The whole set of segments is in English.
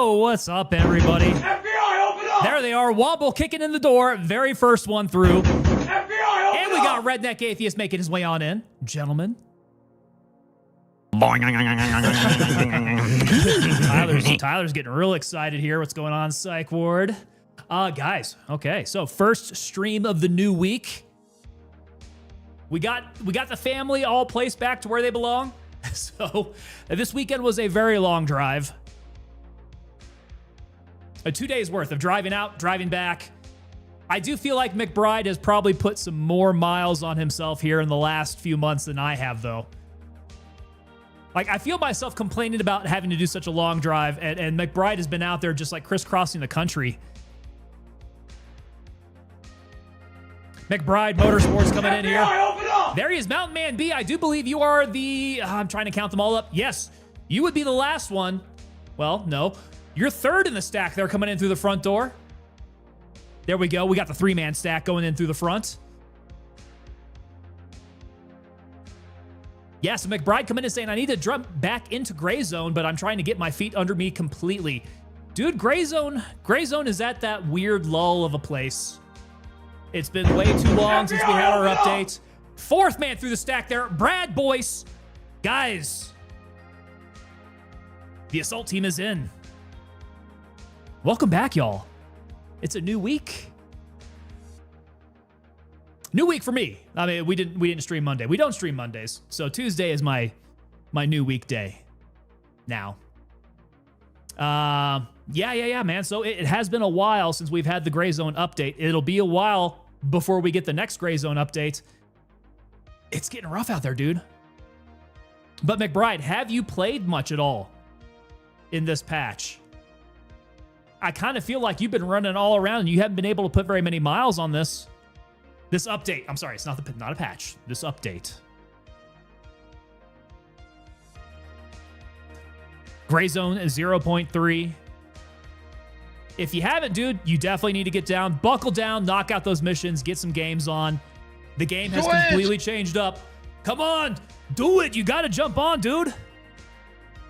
Yo, what's up, everybody? FBI, open up! There they are, Wobble kicking in the door, very first one through. FBI, open And we got Redneck Atheist making his way on in. Gentlemen. Tyler's getting real excited here. What's going on, Psych Ward? Guys, okay, so first stream of the new week. We got the family all placed back to where they belong. So this weekend was a very long drive. 2 days worth of driving out, driving back. I do feel like McBride has probably put some more miles on himself here in the last few months than I have, though. Like, I feel myself complaining about having to do such a long drive, and McBride has been out there just like crisscrossing the country. McBride Motorsports coming in here. There he is, Mountain Man B. I do believe you are the... I'm trying to count them all up. Yes, you would be the last one. Well, no. You're third in the stack there coming in through the front door. There we go. We got the three-man stack going in through the front. Yeah, so McBride coming in saying, I need to jump back into Gray Zone, but I'm trying to get my feet under me completely. Dude, Gray Zone is at that weird lull of a place. It's been way too long since we had our update. Fourth man through the stack there, Brad Boyce. Guys, the assault team is in. Welcome back, y'all. It's a new week. New week for me. I mean, we didn't stream Monday. We don't stream Mondays. So Tuesday is my new weekday now. Yeah, man. So it has been a while since we've had the Gray Zone update. It'll be a while before we get the next Gray Zone update. It's getting rough out there, dude. But McBride, have you played much at all in this patch? I kind of feel like you've been running all around and you haven't been able to put very many miles on this update. I'm sorry, it's not a patch. This update. Gray Zone is 0.3. If you haven't, dude, you definitely need to get down, buckle down, knock out those missions, get some games on. The game has completely changed up. Come on, do it. You got to jump on, dude.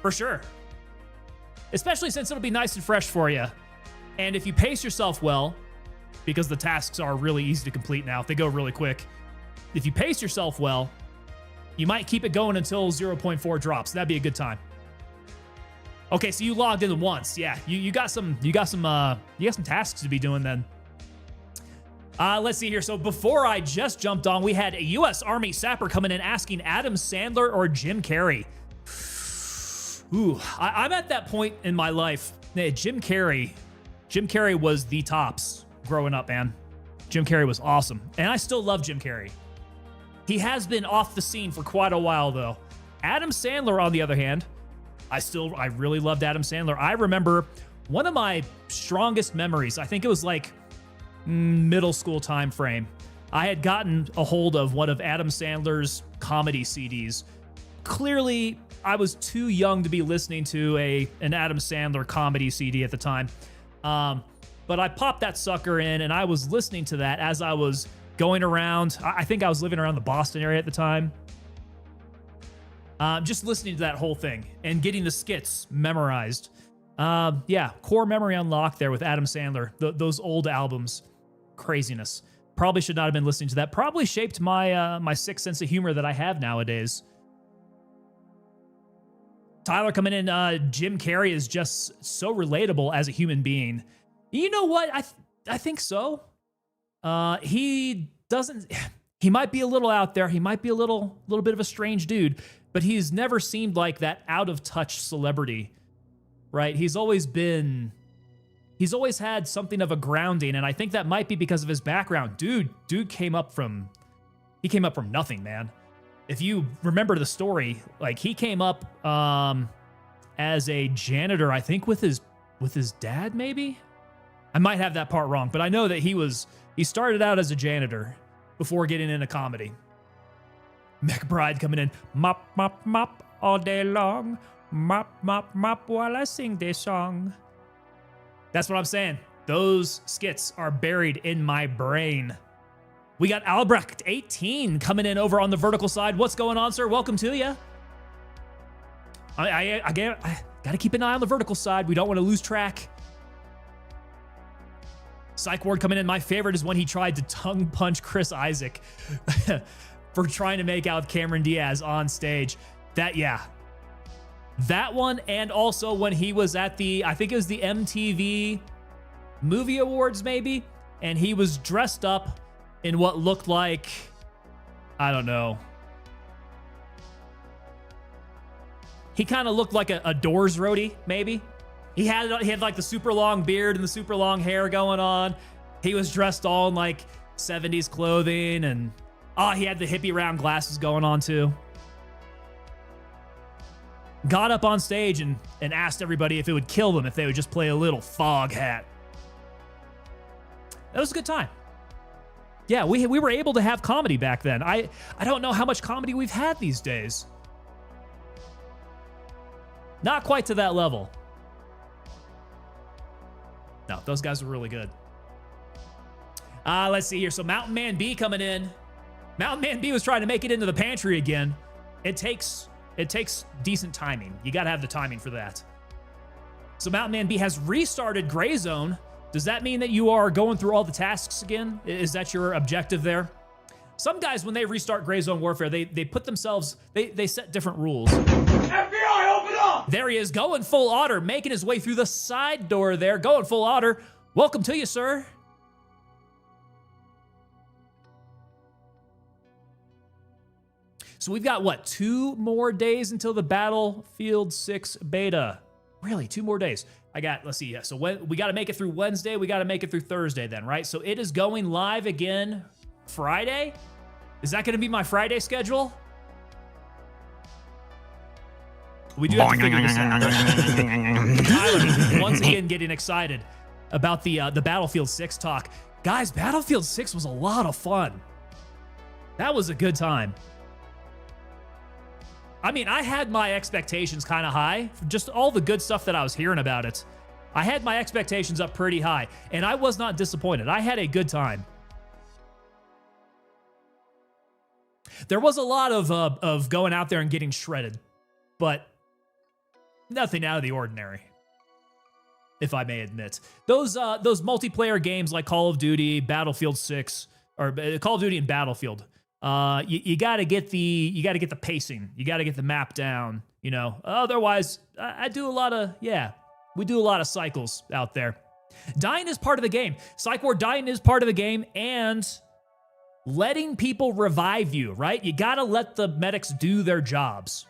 For sure. Especially since it'll be nice and fresh for you. And if you pace yourself well, because the tasks are really easy to complete now, if they go really quick. If you pace yourself well, you might keep it going until 0.4 drops. That'd be a good time. Okay, so you logged in once. Yeah, you got some tasks to be doing then. Let's see here. So before I just jumped on, we had a U.S. Army sapper coming in asking Adam Sandler or Jim Carrey. Ooh, I'm at that point in my life. Jim Carrey was the tops growing up, man. Jim Carrey was awesome. And I still love Jim Carrey. He has been off the scene for quite a while, though. Adam Sandler, on the other hand, I really loved Adam Sandler. I remember one of my strongest memories, I think it was like middle school time frame. I had gotten a hold of one of Adam Sandler's comedy CDs. Clearly, I was too young to be listening to an Adam Sandler comedy CD at the time. But I popped that sucker in and I was listening to that as I was going around. I think I was living around the Boston area at the time. Just listening to that whole thing and getting the skits memorized. Yeah, core memory unlocked there with Adam Sandler. Those old albums. Craziness. Probably should not have been listening to that. Probably shaped my sick sense of humor that I have nowadays. Tyler coming in, Jim Carrey is just so relatable as a human being. You know what? I think so. He might be a little out there. He might be a little bit of a strange dude, but he's never seemed like that out of touch celebrity, right? He's always had something of a grounding, and I think that might be because of his background. Dude came up from nothing, man. If you remember the story, like he came up as a janitor, I think with his dad, maybe? I might have that part wrong, but I know that he started out as a janitor before getting into comedy. McBride coming in, mop, mop, mop all day long, mop, mop, mop while I sing this song. That's what I'm saying. Those skits are buried in my brain. We got Albrecht 18 coming in over on the vertical side. What's going on, sir? Welcome to you. I got to keep an eye on the vertical side. We don't want to lose track. Psych Ward coming in. My favorite is when he tried to tongue punch Chris Isaac for trying to make out with Cameron Diaz on stage. That one, and also when he was at I think it was the MTV Movie Awards maybe, and he was dressed up in what looked like, I don't know. He kind of looked like a Doors roadie, maybe. He had like the super long beard and the super long hair going on. He was dressed all in like 70s clothing, and he had the hippie round glasses going on too. Got up on stage and asked everybody if it would kill them if they would just play a little fog hat. That was a good time. Yeah, we were able to have comedy back then. I don't know how much comedy we've had these days. Not quite to that level. No, those guys were really good. Let's see here. So Mountain Man B coming in. Mountain Man B was trying to make it into the pantry again. It takes decent timing. You got to have the timing for that. So Mountain Man B has restarted Gray Zone. Does that mean that you are going through all the tasks again? Is that your objective there? Some guys, when they restart Gray Zone Warfare, they put themselves, they set different rules. FBI, open up! There he is, going full otter, making his way through the side door there, going full otter. Welcome to you, sir. So we've got, what, 2 more days until the Battlefield 6 beta. Really, 2 more days. Let's see, yeah, so we got to make it through Wednesday, we got to make it through Thursday then, right? So it is going live again Friday? Is that going to be my Friday schedule? We do have to figure this out. Tyler, once again, getting excited about the Battlefield 6 talk. Guys, Battlefield 6 was a lot of fun. That was a good time. I mean, I had my expectations kind of high, just all the good stuff that I was hearing about it. I had my expectations up pretty high, and I was not disappointed. I had a good time. There was a lot of going out there and getting shredded, but nothing out of the ordinary, if I may admit. Those multiplayer games like Call of Duty, Battlefield 6, or Call of Duty and Battlefield, you got to get the pacing, you got to get the map down, you know. Otherwise, we do a lot of cycles out there. Dying is part of the game. Psych Ward, dying is part of the game, and letting people revive you, right? You got to let the medics do their jobs.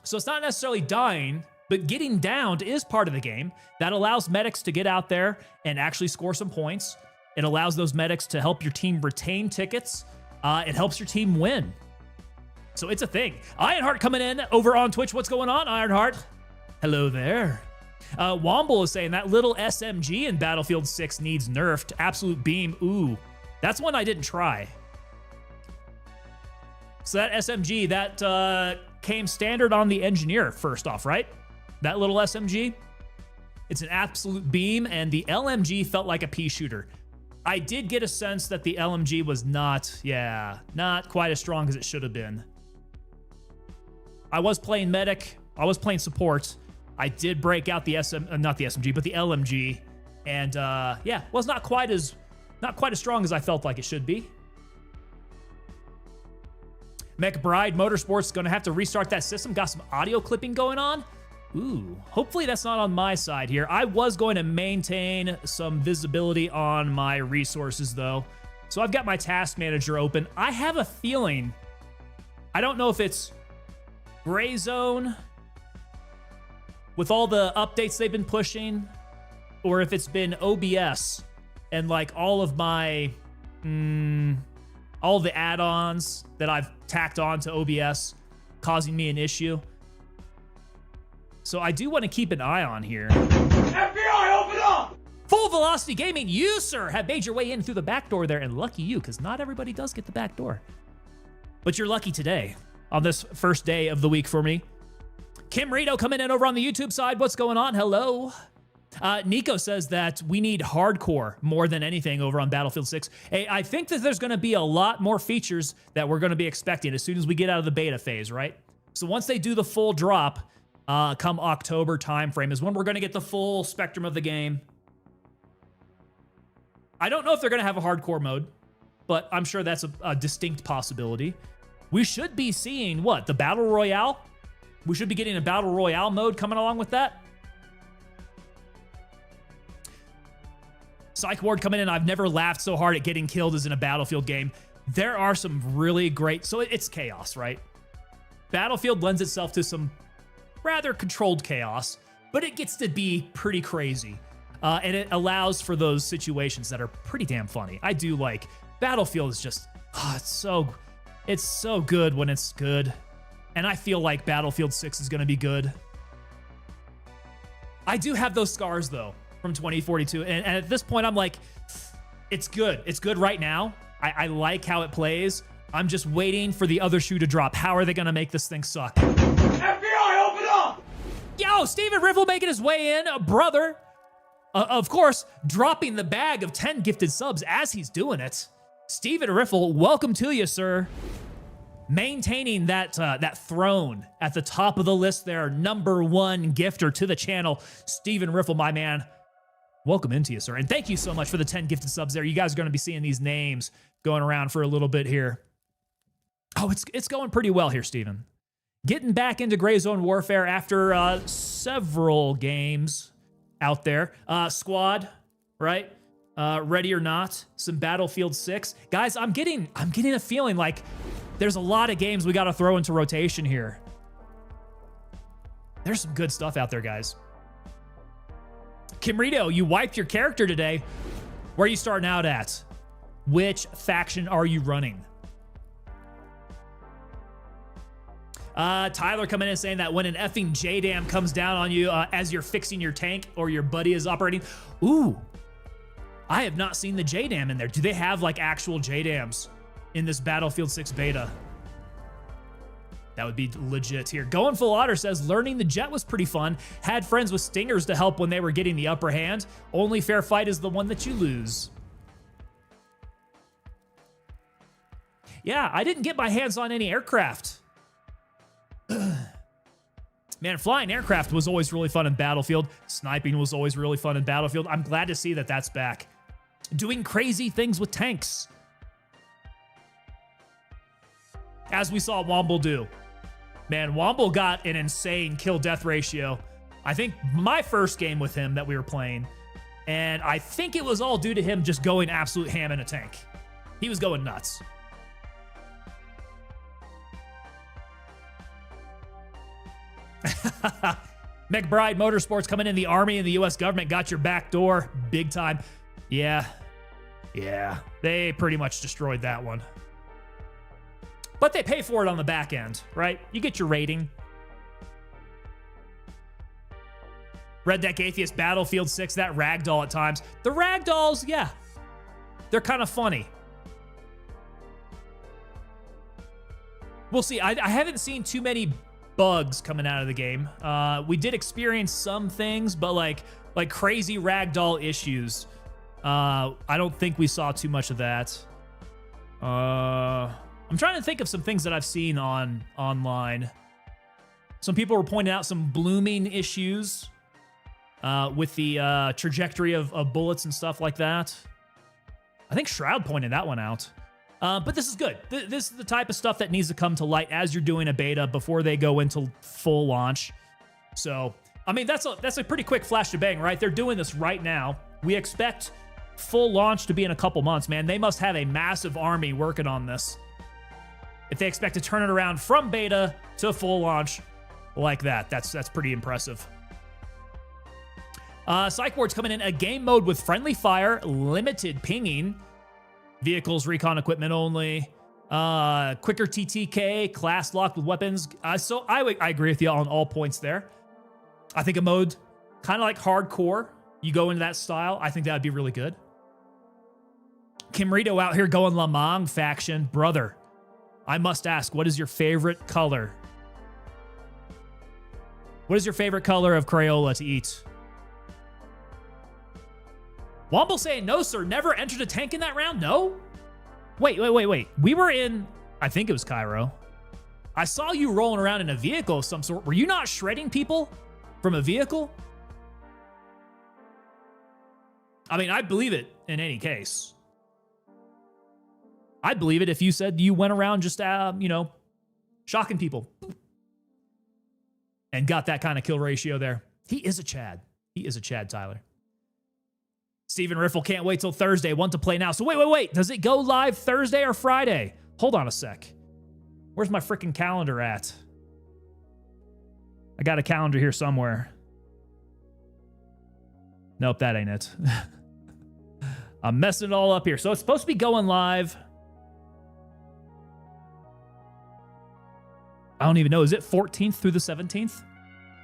So it's not necessarily dying, but getting downed is part of the game. That allows medics to get out there and actually score some points. It allows those medics to help your team retain tickets. It helps your team win. So it's a thing. Ironheart coming in over on Twitch. What's going on, Ironheart? Hello there. Womble is saying that little SMG in Battlefield 6 needs nerfed. Absolute beam. Ooh, that's one I didn't try. So that SMG, that came standard on the Engineer first off, right? That little SMG. It's an absolute beam, and the LMG felt like a pea shooter. I did get a sense that the LMG was not quite as strong as it should have been. I was playing medic. I was playing support. I did break out the not the SMG, but the LMG, and was not quite as strong as I felt like it should be. McBride Motorsports is going to have to restart that system. Got some audio clipping going on. Ooh, hopefully that's not on my side here. I was going to maintain some visibility on my resources though. So I've got my task manager open. I have a feeling, I don't know if it's Gray Zone with all the updates they've been pushing, or if it's been OBS and like all of my, all the add-ons that I've tacked on to OBS causing me an issue. So I do want to keep an eye on here. FBI, open up! Full Velocity Gaming, you, sir, have made your way in through the back door there, and lucky you, because not everybody does get the back door. But you're lucky today, on this first day of the week for me. Kim Rito coming in over on the YouTube side. What's going on? Hello. Nico says that we need hardcore more than anything over on Battlefield 6. Hey, I think that there's going to be a lot more features that we're going to be expecting as soon as we get out of the beta phase, right? So once they do the full drop, come October timeframe is when we're going to get the full spectrum of the game. I don't know if they're going to have a hardcore mode, but I'm sure that's a distinct possibility. We should be seeing, what, the Battle Royale? We should be getting a Battle Royale mode coming along with that. Psych Ward coming in. I've never laughed so hard at getting killed as in a Battlefield game. There are some really great... So it's chaos, right? Battlefield lends itself to some rather controlled chaos, but it gets to be pretty crazy. And it allows for those situations that are pretty damn funny. I do like... Battlefield is just... it's so good when it's good. And I feel like Battlefield 6 is going to be good. I do have those scars, though, from 2042. And at this point, I'm like, it's good. It's good right now. I like how it plays. I'm just waiting for the other shoe to drop. How are they going to make this thing suck? FBI, open up! Yo, Stephen Riffle making his way in, brother. Of course, dropping the bag of 10 gifted subs as he's doing it. Stephen Riffle, welcome to you, sir. Maintaining that throne at the top of the list there. #1 gifter to the channel. Stephen Riffle, my man. Welcome into you, sir. And thank you so much for the 10 gifted subs there. You guys are going to be seeing these names going around for a little bit here. Oh, it's going pretty well here, Stephen. Getting back into Gray Zone Warfare after several games out there. Squad, right? Ready or Not, some Battlefield 6. Guys, I'm getting a feeling like there's a lot of games we got to throw into rotation here. There's some good stuff out there, guys. Kimrito, you wiped your character today. Where are you starting out at? Which faction are you running? Tyler coming in saying that when an effing JDAM comes down on you as you're fixing your tank or your buddy is operating. Ooh, I have not seen the JDAM in there. Do they have like actual JDAMs in this Battlefield 6 beta? That would be legit here. Going Full Otter says, learning the jet was pretty fun. Had friends with stingers to help when they were getting the upper hand. Only fair fight is the one that you lose. Yeah, I didn't get my hands on any aircraft. Man, flying aircraft was always really fun in Battlefield. Sniping was always really fun in Battlefield. I'm glad to see that that's back. Doing crazy things with tanks. As we saw Womble do. Man, Womble got an insane kill-death ratio. I think my first game with him that we were playing, and I think it was all due to him just going absolute ham in a tank. He was going nuts. McBride Motorsports coming in. The Army and the U.S. government got your back door big time. Yeah. They pretty much destroyed that one. But they pay for it on the back end, right? You get your rating. Red Deck Atheist, Battlefield 6, that ragdoll at times. The ragdolls, yeah. They're kind of funny. We'll see. I haven't seen too many bugs coming out of the game. We did experience some things, but like crazy ragdoll issues. I don't think we saw too much of that. I'm trying to think of some things that I've seen online. Some people were pointing out some blooming issues with the trajectory of bullets and stuff like that. I think Shroud pointed that one out. But this is good. This is the type of stuff that needs to come to light as you're doing a beta before they go into full launch. So, I mean, that's a pretty quick flash to bang, right? They're doing this right now. We expect full launch to be in a couple months, man. They must have a massive army working on this if they expect to turn it around from beta to full launch like that. That's pretty impressive. Psych Ward's coming in. A game mode with friendly fire, limited pinging, vehicles, recon equipment only, quicker TTK, class locked with weapons. So I agree with you on all points there. I think a mode kind of like hardcore, you go into that style, I think that would be really good. Kimrito out here going Lamang faction. Brother, I must ask, what is your favorite color? What is your favorite color of Crayola to eat? Womble saying, no, sir, never entered a tank in that round? No? Wait. We were in, I think it was Cairo. I saw you rolling around in a vehicle of some sort. Were you not shredding people from a vehicle? I mean, I'd believe it in any case. I'd believe it if you said you went around just, shocking people. And got that kind of kill ratio there. He is a Chad. He is a Chad, Tyler. Steven Riffle can't wait till Thursday. Want to play now. So wait. Does it go live Thursday or Friday? Hold on a sec. Where's my freaking calendar at? I got a calendar here somewhere. Nope, that ain't it. I'm messing it all up here. So it's supposed to be going live. I don't even know. Is it 14th through the 17th?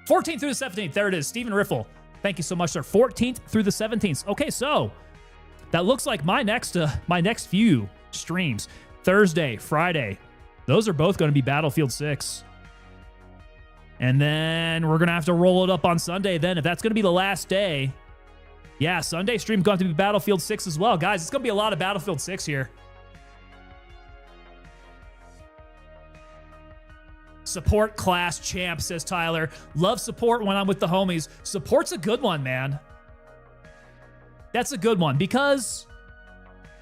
14th through the 17th. There it is. Steven Riffle. Thank you so much, sir. 14th through the 17th. Okay, so that looks like my next few streams. Thursday, Friday. Those are both going to be Battlefield 6. And then we're going to have to roll it up on Sunday then. If that's going to be the last day, yeah, Sunday stream's going to be Battlefield 6 as well. Guys, it's going to be a lot of Battlefield 6 here. Support class champ, says Tyler. Love support when I'm with the homies. Support's a good one, man. That's a good one because,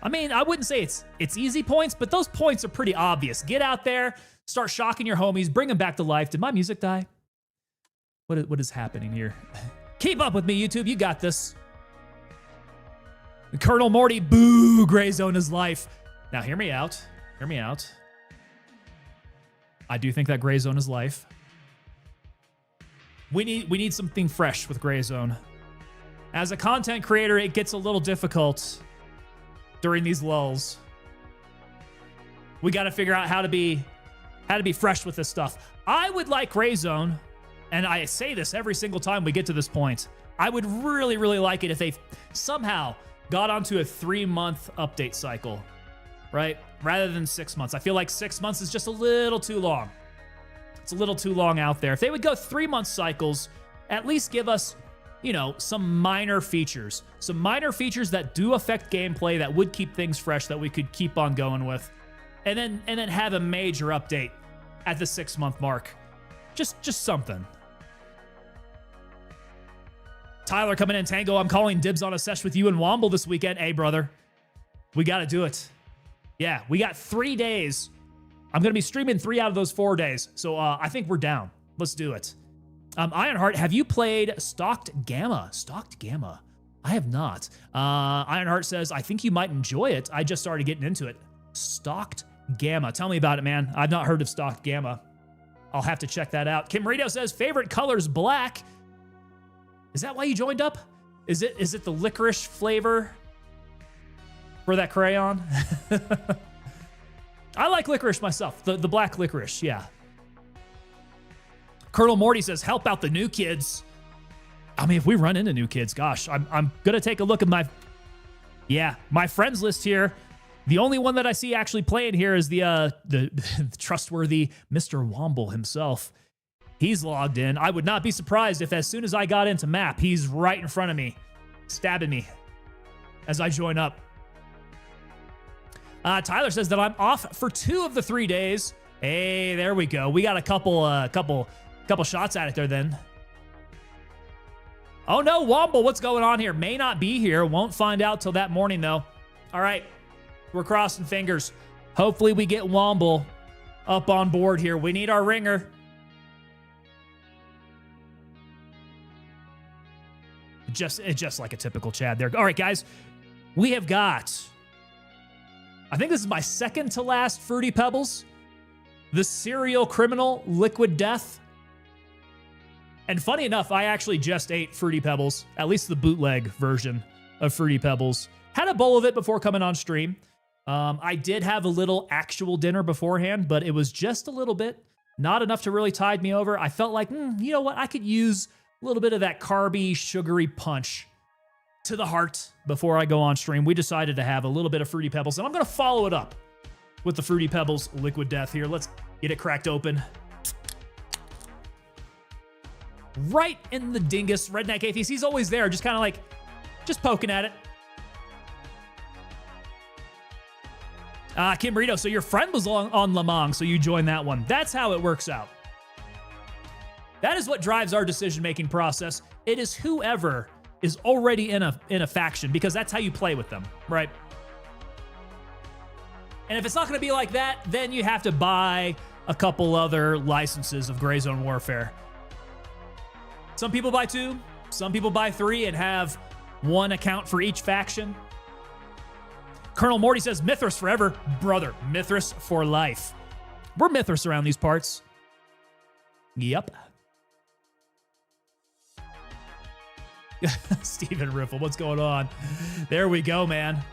I mean, I wouldn't say it's easy points, but those points are pretty obvious. Get out there, start shocking your homies, bring them back to life. Did my music die? What is happening here? Keep up with me, YouTube. You got this. Colonel Morty, boo, Gray Zone is life. Now, hear me out. Hear me out. I do think that Gray Zone is life. We need something fresh with Gray Zone. As a content creator, it gets a little difficult during these lulls. We got to figure out how to be fresh with this stuff. I would like Gray Zone, and I say this every single time we get to this point. I would really, really like it if they somehow got onto a 3-month update cycle, right? Rather than 6 months. I feel like 6 months is just a little too long. It's a little too long out there. If they would go 3-month cycles, at least give us, some minor features. Some minor features that do affect gameplay that would keep things fresh that we could keep on going with. And then have a major update at the 6-month mark. Just something. Tyler coming in, Tango. I'm calling dibs on a sesh with you and Womble this weekend. Hey, brother. We got to do it. Yeah, we got 3 days. I'm going to be streaming 3 out of those 4 days. So I think we're down. Let's do it. Ironheart, have you played Stalked Gamma? Stalked Gamma? I have not. Ironheart says, I think you might enjoy it. I just started getting into it. Stalked Gamma. Tell me about it, man. I've not heard of Stalked Gamma. I'll have to check that out. Kim Marito says, favorite color's black. Is that why you joined up? Is it the licorice flavor for that crayon? I like licorice myself. The black licorice, yeah. Colonel Morty says, help out the new kids. I mean, if we run into new kids, gosh, I'm gonna take a look at my friends list here. The only one that I see actually playing here is the trustworthy Mr. Womble himself. He's logged in. I would not be surprised if as soon as I got into map, he's right in front of me, stabbing me as I join up. Tyler says that I'm off for 2 of the 3 days. Hey, there we go. We got a couple shots at it there then. Oh no, Womble, what's going on here? May not be here. Won't find out till that morning though. All right, we're crossing fingers. Hopefully we get Womble up on board here. We need our ringer. Just like a typical Chad there. All right, guys, we have got, I think this is my second to last Fruity Pebbles. The Serial Criminal Liquid Death. And funny enough, I actually just ate Fruity Pebbles, at least the bootleg version of Fruity Pebbles. Had a bowl of it before coming on stream. I did have a little actual dinner beforehand, but it was just a little bit. Not enough to really tide me over. I felt like, you know what? I could use a little bit of that carby, sugary punch to the heart before I go on stream. We decided to have a little bit of Fruity Pebbles, and I'm going to follow it up with the Fruity Pebbles Liquid Death here. Let's get it cracked open. Right in the dingus. Redneck Atheist, he's always there, just kind of like, just poking at it. Kim Rito, so your friend was on Lamang, so you joined that one. That's how it works out. That is what drives our decision-making process. It is whoever is already in a faction, because that's how you play with them, right? And if it's not going to be like that, then you have to buy a couple other licenses of Gray Zone Warfare. Some people buy 2, some people buy 3 and have one account for each faction. Colonel Morty says, Mithras forever. Brother, Mithras for life. We're Mithras around these parts. Yep. Steven Riffle, what's going on? There we go, man.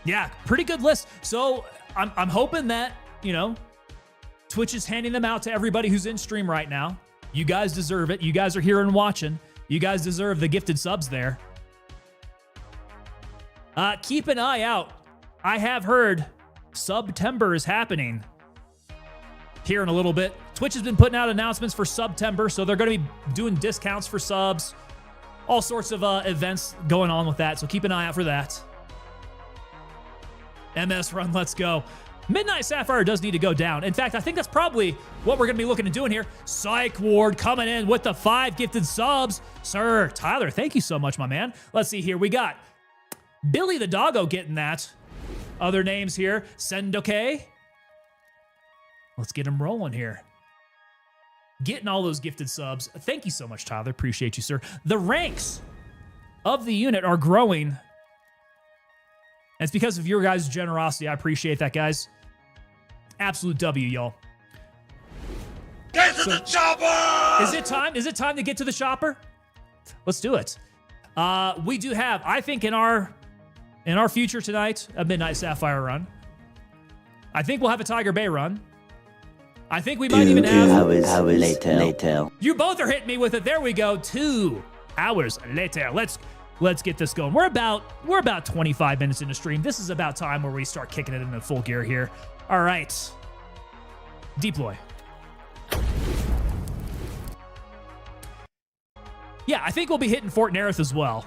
Yeah, pretty good list. So I'm hoping that, you know, Twitch is handing them out to everybody who's in stream right now. You guys deserve it. You guys are here and watching. You guys deserve the gifted subs there. Keep an eye out. I have heard September is happening here in a little bit. Twitch has been putting out announcements for September, so they're going to be doing discounts for subs. All sorts of events going on with that, so keep an eye out for that. MS run, let's go. Midnight Sapphire does need to go down. In fact, I think that's probably what we're going to be looking at doing here. Psych Ward coming in with the 5 gifted subs. Sir, Tyler, thank you so much, my man. Let's see here. We got Billy the Doggo getting that. Other names here. Sendoke. Let's get him rolling here. Getting all those gifted subs. Thank you so much, Tyler. Appreciate you, sir. The ranks of the unit are growing. And it's because of your guys' generosity. I appreciate that, guys. Absolute W, y'all. Get to the chopper! Is it time? Is it time to get to the chopper? Let's do it. We do have, I think, in our future tonight, a Midnight Sapphire run. I think we'll have a Tiger Bay run. I think we might even have... 2 hours later. You both are hitting me with it. There we go. 2 hours later. Let's get this going. We're about 25 minutes into stream. This is about time where we start kicking it into full gear here. All right. Deploy. Yeah, I think we'll be hitting Fort Nerith as well.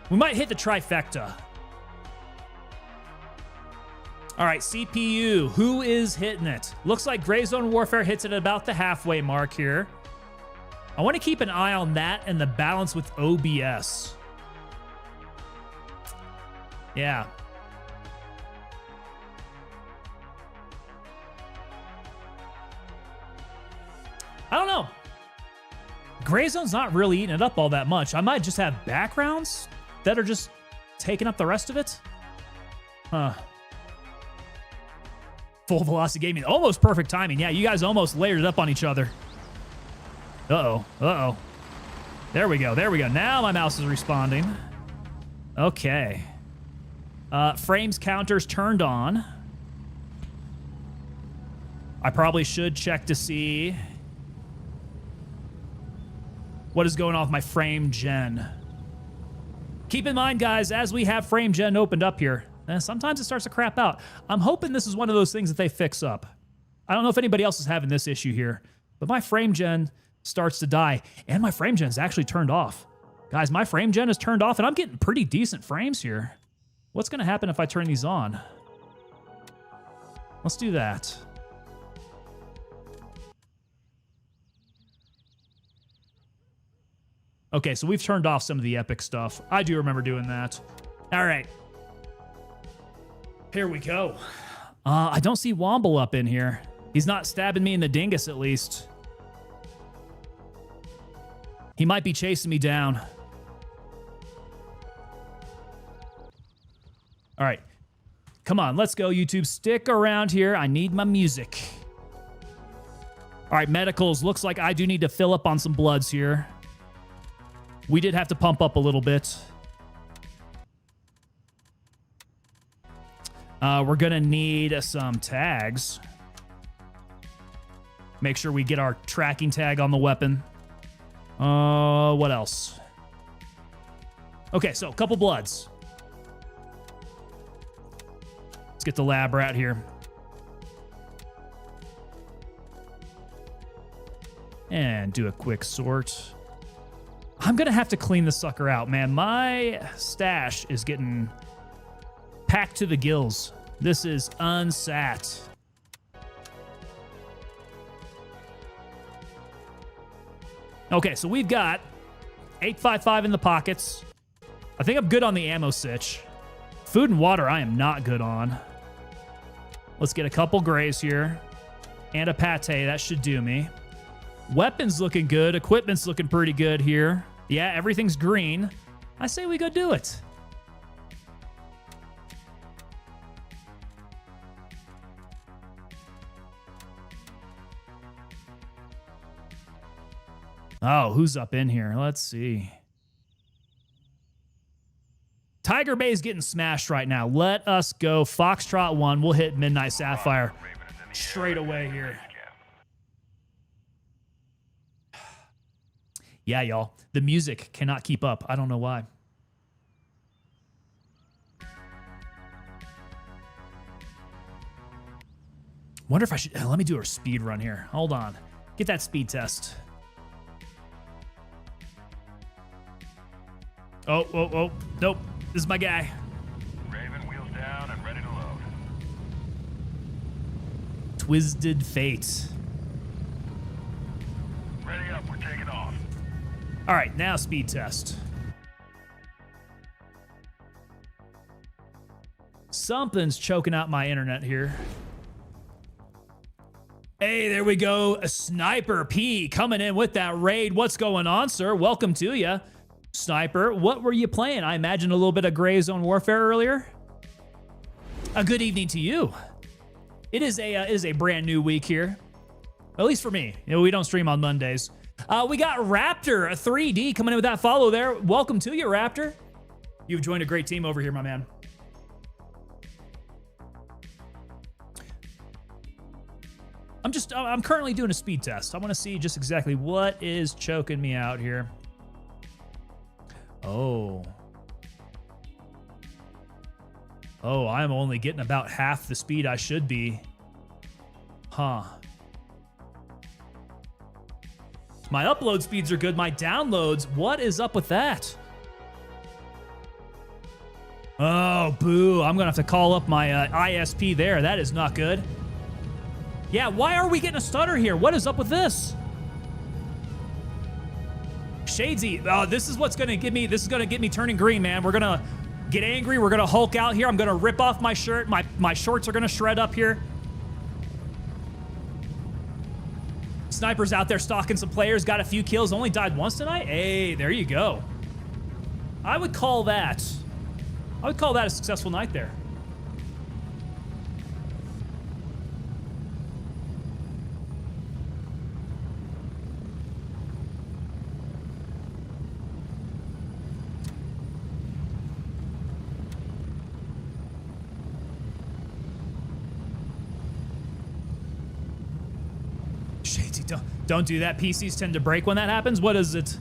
We might hit the trifecta. All right, CPU. Who is hitting it? Looks like Gray Zone Warfare hits it at about the halfway mark here. I want to keep an eye on that and the balance with OBS. Yeah. I don't know. Gray Zone's not really eating it up all that much. I might just have backgrounds that are just taking up the rest of it. Huh. Full velocity gaming. Almost perfect timing. Yeah, you guys almost layered it up on each other. Uh-oh. Uh-oh. There we go. There we go. Now my mouse is responding. Okay. Frames counters turned on. I probably should check to see what is going on with my frame gen. Keep in mind, guys, as we have frame gen opened up here, sometimes it starts to crap out. I'm hoping this is one of those things that they fix up. I don't know if anybody else is having this issue here, but my frame gen starts to die, and my frame gen is actually turned off. Guys, my frame gen is turned off, and I'm getting pretty decent frames here. What's going to happen if I turn these on? Let's do that. Okay, so we've turned off some of the epic stuff. I do remember doing that. All right. Here we go. I don't see Womble up in here. He's not stabbing me in the dingus, at least. He might be chasing me down. All right. Come on, let's go, YouTube. Stick around here. I need my music. All right, medicals. Looks like I do need to fill up on some bloods here. We did have to pump up a little bit. We're going to need some tags. Make sure we get our tracking tag on the weapon. What else? Okay, so a couple bloods. Let's get the lab rat here. And do a quick sort. I'm going to have to clean this sucker out, man. My stash is getting packed to the gills. This is unsat. Okay, so we've got 855 in the pockets. I think I'm good on the ammo sitch. Food and water I am not good on. Let's get a couple grays here. And a pate, that should do me. Weapons looking good. Equipment's looking pretty good here. Yeah, everything's green. I say we go do it. Oh, who's up in here? Let's see. Tiger Bay's getting smashed right now. Let us go. Foxtrot 1. We'll hit Midnight Sapphire straight away here. Yeah, y'all. The music cannot keep up. I don't know why. Wonder if I should... Let me do a speed run here. Hold on. Get that speed test. Oh. Nope. This is my guy. Raven, wheels down and ready to load. Twisted Fate. Ready up, we're taking off. All right, now speed test. Something's choking out my internet here. Hey, there we go. A Sniper P coming in with that raid. What's going on, sir? Welcome to you. Sniper, what were you playing? I imagine a little bit of Gray Zone Warfare earlier. A good evening to you. It is a brand new week here, at least for me. You know, we don't stream on Mondays. We got Raptor, a 3D, coming in with that follow there. Welcome to you, Raptor. You've joined a great team over here, my man. I'm currently doing a speed test. I want to see just exactly what is choking me out here. Oh, I'm only getting about half the speed I should be. Huh. My upload speeds are good. My downloads, what is up with that? Oh, boo. I'm going to have to call up my ISP there. That is not good. Yeah, why are we getting a stutter here? What is up with this? Shadesy, this is what's gonna get me. This is gonna get me turning green, man. We're gonna get angry. We're gonna Hulk out here. I'm gonna rip off my shirt. My shorts are gonna shred up here. Sniper's out there stalking some players. Got a few kills. Only died once tonight. Hey, there you go. I would call that a successful night there. Don't do that. PCs tend to break when that happens. What is it?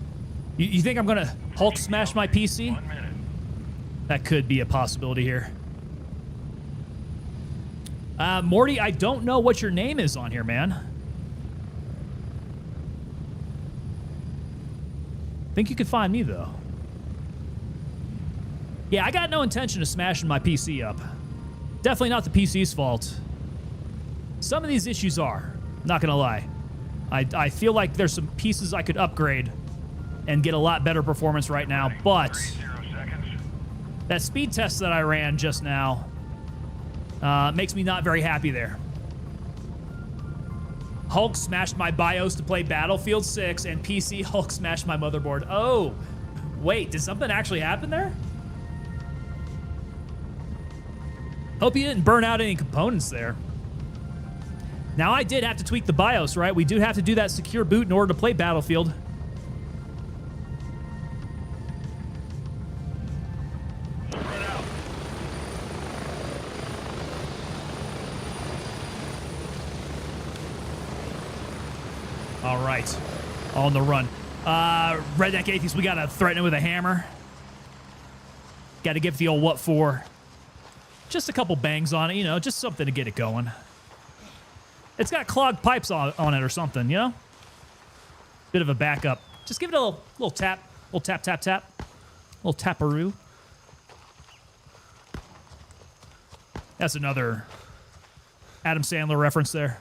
You think I'm going to Hulk smash my PC? 1 minute. That could be a possibility here. Morty, I don't know what your name is on here, man. Think you could find me, though. Yeah, I got no intention of smashing my PC up. Definitely not the PC's fault. Some of these issues are. Not going to lie. I feel like there's some pieces I could upgrade and get a lot better performance right now, but 30 seconds. that speed test that I ran just now makes me not very happy there. Hulk smashed my BIOS to play Battlefield 6, and PC Hulk smashed my motherboard. Oh, wait, did something actually happen there? Hope you didn't burn out any components there. Now, I did have to tweak the BIOS, right? We do have to do that secure boot in order to play Battlefield. Spread out. All right. On the run. Redneck Atheist, we got to threaten it with a hammer. Got to give the old what for. Just a couple bangs on it, you know, just something to get it going. It's got clogged pipes on it or something, you know? Bit of a backup. Just give it a little tap. Little tap, tap, tap. Little taparoo. That's another Adam Sandler reference there.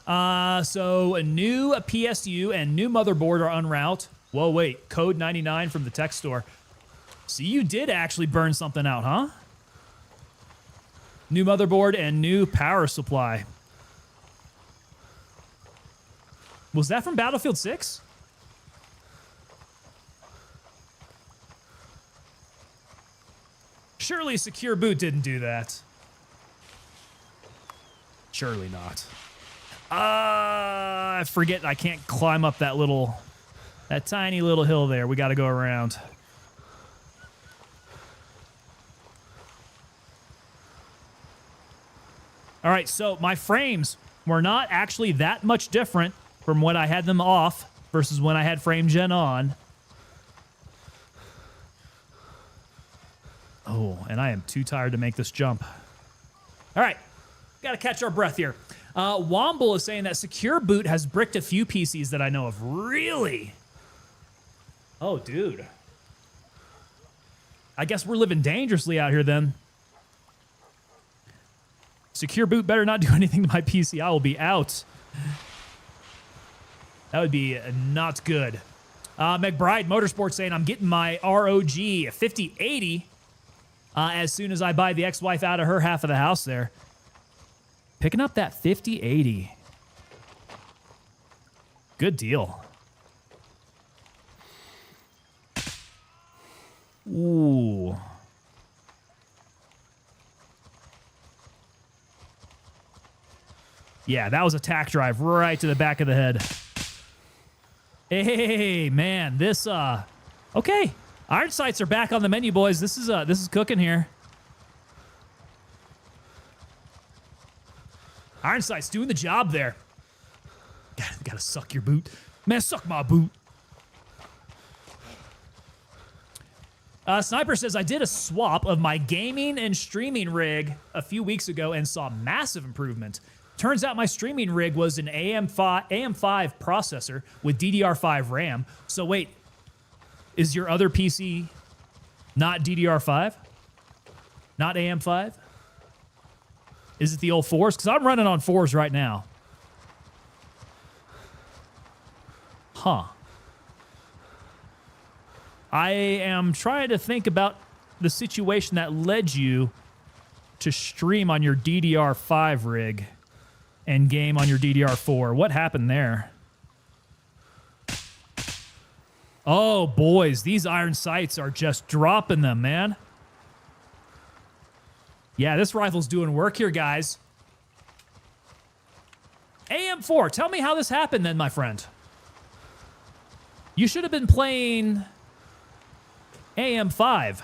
So a new PSU and new motherboard are en route. Whoa, wait. Code 99 from the tech store. So you did actually burn something out, huh? New motherboard and new power supply. Was that from Battlefield 6? Surely Secure Boot didn't do that. Surely not. I forget I can't climb up that tiny little hill there. We got to go around. All right, so my frames were not actually that much different from when I had them off versus when I had frame gen on. Oh, and I am too tired to make this jump. All right, got to catch our breath here. Womble is saying that Secure Boot has bricked a few PCs that I know of. Really? Oh, dude. I guess we're living dangerously out here then. Secure Boot better not do anything to my PC. I will be out. That would be not good. McBride Motorsports saying I'm getting my ROG 5080 as soon as I buy the ex-wife out of her half of the house there. Picking up that 5080. Good deal. Ooh. Yeah, that was a tack drive right to the back of the head. Hey, man, this okay. Iron sights are back on the menu, boys. This is cooking here. Iron sights doing the job there. Gotta suck your boot. Man, suck my boot. Sniper says, I did a swap of my gaming and streaming rig a few weeks ago and saw massive improvement. Turns out my streaming rig was an AM5 processor with DDR5 RAM. So wait, is your other PC not DDR5? Not AM5? Is it the old 4s? Because I'm running on 4s right now. Huh. I am trying to think about the situation that led you to stream on your DDR5 rig and game on your DDR4. What happened there? Oh, boys, these iron sights are just dropping them, man. Yeah, this rifle's doing work here, guys. AM4, tell me how this happened then, my friend. You should have been playing AM5.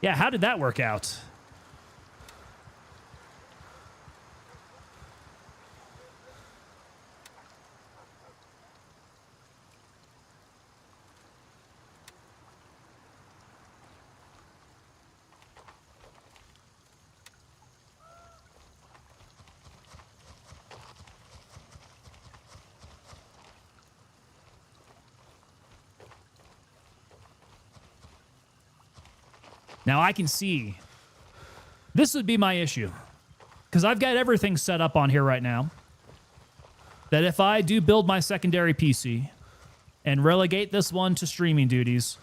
Yeah, how did that work out? Now I can see this would be my issue because I've got everything set up on here right now that if I do build my secondary PC and relegate this one to streaming duties,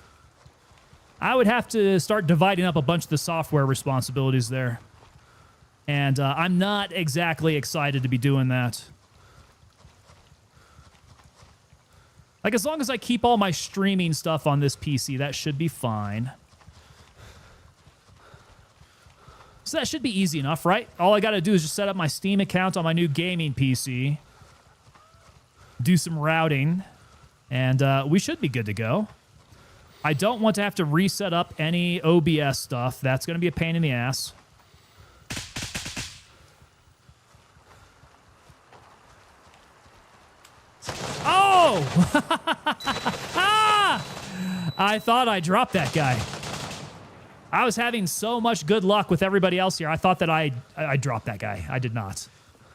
I would have to start dividing up a bunch of the software responsibilities there. And I'm not exactly excited to be doing that. Like, as long as I keep all my streaming stuff on this PC, that should be fine. So that should be easy enough, right? All I got to do is just set up my Steam account on my new gaming PC, do some routing, and we should be good to go. I don't want to have to reset up any OBS stuff. That's going to be a pain in the ass. Oh! Ah! I thought I dropped that guy. I was having so much good luck with everybody else here. I thought that I dropped that guy. I did not.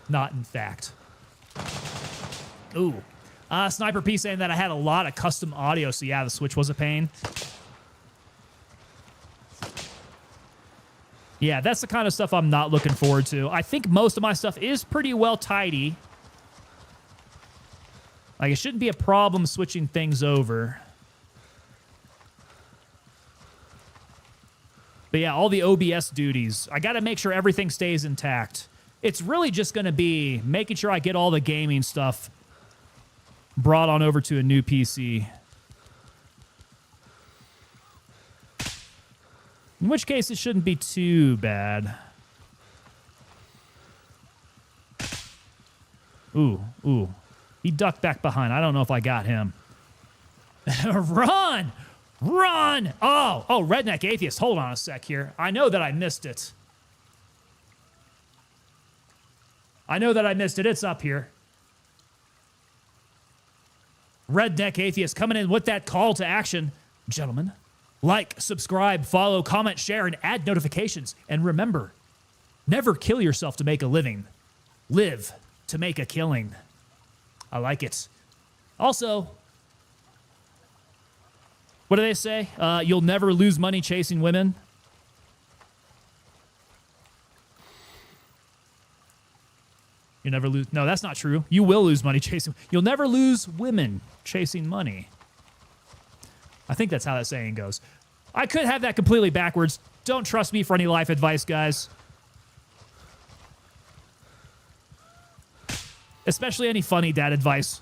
Not in fact. Ooh. Sniper P saying that I had a lot of custom audio, so yeah, the Switch was a pain. Yeah, that's the kind of stuff I'm not looking forward to. I think most of my stuff is pretty well tidy. Like, it shouldn't be a problem switching things over. But yeah, all the OBS duties. I got to make sure everything stays intact. It's really just going to be making sure I get all the gaming stuff brought on over to a new PC. In which case, it shouldn't be too bad. Ooh, ooh. He ducked back behind. I don't know if I got him. Run! Run! Oh, Redneck Atheist. Hold on a sec here. I know that I missed it. It's up here. Redneck Atheist coming in with that call to action. Gentlemen, like, subscribe, follow, comment, share, and add notifications. And remember, never kill yourself to make a living. Live to make a killing. I like it. Also, what do they say? You'll never lose money chasing women. You never lose. No, that's not true. You will lose money chasing. You'll never lose women chasing money. I think that's how that saying goes. I could have that completely backwards. Don't trust me for any life advice, guys. Especially any funny dad advice.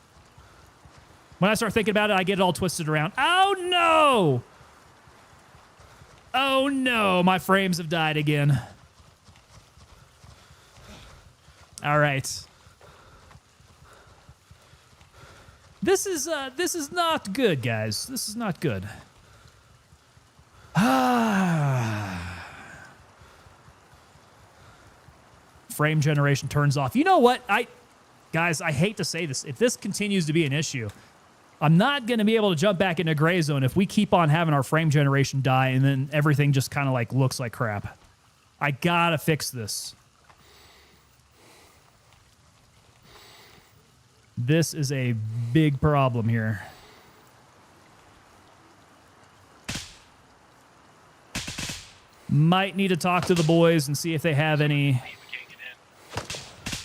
When I start thinking about it, I get it all twisted around. Oh, no! Oh, no. My frames have died again. All right. This is not good, guys. This is not good. Frame generation turns off. You know what? Guys, I hate to say this. If this continues to be an issue, I'm not going to be able to jump back into gray zone if we keep on having our frame generation die and then everything just kind of like looks like crap. I gotta fix this. This is a big problem here. Might need to talk to the boys and see if they have any...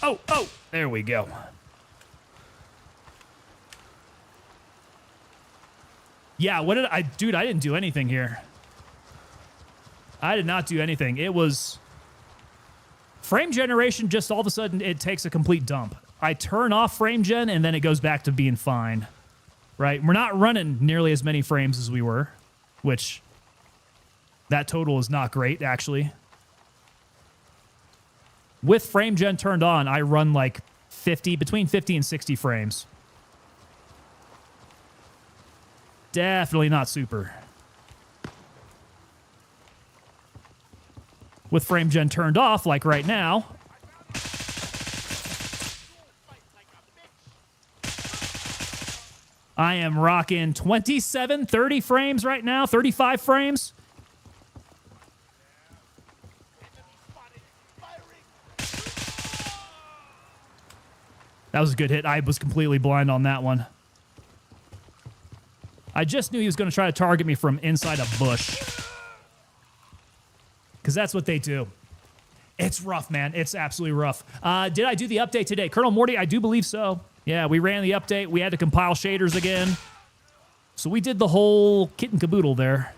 Oh, there we go. Yeah, what did I... Dude, I didn't do anything here. I did not do anything. It was... Frame generation, just all of a sudden, it takes a complete dump. I turn off frame gen, and then it goes back to being fine. Right? We're not running nearly as many frames as we were, which... That total is not great, actually. With frame gen turned on, I run like between 50 and 60 frames. Definitely not super. With frame gen turned off, like right now, I am rocking 27, 30 frames right now, 35 frames. That was a good hit. I was completely blind on that one. I just knew he was going to try to target me from inside a bush. Because that's what they do. It's rough, man. It's absolutely rough. Did I do the update today? Colonel Morty, I do believe so. Yeah, we ran the update. We had to compile shaders again. So we did the whole kit and caboodle there.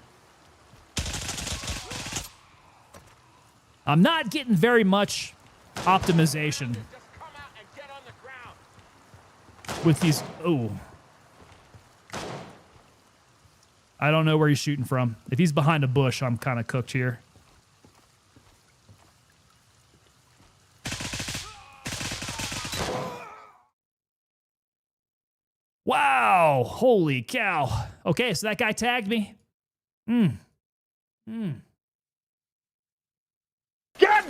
I'm not getting very much optimization with these. Oh. I don't know where he's shooting from. If he's behind a bush, I'm kind of cooked here. Wow. Holy cow. Okay, so that guy tagged me. God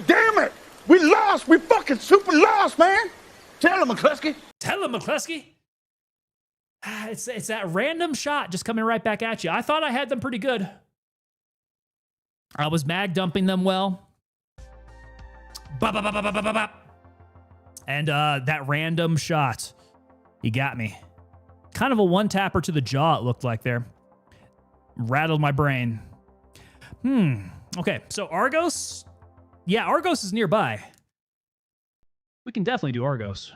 damn it! We lost! We fucking super lost, man! Tell him, McCluskey. Tell him, McCluskey. It's that random shot just coming right back at you. I thought I had them pretty good. I was mag dumping them well. Bop, bop, bop, bop, bop, bop. And that random shot, he got me. Kind of a one-tapper to the jaw, it looked like there. Rattled my brain. Okay, so Argos, Yeah, Argos is nearby. We can definitely do Argos.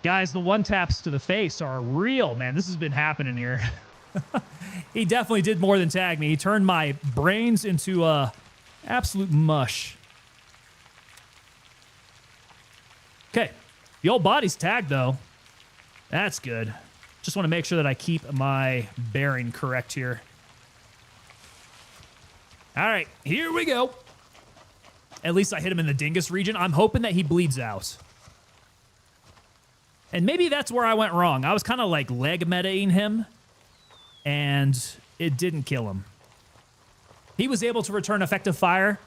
Guys, the one taps to the face are real, man. This has been happening here. He definitely did more than tag me. He turned my brains into absolute mush. Okay. The old body's tagged, though. That's good. Just want to make sure that I keep my bearing correct here. All right, here we go. At least I hit him in the dingus region. I'm hoping that he bleeds out. And maybe that's where I went wrong. I was kind of like leg metaing him, and it didn't kill him. He was able to return effective fire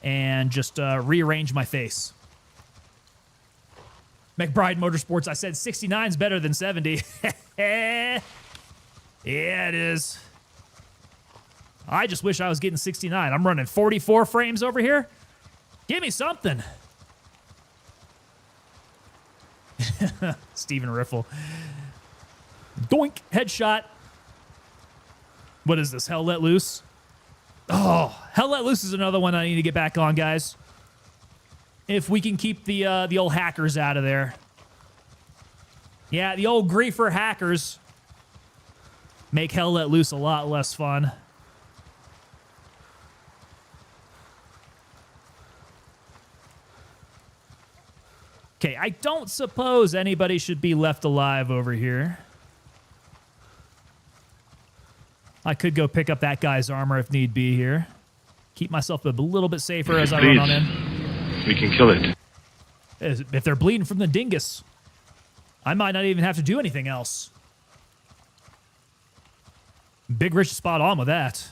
and just rearrange my face. McBride Motorsports, I said 69 is better than 70. Yeah, it is. I just wish I was getting 69. I'm running 44 frames over here. Give me something. Steven Riffle. Doink. Headshot. What is this? Hell Let Loose? Oh, Hell Let Loose is another one I need to get back on, guys. If we can keep the old hackers out of there. Yeah, the old griefer hackers make Hell Let Loose a lot less fun. Okay, I don't suppose anybody should be left alive over here. I could go pick up that guy's armor if need be here. Keep myself a little bit safer as I run on in. We can kill it. If they're bleeding from the dingus, I might not even have to do anything else. Big Rich spot on with that.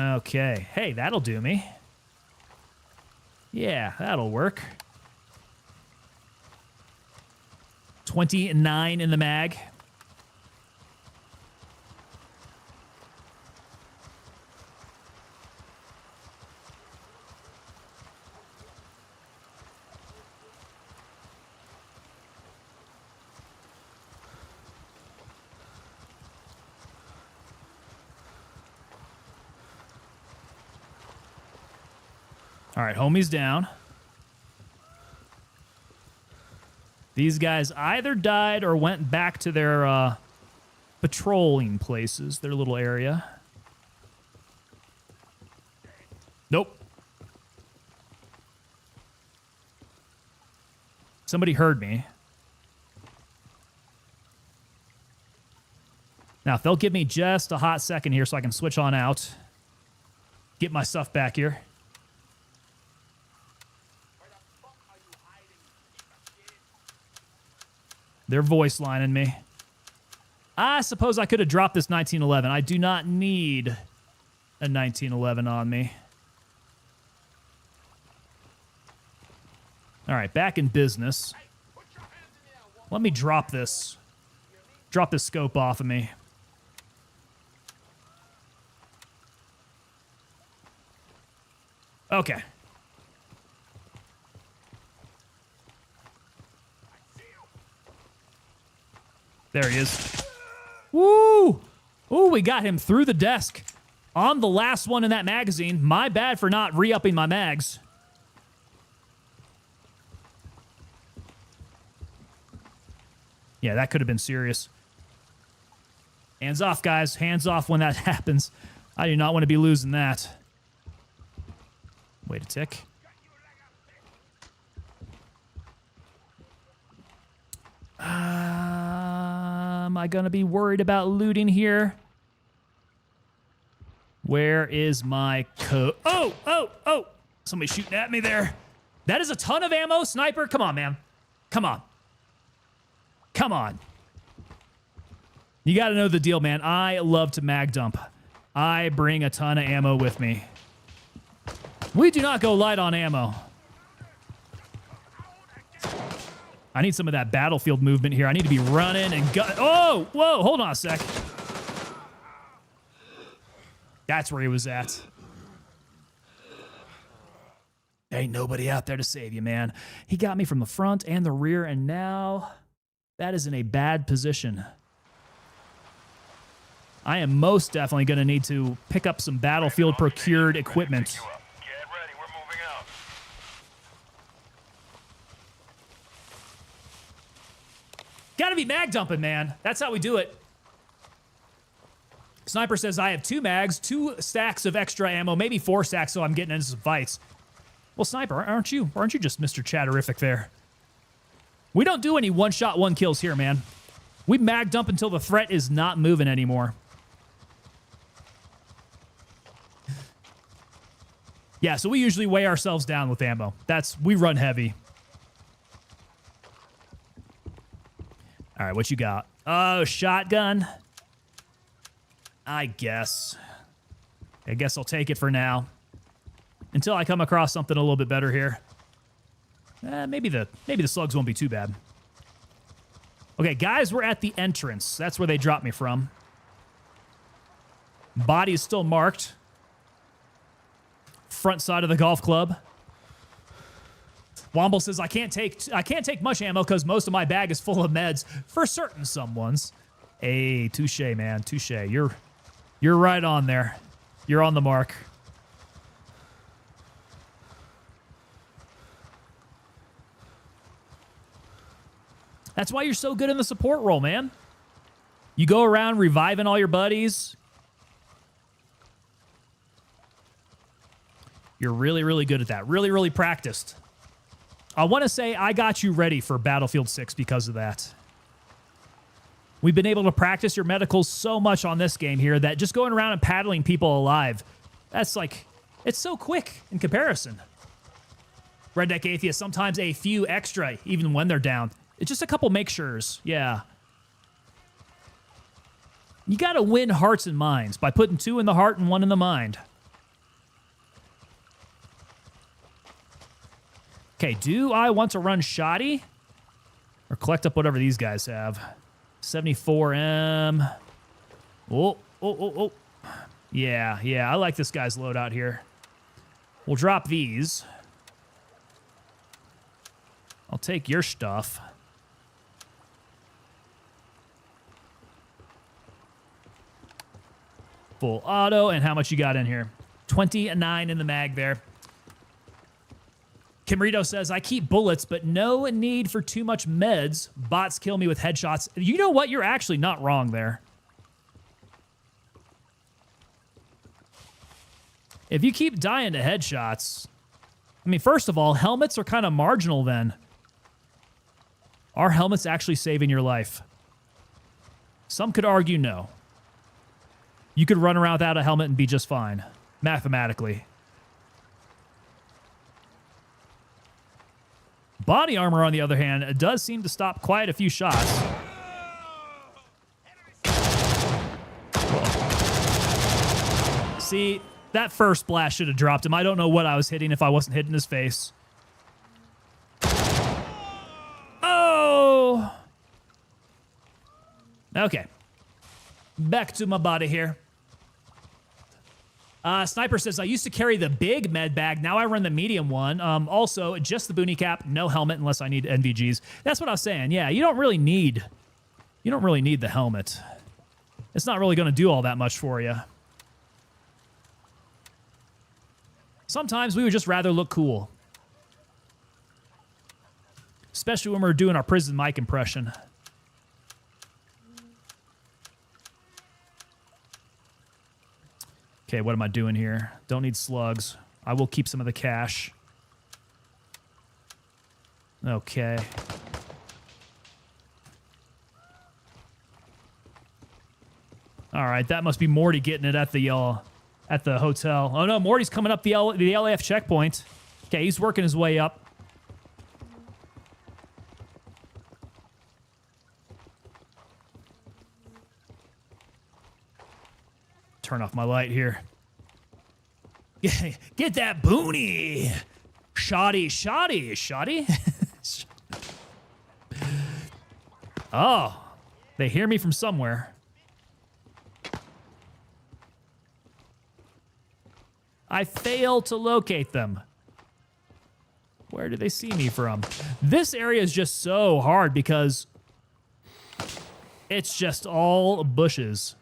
Okay. Hey, that'll do me. Yeah, that'll work. 29 in the mag. All right, homie's down. These guys either died or went back to their patrolling places, their little area. Nope. Somebody heard me. Now, if they'll give me just a hot second here so I can switch on out, get my stuff back here. They're voice lining me. I suppose I could have dropped this 1911. I do not need a 1911 on me. All right, back in business. Let me drop this. Drop this scope off of me. Okay. There he is. Woo! Ooh, we got him through the desk on the last one in that magazine. My bad for not re-upping my mags. Yeah, that could have been serious. Hands off, guys. Hands off when that happens. I do not want to be losing that. Wait a tick. Am I going to be worried about looting here? Where is my code? Oh! Somebody shooting at me there. That is a ton of ammo, sniper. Come on, man. Come on. Come on. You got to know the deal, man. I love to mag dump. I bring a ton of ammo with me. We do not go light on ammo. I need some of that battlefield movement here. I need to be running and oh, whoa, hold on a sec. That's where he was at. Ain't nobody out there to save you, man. He got me from the front and the rear, and now that is in a bad position. I am most definitely going to need to pick up some battlefield procured equipment. Get ready, we're moving out. Gotta be mag dumping, man. That's how we do it. Sniper says, I have 2 mags, 2 stacks of extra ammo, maybe 4 stacks, so I'm getting into some fights. Well, Sniper, aren't you just Mr. Chatterific there? We don't do any one-shot, one-kills here, man. We mag dump until the threat is not moving anymore. Yeah, so we usually weigh ourselves down with ammo. We run heavy. All right, what you got? Oh, shotgun. I guess I'll take it for now. Until I come across something a little bit better here. Maybe the slugs won't be too bad. Okay, guys, we're at the entrance. That's where they dropped me from. Body is still marked. Front side of the golf club. Womble says, I can't take much ammo because most of my bag is full of meds for certain someones. Hey, touche, man, touche. You're right on there. You're on the mark. That's why you're so good in the support role, man. You go around reviving all your buddies. You're really, really good at that. Really, really practiced. I want to say I got you ready for Battlefield 6 because of that. We've been able to practice your medicals so much on this game here that just going around and paddling people alive, that's like, it's so quick in comparison. Redneck Atheist, sometimes a few extra even when they're down. It's just a couple make-sures, yeah. You gotta win hearts and minds by putting 2 in the heart and 1 in the mind. Okay, do I want to run shoddy? Or collect up whatever these guys have? 74M. Oh. Yeah, I like this guy's loadout here. We'll drop these. I'll take your stuff. Full auto, and how much you got in here? 29 in the mag there. Kimrito says, I keep bullets, but no need for too much meds. Bots kill me with headshots. You know what? You're actually not wrong there. If you keep dying to headshots, I mean, first of all, helmets are kind of marginal then. Are helmets actually saving your life? Some could argue no. You could run around without a helmet and be just fine, mathematically. Body armor, on the other hand, does seem to stop quite a few shots. Whoa. See, that first blast should have dropped him. I don't know what I was hitting if I wasn't hitting his face. Oh! Okay. Back to my body here. Sniper says, I used to carry the big med bag. Now I run the medium one. Also, just the boonie cap, no helmet unless I need NVGs. That's what I was saying. Yeah, you don't really need the helmet. It's not really going to do all that much for you. Sometimes we would just rather look cool. Especially when we're doing our prison mic impression. Okay, what am I doing here? Don't need slugs. I will keep some of the cash. Okay. All right, that must be Morty getting it at the hotel. Oh no, Morty's coming up the LAF checkpoint. Okay, he's working his way up. Turn off my light here. Get that boonie. Shoddy. Oh, they hear me from somewhere. I fail to locate them. Where do they see me from? This area is just so hard because it's just all bushes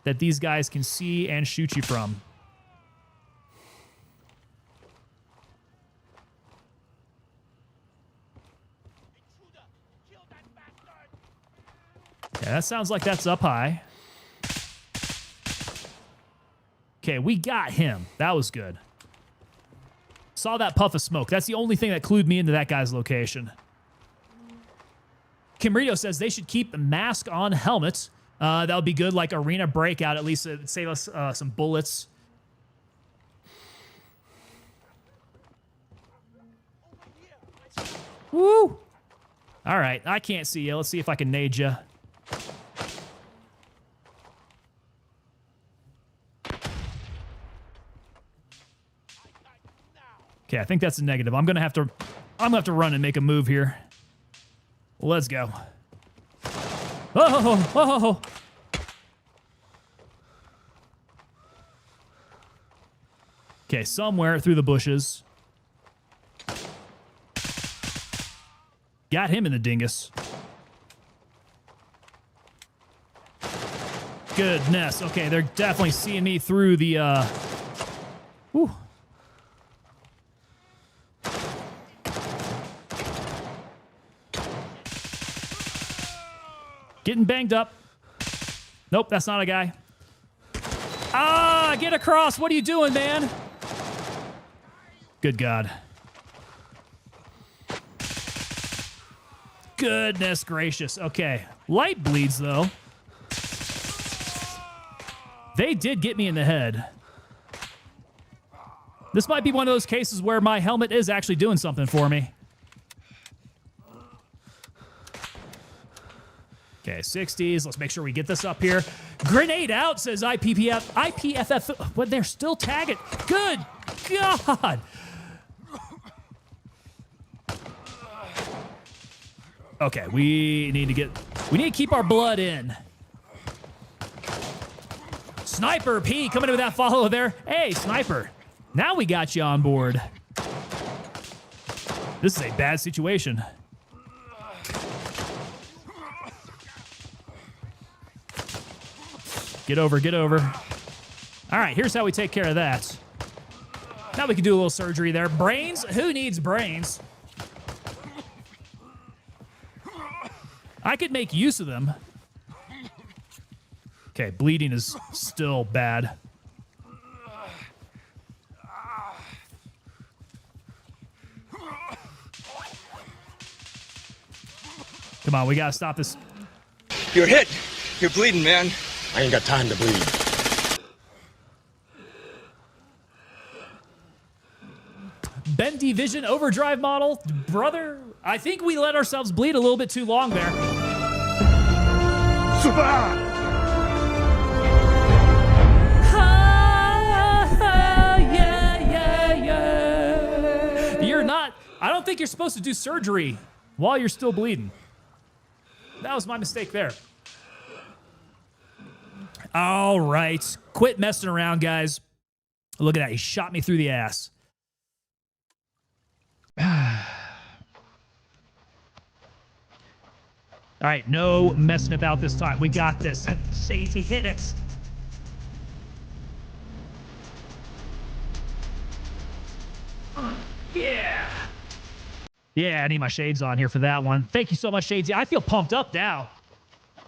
that these guys can see and shoot you from. Yeah, that sounds like that's up high. Okay, we got him. That was good. Saw that puff of smoke. That's the only thing that clued me into that guy's location. Kimrito says they should keep the mask on helmets. That would be good, like arena breakout. At least it'd save us some bullets. Woo! All right, I can't see you. Let's see if I can nade you. Okay, I think that's a negative. I'm gonna have to run and make a move here. Let's go. Oh. Okay, somewhere through the bushes. Got him in the dingus. Goodness. Okay, they're definitely seeing me through the, Whew. Getting banged up. Nope, that's not a guy. Ah, get across. What are you doing, man? Good God. Goodness gracious. Okay. Light bleeds, though. They did get me in the head. This might be one of those cases where my helmet is actually doing something for me. Okay, 60s. Let's make sure we get this up here. Grenade out, says IPFF. But they're still tagging. Good God. Okay, we need to keep our blood in. Sniper P coming in with that follow there. Hey, Sniper. Now we got you on board. This is a bad situation. Get over. All right, here's how we take care of that. Now we can do a little surgery there. Brains? Who needs brains? I could make use of them. Okay, bleeding is still bad. Come on, we gotta stop this. You're hit. You're bleeding, man. I ain't got time to bleed. Bendy Vision Overdrive model. Brother, I think we let ourselves bleed a little bit too long there. Survive! Yeah. You're not, I don't think you're supposed to do surgery while you're still bleeding. That was my mistake there. All right. Quit messing around, guys. Look at that. He shot me through the ass. All right. No messing about this time. We got this. Safety, hit it. Yeah. Yeah, I need my shades on here for that one. Thank you so much, Shadesy. I feel pumped up now.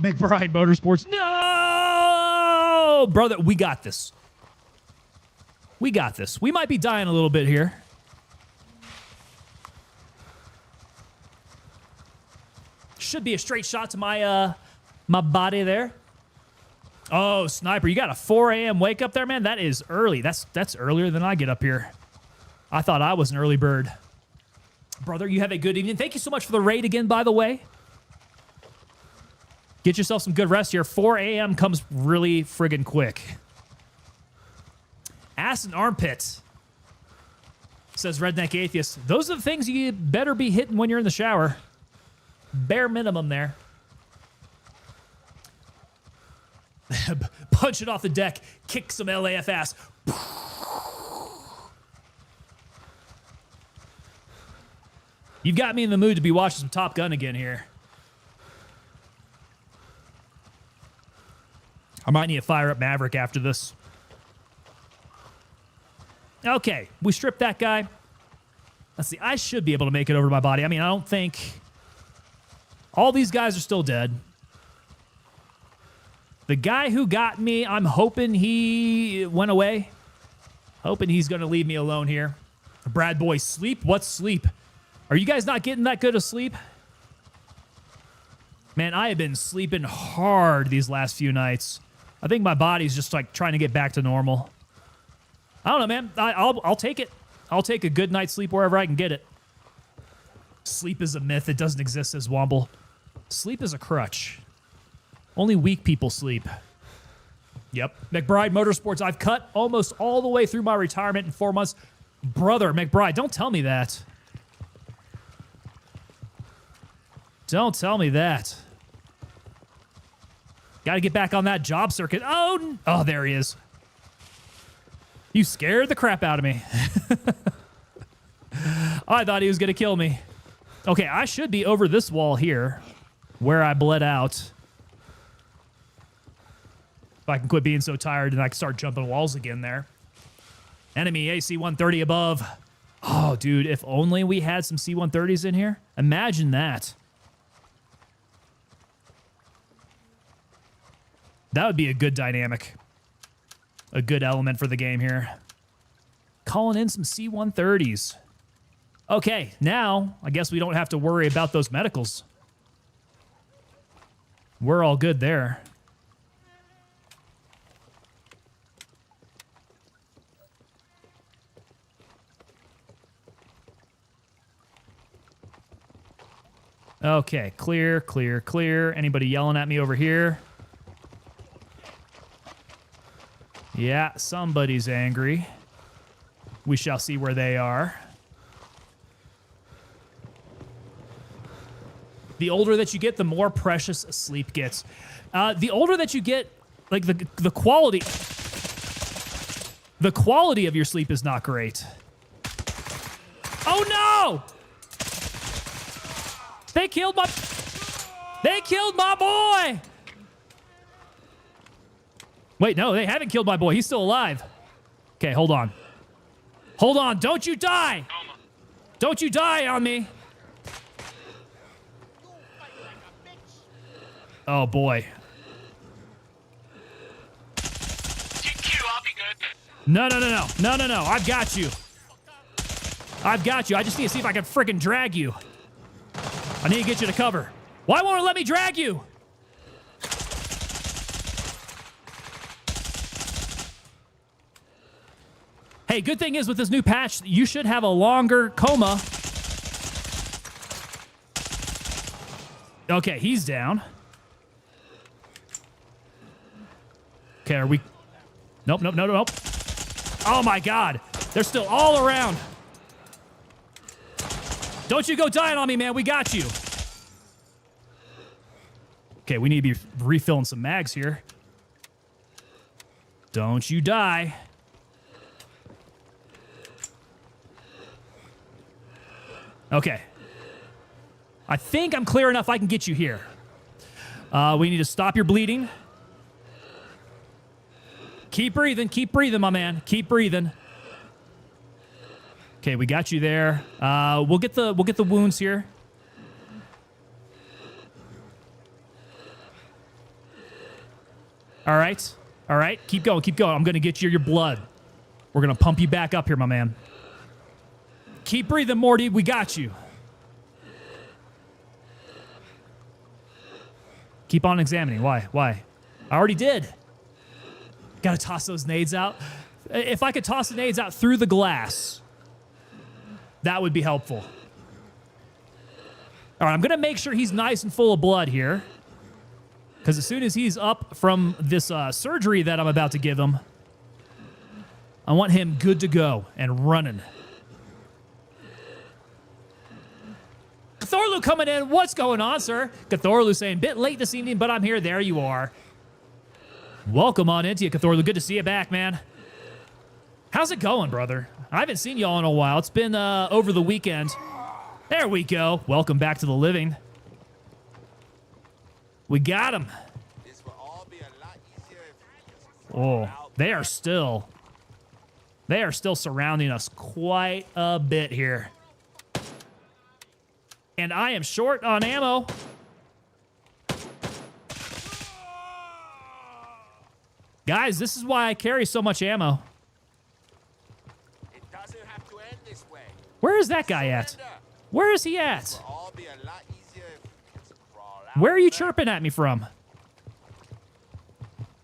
McBride Motorsports. No! Brother, we got this. We got this. We might be dying a little bit here. Should be a straight shot to my my body there. Oh, Sniper, you got a 4 a.m. wake up there, man? That is early. That's earlier than I get up here. I thought I was an early bird. Brother, you have a good evening. Thank you so much for the raid again, by the way. Get yourself some good rest here. 4 a.m. comes really friggin' quick. Ass and armpit, says Redneck Atheist. Those are the things you better be hitting when you're in the shower. Bare minimum there. Punch it off the deck. Kick some LAF ass. You've got me in the mood to be watching some Top Gun again here. I might need to fire up Maverick after this. Okay, we stripped that guy. Let's see, I should be able to make it over to my body. I mean, I don't think... All these guys are still dead. The guy who got me, I'm hoping he went away. Hoping he's going to leave me alone here. Brad Boy, sleep? What's sleep? Are you guys not getting that good of sleep? Man, I have been sleeping hard these last few nights. I think my body's just like trying to get back to normal. I don't know, man. I'll take it. I'll take a good night's sleep wherever I can get it. Sleep is a myth. It doesn't exist as Womble. Sleep is a crutch. Only weak people sleep. Yep. McBride Motorsports. I've cut almost all the way through my retirement in 4 months. Brother, McBride, don't tell me that. Don't tell me that. Got to get back on that job circuit. Oh, there he is. You scared the crap out of me. I thought he was going to kill me. Okay, I should be over this wall here where I bled out. If I can quit being so tired and I can start jumping walls again there. Enemy AC-130 above. Oh, dude, if only we had some C-130s in here. Imagine that. That would be a good dynamic. A good element for the game here. Calling in some C-130s. Okay, now I guess we don't have to worry about those medicals. We're all good there. Okay, clear, clear, clear. Anybody yelling at me over here? Yeah, somebody's angry. We shall see where they are. The older that you get, the more precious sleep gets. The older that you get, like the quality of your sleep is not great. Oh no! They killed my boy! Wait, no, they haven't killed my boy. He's still alive. Okay, hold on. Hold on, don't you die! Don't you die on me! Oh boy. No. I've got you. I've got you. I just need to see if I can freaking drag you. I need to get you to cover. Why won't it let me drag you? Hey, good thing is with this new patch, you should have a longer coma. Okay, he's down. Okay, are we... Nope. Oh my God. They're still all around. Don't you go dying on me, man. We got you. Okay, we need to be refilling some mags here. Don't you die. Okay. I think I'm clear enough I can get you here. We need to stop your bleeding. Keep breathing, my man. Keep breathing. Okay, we got you there. We'll get the wounds here. All right. Keep going. I'm gonna get you your blood. We're gonna pump you back up here, my man. Keep breathing, Morty. We got you. Keep on examining. Why? I already did. Gotta toss those nades out. If I could toss the nades out through the glass, that would be helpful. All right, I'm gonna make sure he's nice and full of blood here. Because as soon as he's up from this surgery that I'm about to give him, I want him good to go and running. Cthorlu coming in. What's going on, sir? Cthorlu saying, bit late this evening, but I'm here. There you are. Welcome on into you, Cthorlu. Good to see you back, man. How's it going, brother? I haven't seen y'all in a while. It's been over the weekend. There we go. Welcome back to the living. We got him. Oh, they are still surrounding us quite a bit here. And I am short on ammo. Guys, this is why I carry so much ammo. It doesn't have to end this way. Where is that guy at? Where is he at? It'll all be a lot easier if we just crawl out. Where are you chirping at me from?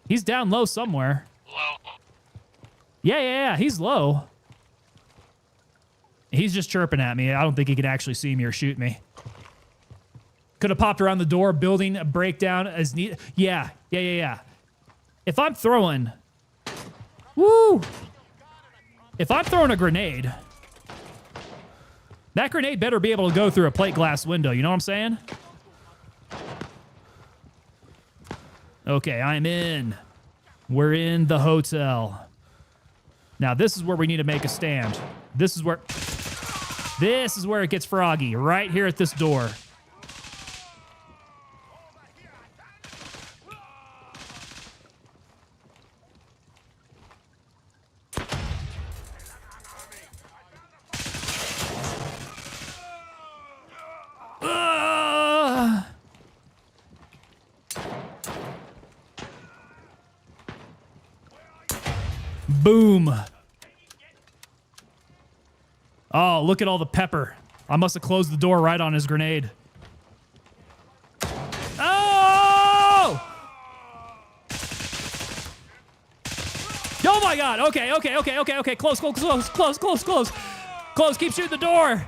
He's down low somewhere. Low. Yeah, he's low. He's just chirping at me. I don't think he can actually see me or shoot me. Could have popped around the door, building a breakdown as neat. Yeah. If I'm throwing... Woo! If I'm throwing a grenade, that grenade better be able to go through a plate glass window. You know what I'm saying? Okay, I'm in. We're in the hotel. Now, this is where we need to make a stand. This is where it gets froggy, right here at this door. Boom. Oh, look at all the pepper. I must have closed the door right on his grenade. Oh! Oh my God. Okay. Close. Close. Keep shooting the door.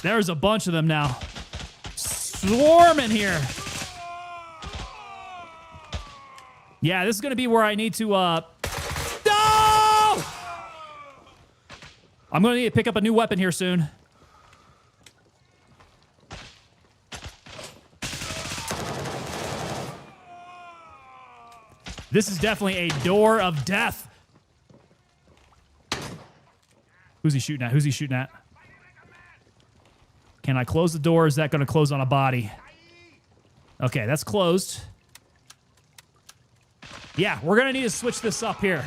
There's a bunch of them now. Swarming here. Yeah, this is going to be where I need to, No! I'm going to need to pick up a new weapon here soon. This is definitely a door of death. Who's he shooting at? Can I close the door? Is that going to close on a body? Okay, that's closed. Yeah, we're going to need to switch this up here.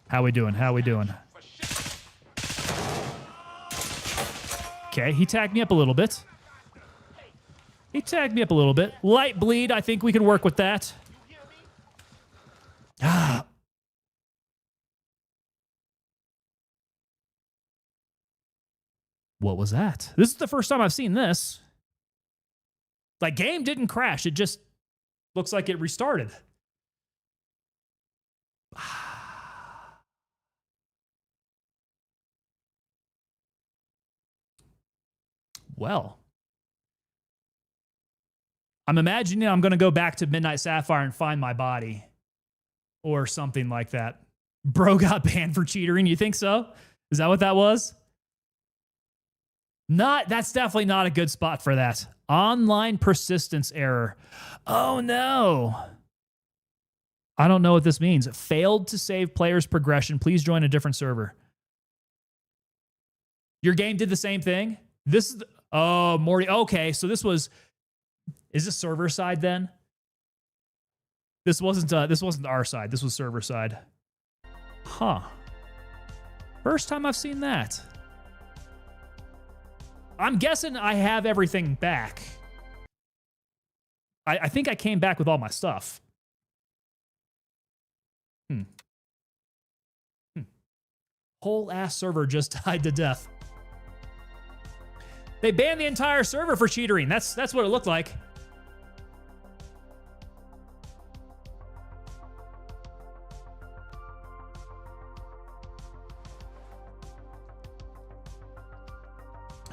How we doing? Okay, he tagged me up a little bit. Light bleed, I think we can work with that. What was that? This is the first time I've seen this. Like, game didn't crash. It just looks like it restarted. Well. I'm imagining I'm going to go back to Midnight Sapphire and find my body. Or something like that. Bro got banned for cheatering. You think so? Is that what that was? That's definitely not a good spot for that. Online persistence error. Oh no. I don't know what this means. Failed to save player's progression. Please join a different server. Your game did the same thing? This is... Oh, Morty. Okay, so this was... Is this server side then? This wasn't our side. This was server side. Huh. First time I've seen that. I'm guessing I have everything back. I think I came back with all my stuff. Whole ass server just died to death. They banned the entire server for cheatering. That's what it looked like.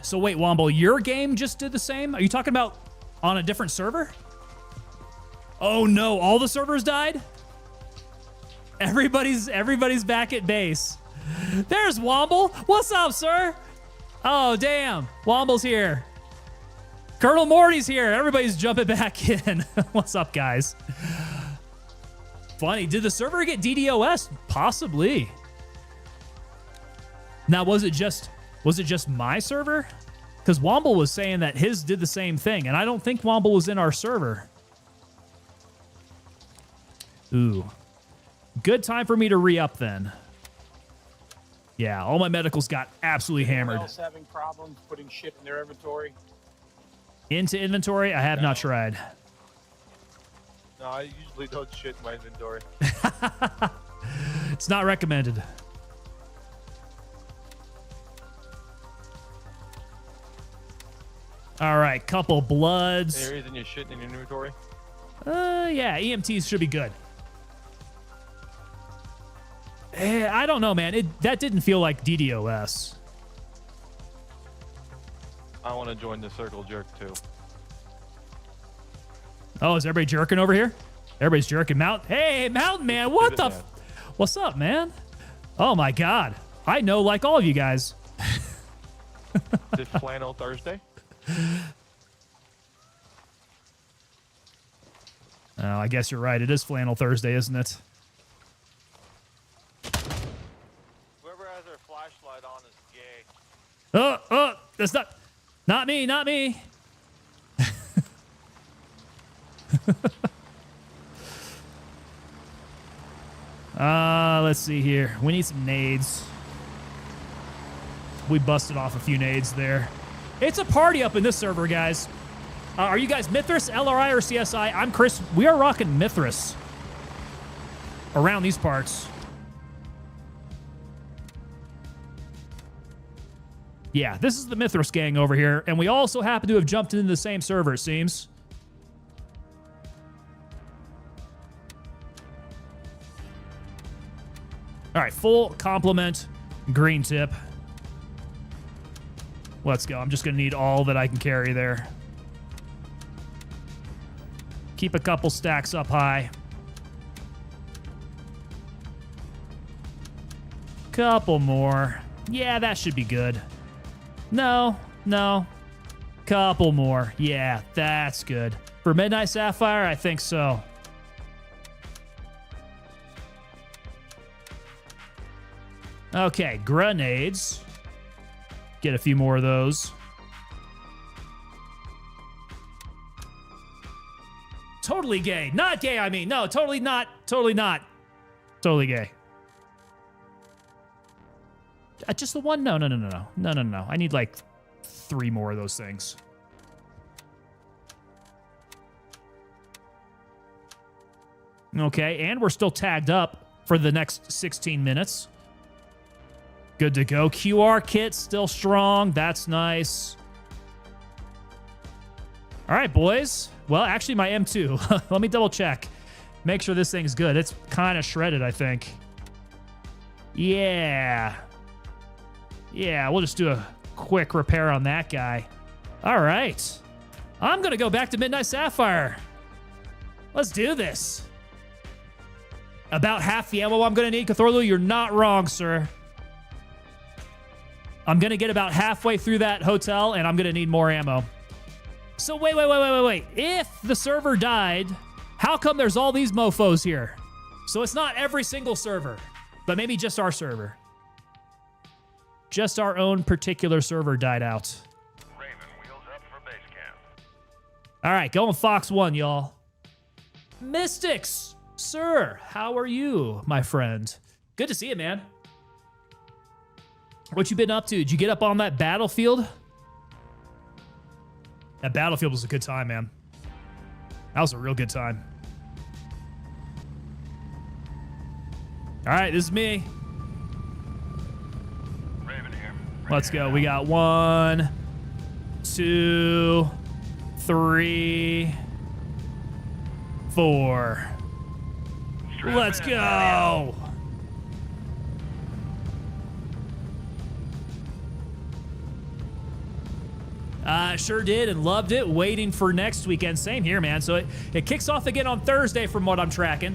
So wait, Womble, your game just did the same? Are you talking about on a different server? Oh no, all the servers died? Everybody's back at base. There's Womble. What's up, sir? Oh, damn. Womble's here. Colonel Morty's here. Everybody's jumping back in. What's up, guys? Funny. Did the server get DDoS? Possibly. Now, was it just my server? Because Womble was saying that his did the same thing, and I don't think Womble was in our server. Ooh. Good time for me to re-up then. Yeah, all my medicals got absolutely hammered. Anyone else having problems putting shit in their inventory? Into inventory? I have not tried. No, I usually don't shit in my inventory. It's not recommended. All right, couple bloods. Any reason you're shitting in your inventory? Yeah, EMTs should be good. I don't know, man. That didn't feel like DDoS. I want to join the circle jerk too. Oh, is everybody jerking over here? Everybody's jerking. Hey, Mountain Man, what the? What's up, man? Oh my God, I know like all of you guys. Is it Flannel Thursday? Oh, I guess you're right. It is Flannel Thursday, isn't it? Whoever has their flashlight on is gay. Oh, that's not me, not me. Let's see here. We need some nades. We busted off a few nades there. It's a party up in this server, guys. Are you guys Mithras, LRI, or CSI? I'm Chris. We are rocking Mithras around these parts. Yeah, this is the Mithras gang over here, and we also happen to have jumped into the same server, it seems. All right, full complement, green tip. Let's go. I'm just going to need all that I can carry there. Keep a couple stacks up high. Couple more. Yeah, that should be good. No. Couple more. Yeah, that's good. For Midnight Sapphire, I think so. Okay, grenades. Get a few more of those. Totally gay. Not gay, I mean. No, totally not. Totally not. Totally gay. Just the one? No. I need like 3 more of those things. Okay, and we're still tagged up for the next 16 minutes. Good to go. QR kit still strong. That's nice. All right, boys. Well, actually, my M2. Let me double check. Make sure this thing's good. It's kind of shredded, I think. Yeah, we'll just do a quick repair on that guy. All right. I'm going to go back to Midnight Sapphire. Let's do this. About half the ammo I'm going to need, Cthulhu. You're not wrong, sir. I'm going to get about halfway through that hotel, and I'm going to need more ammo. So wait. If the server died, how come there's all these mofos here? So it's not every single server, but maybe just our server. Just our own particular server died out. Raven, wheels up for base camp. All right, going Fox 1, y'all. Mystics, sir, how are you, my friend? Good to see you, man. What you been up to? Did you get up on that battlefield? That battlefield was a good time, man. That was a real good time. All right, this is me. Raven here. Let's go. We got 1, 2, 3, 4. Let's go. Sure did and loved it. Waiting for next weekend. Same here, man. So it kicks off again on Thursday from what I'm tracking.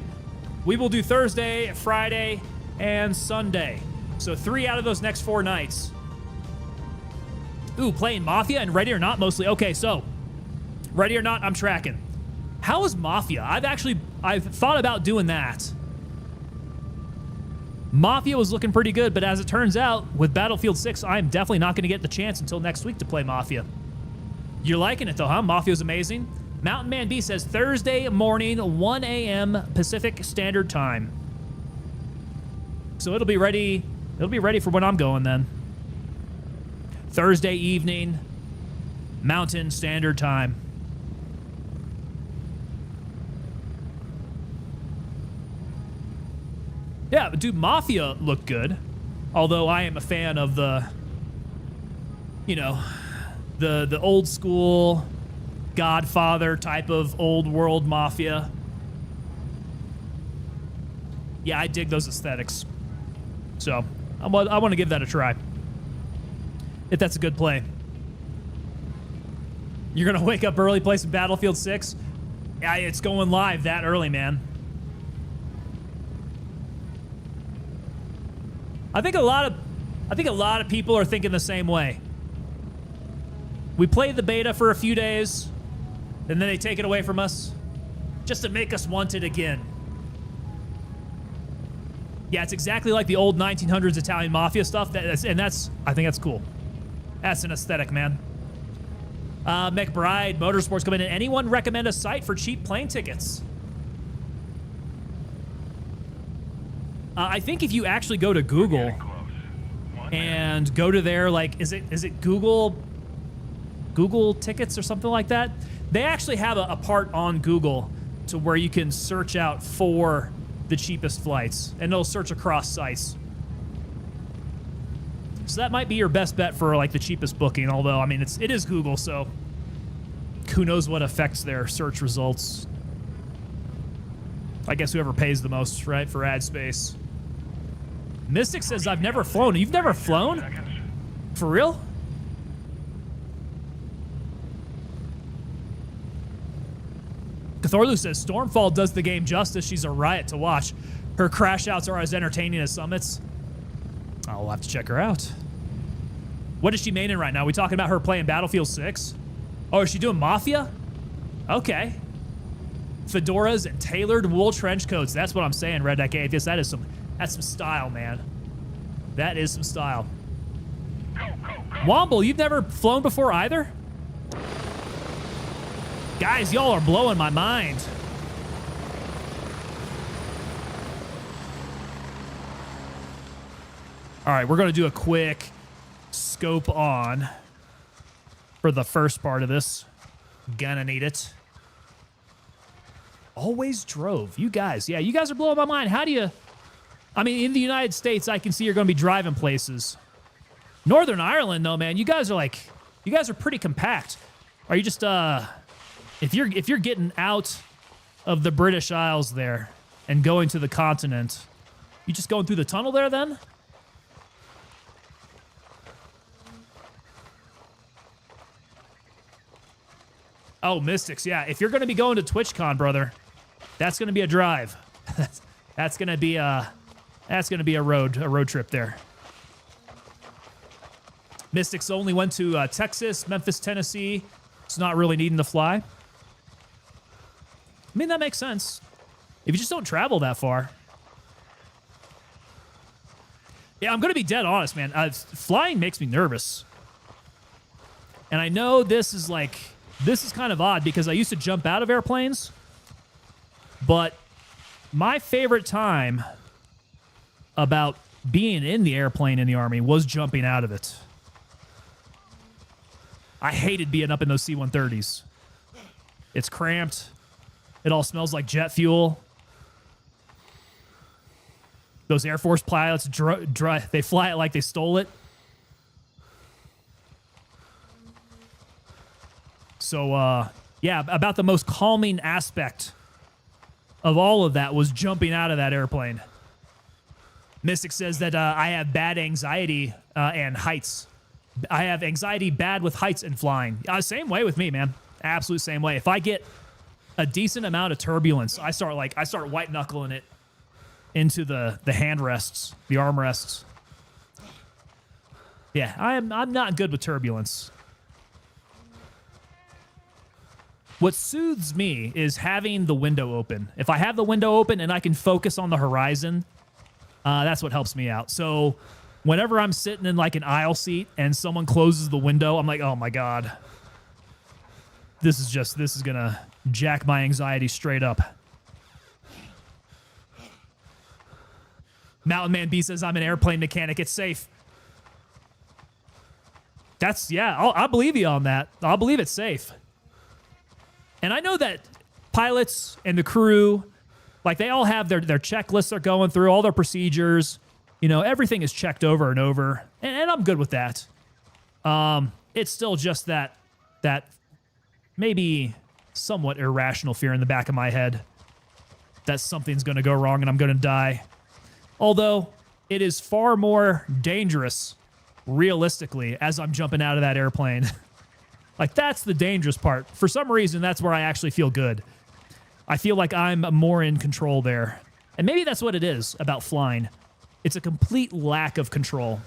We will do Thursday, Friday, and Sunday. So 3 out of those next 4 nights. Ooh, playing Mafia and Ready or Not mostly. Okay, so Ready or Not, I'm tracking. How is Mafia? I've thought about doing that. Mafia was looking pretty good, but as it turns out, with Battlefield 6, I'm definitely not going to get the chance until next week to play Mafia. You're liking it though, huh? Mafia's amazing. Mountain Man B says Thursday morning, 1 a.m. Pacific Standard Time. So it'll be ready. It'll be ready for when I'm going then. Thursday evening, Mountain Standard Time. Yeah, but dude, Mafia looked good. Although I am a fan of the, you know, the old school Godfather type of old world Mafia. Yeah, I dig those aesthetics. So I want to give that a try. If that's a good play. You're going to wake up early, play some Battlefield 6? Yeah, it's going live that early, man. I think a lot of people are thinking the same way. We played the beta for a few days, and then they take it away from us just to make us want it again. Yeah, it's exactly like the old 1900s Italian mafia stuff. I think that's cool. That's an aesthetic, man. McBride Motorsports coming in. Anyone recommend a site for cheap plane tickets? I think if you actually go to Google and go to their, like, is it Google tickets or something like that? They actually have a part on Google to where you can search out for the cheapest flights, and it'll search across sites. So that might be your best bet for like the cheapest booking. Although, I mean, it is Google, so who knows what affects their search results. I guess whoever pays the most, right, for ad space. Mystic says, I've never flown. You've never flown? For real? Cthorlu says, Stormfall does the game justice. She's a riot to watch. Her crash outs are as entertaining as summits. I'll have to check her out. What is she maining right now? Are we talking about her playing Battlefield 6? Oh, is she doing Mafia? Okay. Fedoras and tailored wool trench coats. That's what I'm saying, Redneck Atheist. That's some style, man. That is some style. Womble, you've never flown before either? Guys, y'all are blowing my mind. All right, we're going to do a quick scope on for the first part of this. Gonna need it. Always drove. You guys, yeah, you guys are blowing my mind. How do you... I mean, in the United States, I can see you're going to be driving places. Northern Ireland, though, man, you guys are pretty compact. Are you just, if you're getting out of the British Isles there and going to the continent, you just going through the tunnel there then? Oh, Mystics, yeah. If you're going to be going to TwitchCon, brother, that's going to be a drive. That's going to be a road trip there. Mystics only went to Texas, Memphis, Tennessee. It's not really needing to fly. I mean, that makes sense. If you just don't travel that far. Yeah, I'm going to be dead honest, man. Flying makes me nervous. And I know this is kind of odd because I used to jump out of airplanes. But my favorite time about being in the airplane in the Army was jumping out of it. I hated being up in those C-130s. It's cramped. It all smells like jet fuel. Those Air Force pilots, they fly it like they stole it. So, yeah, about the most calming aspect of all of that was jumping out of that airplane. Mystic says that I have bad anxiety and heights. I have anxiety bad with heights and flying. Same way with me, man. Absolute same way. If I get a decent amount of turbulence, I start white knuckling it into the hand rests, the arm rests. Yeah, I'm not good with turbulence. What soothes me is having the window open. If I have the window open and I can focus on the horizon, that's what helps me out. So whenever I'm sitting in like an aisle seat and someone closes the window, I'm like, oh my God. This is gonna jack my anxiety straight up. Mountain Man B says, I'm an airplane mechanic. It's safe. I'll believe you on that. I'll believe it's safe. And I know that pilots and the crew, like they all have their checklists they're going through, all their procedures. You know, everything is checked over and over. And I'm good with that. It's still just that maybe somewhat irrational fear in the back of my head that something's going to go wrong and I'm going to die. Although it is far more dangerous, realistically, as I'm jumping out of that airplane. Like, that's the dangerous part. For some reason, that's where I actually feel good. I feel like I'm more in control there. And maybe that's what it is about flying. It's a complete lack of control.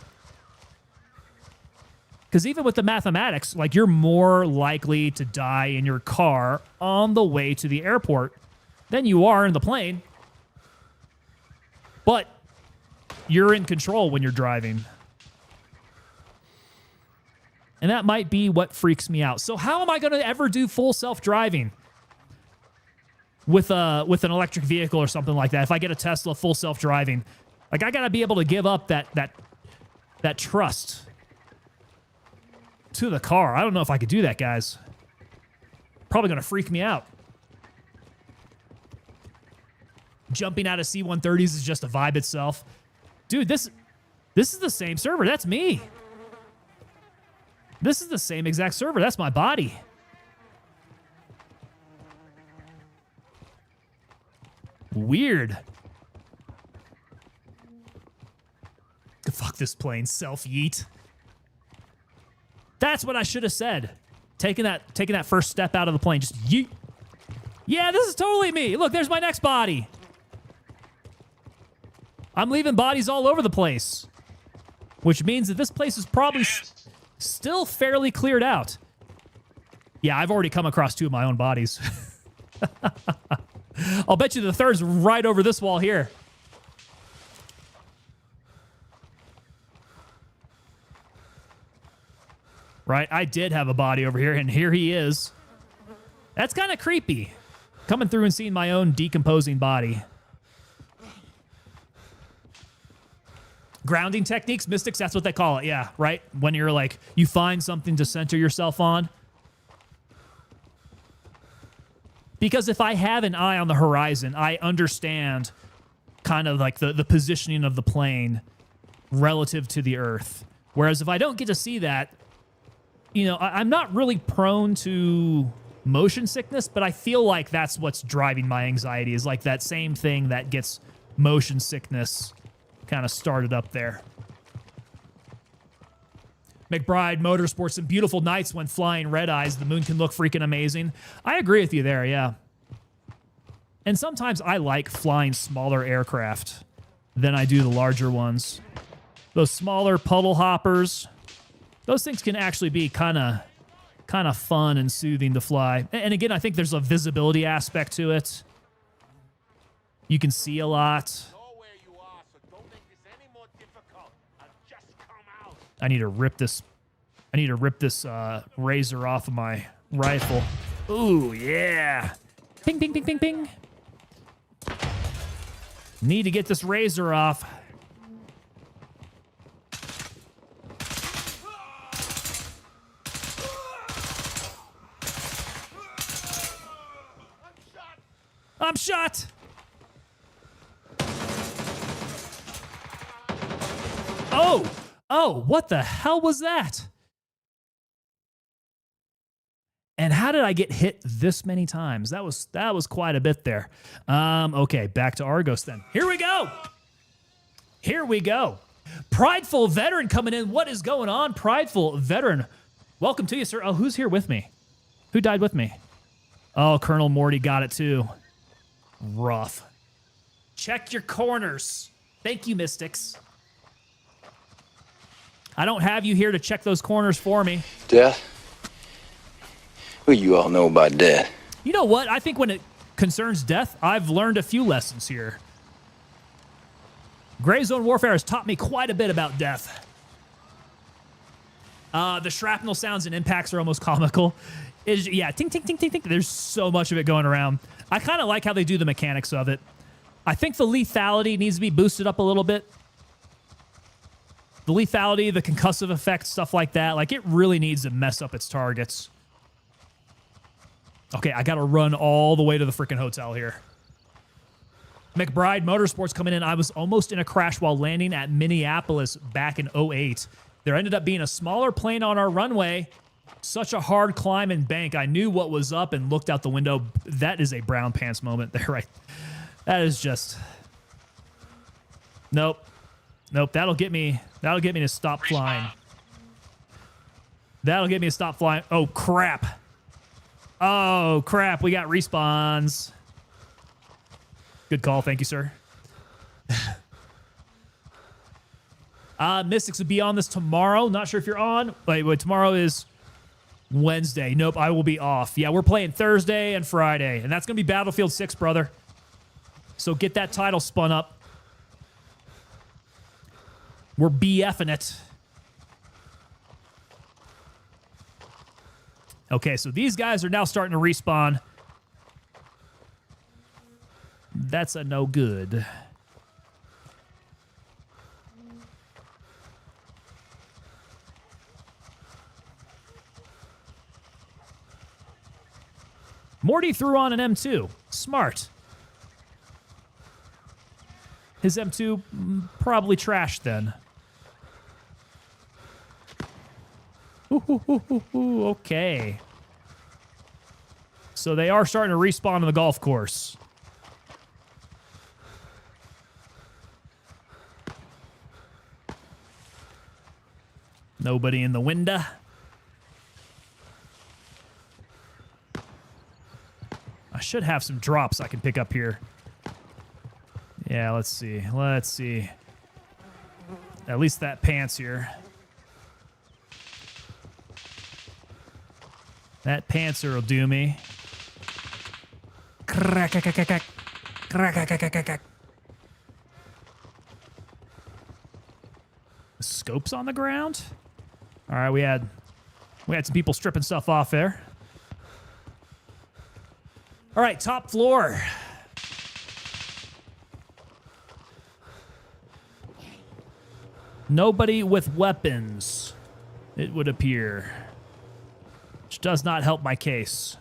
Because even with the mathematics, like, you're more likely to die in your car on the way to the airport than you are in the plane. But you're in control when you're driving. And that might be what freaks me out. So how am I going to ever do full self-driving with an electric vehicle or something like that? If I get a Tesla full self-driving, like, I got to be able to give up that trust to the car. I don't know if I could do that, guys. Probably going to freak me out. Jumping out of C-130s is just a vibe itself. Dude, this is the same server. That's me. This is the same exact server. That's my body. Weird. Fuck this plane. Self-yeet. That's what I should have said. Taking that first step out of the plane. Just yeet. Yeah, this is totally me. Look, there's my next body. I'm leaving bodies all over the place. Which means that this place is probably still fairly cleared out. Yeah, I've already come across 2 of my own bodies. I'll bet you the third's right over this wall here. Right, I did have a body over here, and here he is. That's kind of creepy. Coming through and seeing my own decomposing body. Grounding techniques, mystics, that's what they call it. Yeah, right? When you're like, you find something to center yourself on. Because if I have an eye on the horizon, I understand kind of like the positioning of the plane relative to the Earth. Whereas if I don't get to see that, you know, I'm not really prone to motion sickness, but I feel like that's what's driving my anxiety, is like that same thing that gets motion sickness kind of started up there. McBride Motorsports, some beautiful nights when flying red eyes. The moon can look freaking amazing. I agree with you there, yeah. And sometimes I like flying smaller aircraft than I do the larger ones. Those smaller puddle hoppers, those things can actually be kind of fun and soothing to fly. And again, I think there's a visibility aspect to it. You can see a lot. I need to rip this razor off of my rifle. Ooh, yeah. Ping, ping, ping, ping, ping. Need to get this razor off. I'm shot. Oh, what the hell was that? And how did I get hit this many times? That was quite a bit there. Okay, back to Argos then. Here we go. Here we go. Prideful Veteran coming in. What is going on, Prideful Veteran? Welcome to you, sir. Oh, who's here with me? Who died with me? Oh, Colonel Morty got it too. Rough. Check your corners. Thank you, Mystics. I don't have you here to check those corners for me. Death? What you all know about death? You know what? I think when it concerns death, I've learned a few lessons here. Gray Zone Warfare has taught me quite a bit about death. The shrapnel sounds and impacts are almost comical. Yeah, ting, ting, ting, ting, ting. There's so much of it going around. I kind of like how they do the mechanics of it. I think the lethality needs to be boosted up a little bit. The lethality, the concussive effect, stuff like that. Like, it really needs to mess up its targets. Okay, I got to run all the way to the freaking hotel here. McBride Motorsports coming in. I was almost in a crash while landing at Minneapolis back in 08. There ended up being a smaller plane on our runway. Such a hard climb and bank. I knew what was up and looked out the window. That is a brown pants moment there, right? That is just... Nope. Nope, that'll get me to stop flying. That'll get me to stop flying. Oh, crap. Oh, crap. We got respawns. Good call. Thank you, sir. Mystics will be on this tomorrow. Not sure if you're on. Wait, tomorrow is Wednesday. Nope, I will be off. Yeah, we're playing Thursday and Friday, and that's going to be Battlefield 6, brother. So get that title spun up. We're BFing it. Okay, so these guys are now starting to respawn. That's a no good. Morty threw on an M2. Smart. His M2 probably trashed then. Okay. So they are starting to respawn on the golf course. Nobody in the window. I should have some drops I can pick up here. Yeah, let's see. Let's see. At least that pants here. That pantser will do me. Scopes on the ground? All right, we had some people stripping stuff off there. All right, top floor. Nobody with weapons, it would appear. Which does not help my case.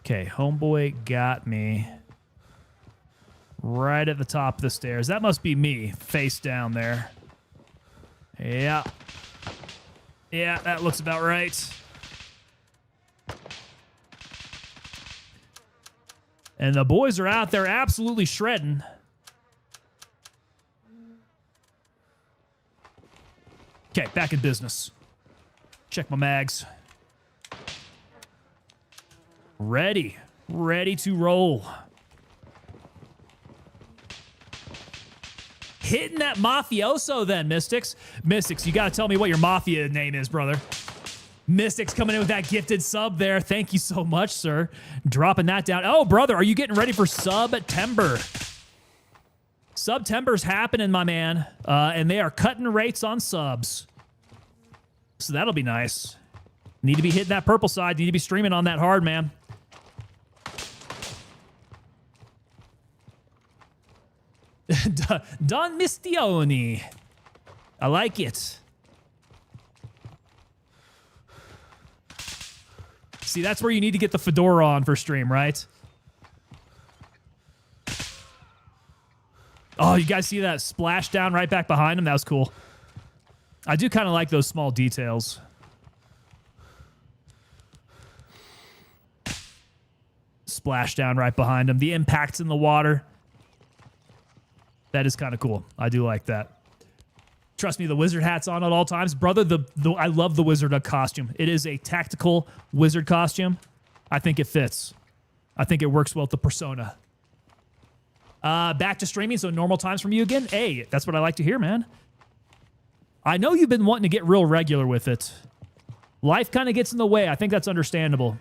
Okay, homeboy got me right at the top of the stairs. That must be me, face down there. Yeah. Yeah, that looks about right. And the boys are out there absolutely shredding. Okay, back in business. Check my mags. Ready to roll. Hitting that mafioso then, Mystics. Mystics, you gotta tell me what your mafia name is, brother. Mystics coming in with that gifted sub there. Thank you so much, sir. Dropping that down. Oh, brother, are you getting ready for September? September's happening, my man. And they are cutting rates on subs. So that'll be nice. Need to be hitting that purple side. Need to be streaming on that hard, man. Don Mistioni. I like it. See, that's where you need to get the fedora on for stream, right? Oh, you guys see that splashdown right back behind him? That was cool. I do kind of like those small details. Splashdown right behind him. The impacts in the water. That is kind of cool. I do like that. Trust me, the wizard hat's on at all times. Brother, I love the wizard costume. It is a tactical wizard costume. I think it fits. I think it works well with the persona. Back to streaming, so normal times from you again. Hey, that's what I like to hear, man. I know you've been wanting to get real regular with it. Life kind of gets in the way. I think that's understandable.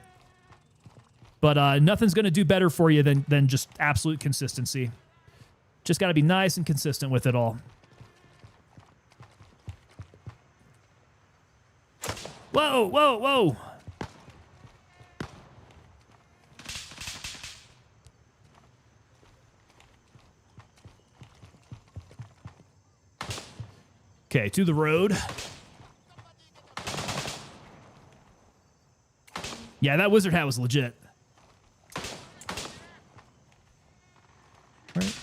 But nothing's going to do better for you than just absolute consistency. Just got to be nice and consistent with it all. Whoa, whoa, whoa. Okay, to the road. Yeah, that wizard hat was legit. Right.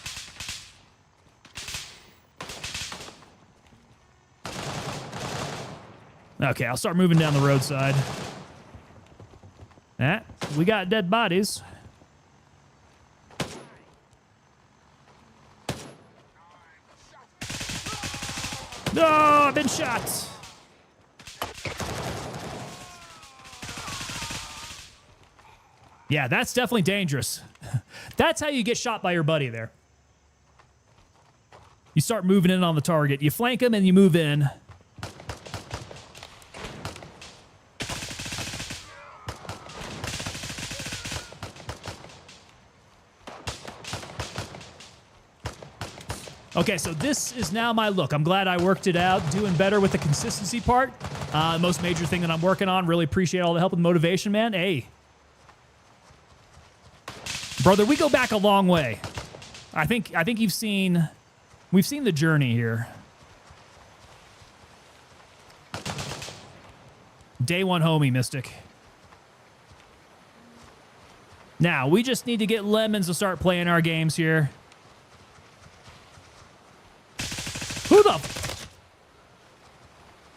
Okay, I'll start moving down the roadside. We got dead bodies. No, I've been shot. Yeah, that's definitely dangerous. That's how you get shot by your buddy there. You start moving in on the target. You flank him and you move in. Okay, so this is now my look. I'm glad I worked it out, doing better with the consistency part. Most major thing that I'm working on. Really appreciate all the help and motivation, man. Hey. Brother, we go back a long way. I think we've seen the journey here. Day one homie, Mystic. Now, we just need to get Lemons to start playing our games here. Who the...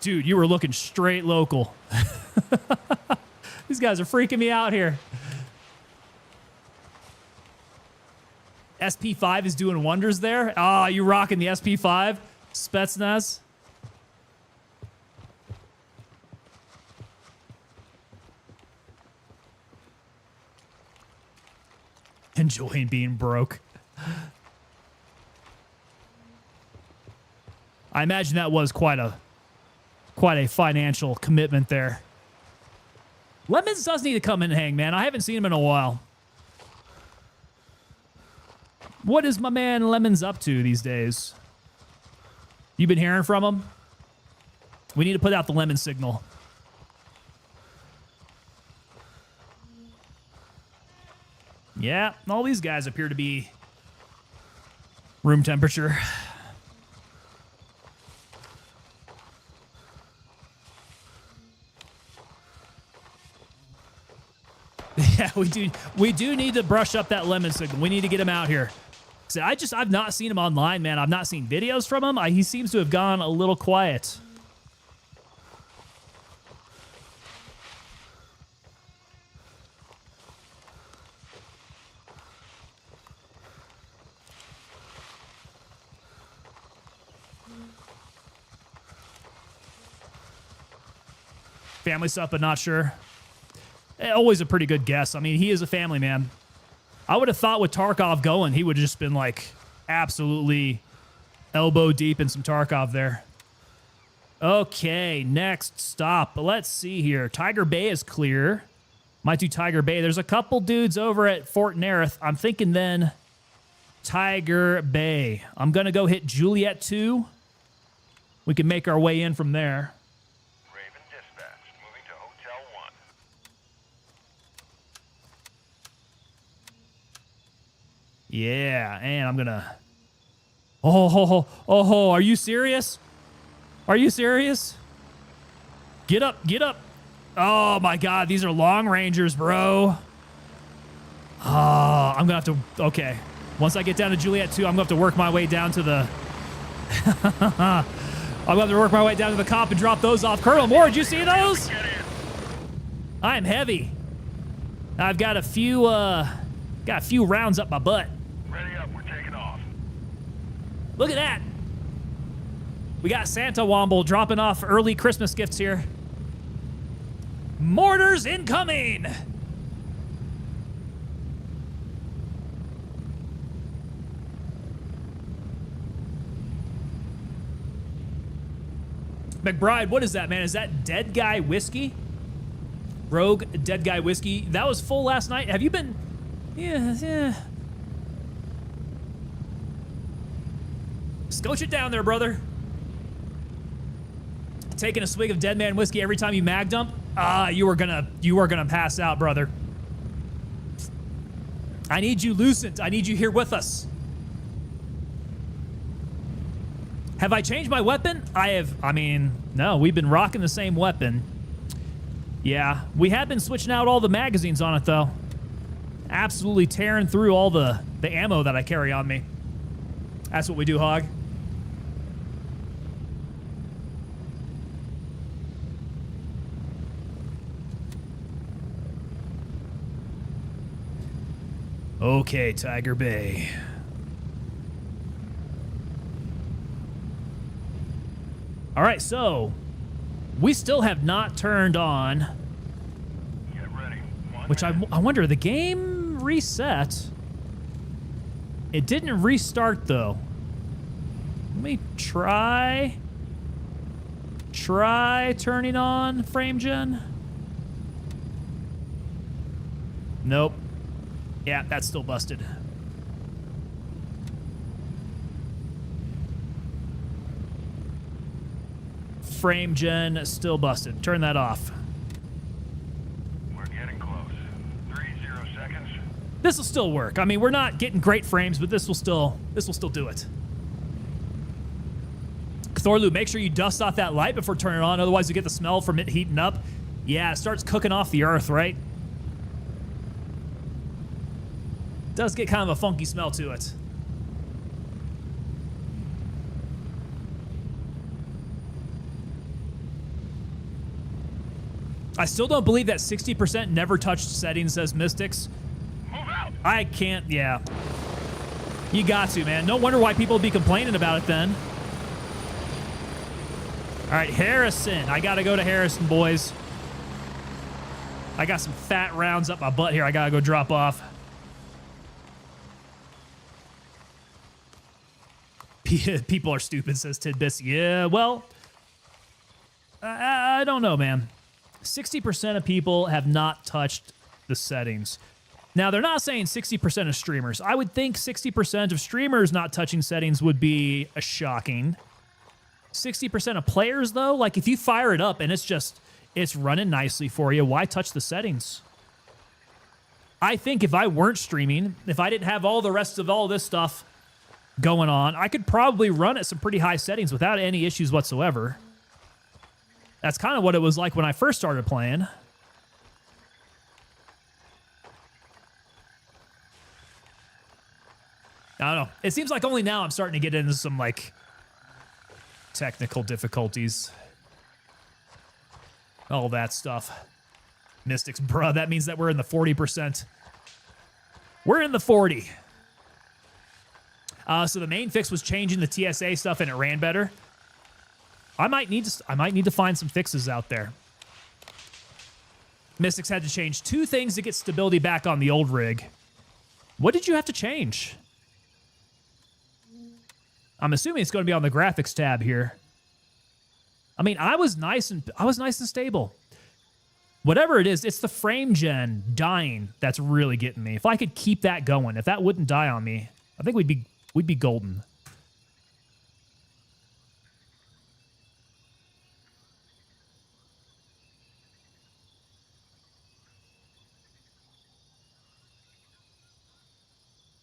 Dude, you were looking straight local. These guys are freaking me out here. SP5 is doing wonders there. Ah, you rocking the SP5? Spetsnaz? Enjoying being broke. I imagine that was quite a financial commitment there. Lemons does need to come in and hang, man. I haven't seen him in a while. What is my man Lemons up to these days? You been hearing from him? We need to put out the lemon signal. Yeah, all these guys appear to be room temperature. Yeah, we do need to brush up that lemon signal. We need to get him out here. So I've not seen him online, man. I've not seen videos from him. He seems to have gone a little quiet. Family stuff, but not sure. Always a pretty good guess. I mean, he is a family man. I would have thought with Tarkov going, he would have just been like absolutely elbow deep in some Tarkov there. Okay, next stop. Let's see here. Tiger Bay is clear. Might do Tiger Bay. There's a couple dudes over at Fort Nerith. I'm thinking then Tiger Bay. I'm going to go hit Juliet 2. We can make our way in from there. Yeah, and I'm gonna... Oh, are you serious? Are you serious? Get up, get up. Oh my God, these are long rangers, bro. Oh, I'm gonna have to... Okay, once I get down to Juliet 2, I'm gonna have to work my way down to the... I'm gonna have to work my way down to the cop and drop those off. Colonel Moore, did you see those? I am heavy. I've got a few rounds up my butt. Ready up, we're taking off. Look at that. We got Santa Womble dropping off early Christmas gifts here. Mortars incoming! McBride, what is that, man? Is that Dead Guy Whiskey? Rogue Dead Guy Whiskey. That was full last night. Have you been... Yeah. Scotch it down there, brother. Taking a swig of Dead Man Whiskey every time you mag dump? You were gonna pass out, brother. I need you lucent. I need you here with us. Have I changed my weapon? No, we've been rocking the same weapon. Yeah, we have been switching out all the magazines on it, though. Absolutely tearing through all the ammo that I carry on me. That's what we do, Hog. Okay, Tiger Bay. All right, so we still have not turned on. Get ready. Which I wonder, the game reset. It didn't restart though. Let me try turning on frame gen. Nope. Yeah, that's still busted. Frame gen still busted. Turn that off. We're getting close. 30 seconds. This will still work. I mean, we're not getting great frames, but this will still do it. Thorlu, make sure you dust off that light before turning it on, otherwise you get the smell from it heating up. Yeah, it starts cooking off the earth, right? It does get kind of a funky smell to it. I still don't believe that 60% never touched settings says Mystics. Move out. I can't, yeah. You got to, man. No wonder why people would be complaining about it then. All right, Harrison. I got to go to Harrison, boys. I got some fat rounds up my butt here I got to go drop off. People are stupid, says Tidbits. Yeah, well, I don't know, man. 60% of people have not touched the settings. Now, they're not saying 60% of streamers. I would think 60% of streamers not touching settings would be a shocking. 60% of players, though, like if you fire it up and it's running nicely for you, why touch the settings? I think if I weren't streaming, if I didn't have all the rest of all this stuff going on, I could probably run at some pretty high settings without any issues whatsoever. That's kind of what it was like when I first started playing. I don't know. It seems like only now I'm starting to get into some, like, technical difficulties. All that stuff. Mystics, bruh, that means that we're in the 40%. We're in the 40. So the main fix was changing the TSA stuff and it ran better. I might need to find some fixes out there. Mystics had to change 2 things to get stability back on the old rig. What did you have to change? I'm assuming it's going to be on the graphics tab here. I mean, I was nice and stable. Whatever it is, it's the frame gen dying that's really getting me. If I could keep that going, if that wouldn't die on me, I think we'd be golden.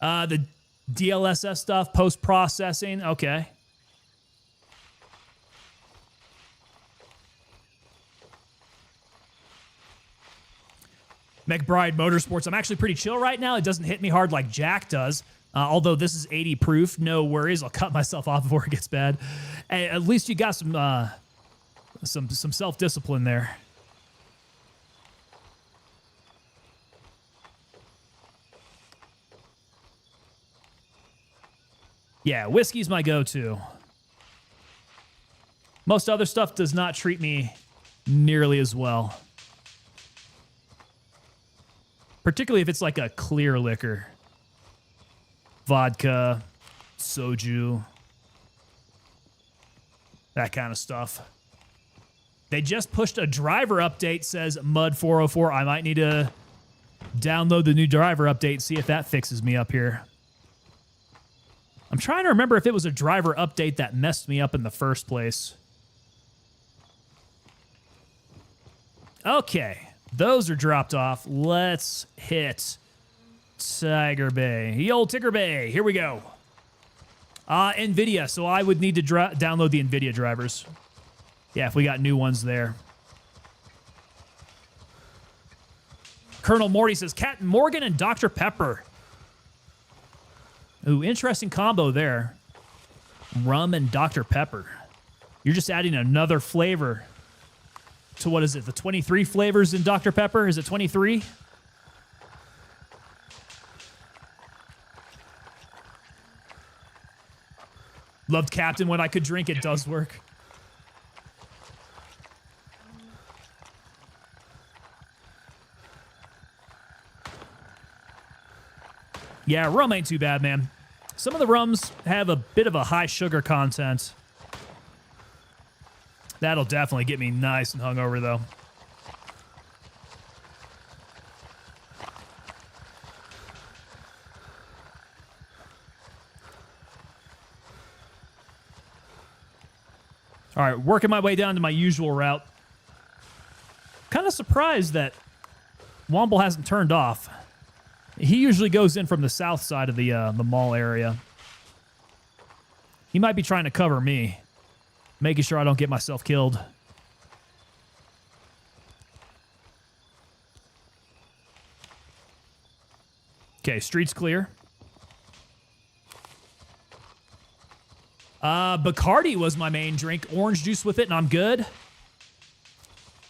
The DLSS stuff, post-processing, okay. McBride Motorsports, I'm actually pretty chill right now. It doesn't hit me hard like Jack does. Although this is 80 proof, no worries. I'll cut myself off before it gets bad. Hey, at least you got some self-discipline there. Yeah, whiskey's my go-to. Most other stuff does not treat me nearly as well. Particularly if it's like a clear liquor. Vodka, soju, that kind of stuff. They just pushed a driver update, says Mud404. I might need to download the new driver update, see if that fixes me up here. I'm trying to remember if it was a driver update that messed me up in the first place. Okay, those are dropped off. Let's hit Tiger Bay. The old Tiger Bay. Here we go. NVIDIA. So I would need to download the NVIDIA drivers. Yeah, if we got new ones there. Colonel Morty says, Captain Morgan and Dr. Pepper. Ooh, interesting combo there. Rum and Dr. Pepper. You're just adding another flavor to, what is it, the 23 flavors in Dr. Pepper? Is it 23? Loved Captain when I could drink. It does work. Yeah, rum ain't too bad, man. Some of the rums have a bit of a high sugar content. That'll definitely get me nice and hungover, though. All right, working my way down to my usual route. Kind of surprised that Womble hasn't turned off. He usually goes in from the south side of the mall area. He might be trying to cover me, making sure I don't get myself killed. Okay, street's clear. Bacardi was my main drink. Orange juice with it, and I'm good. A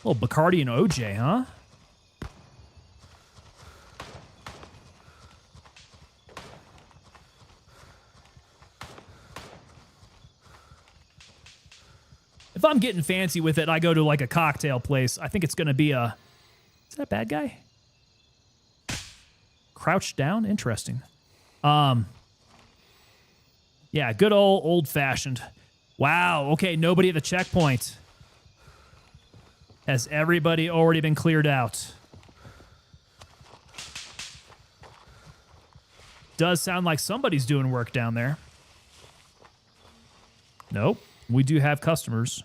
little Bacardi and OJ, huh? If I'm getting fancy with it, I go to like a cocktail place. I think it's going to be a... Is that a bad guy? Crouched down? Interesting. Yeah, good old-fashioned. Wow, okay, nobody at the checkpoint. Has everybody already been cleared out? Does sound like somebody's doing work down there. Nope. We do have customers.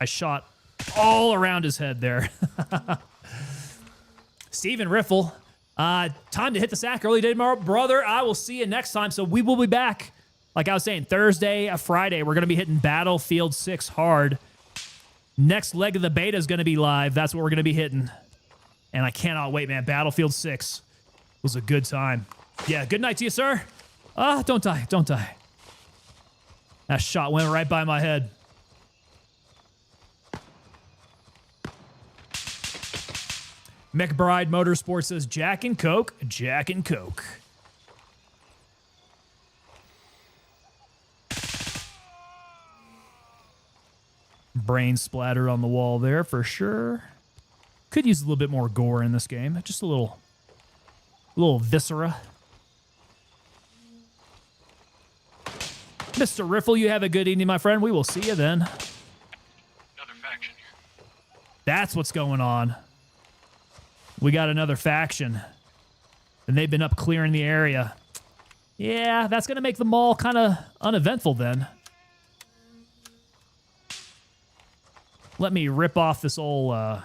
I shot all around his head there. Steven Riffle. Time to hit the sack early day tomorrow. Brother, I will see you next time. So we will be back. Like I was saying, Thursday, Friday, we're going to be hitting Battlefield 6 hard. Next leg of the beta is going to be live. That's what we're going to be hitting. And I cannot wait, man. Battlefield 6 was a good time. Yeah, good night to you, sir. Don't die. Don't die. That shot went right by my head. McBride Motorsports says, Jack and Coke, Jack and Coke. Brain splattered on the wall there for sure. Could use a little bit more gore in this game. Just a little viscera. Mr. Riffle, you have a good evening, my friend. We will see you then. Another faction here. That's what's going on. We got another faction. And they've been up clearing the area. Yeah, that's going to make the mall kind of uneventful then. Let me rip off this old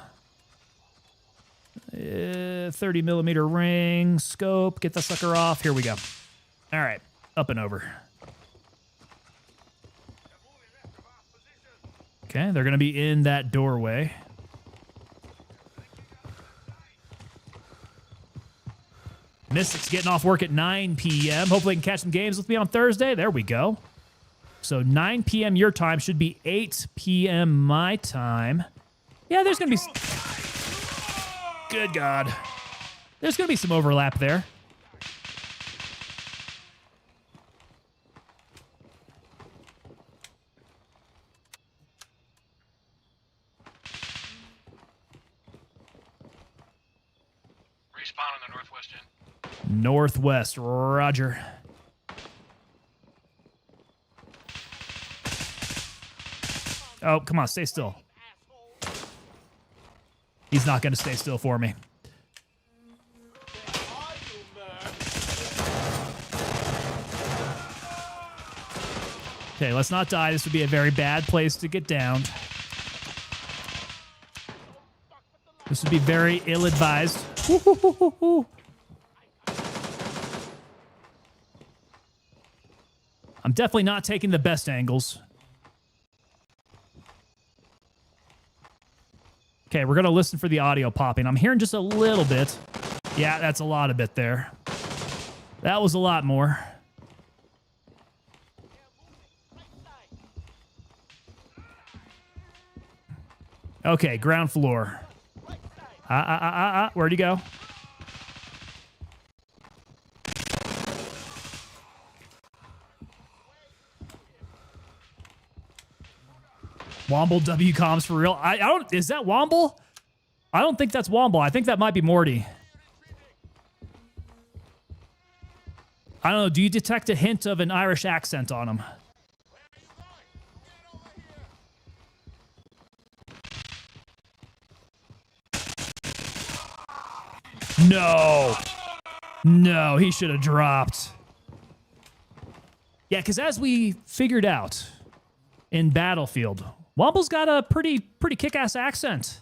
30 millimeter ring, scope, get that sucker off. Here we go. All right, up and over. Okay, they're going to be in that doorway. Mystic's getting off work at 9 p.m. Hopefully they can catch some games with me on Thursday. There we go. So 9 p.m. your time should be 8 p.m. my time. Yeah, there's going to be... Good God. There's going to be some overlap there. spawn on the northwest end. Northwest, roger. Oh, come on, stay still. He's not going to stay still for me. Okay, let's not die. This would be a very bad place to get downed. This would be very ill-advised. I'm definitely not taking the best angles. Okay, we're going to listen for the audio popping. I'm hearing just a little bit. Yeah, that's a lot of it there. That was a lot more. Okay, ground floor. Where'd he go? Womble W comms for real. I don't. Is that Womble? I don't think that's Womble. I think that might be Morty. I don't know. Do you detect a hint of an Irish accent on him? No. No, he should have dropped. Yeah, because as we figured out in Battlefield, Womble's got a pretty kick-ass accent.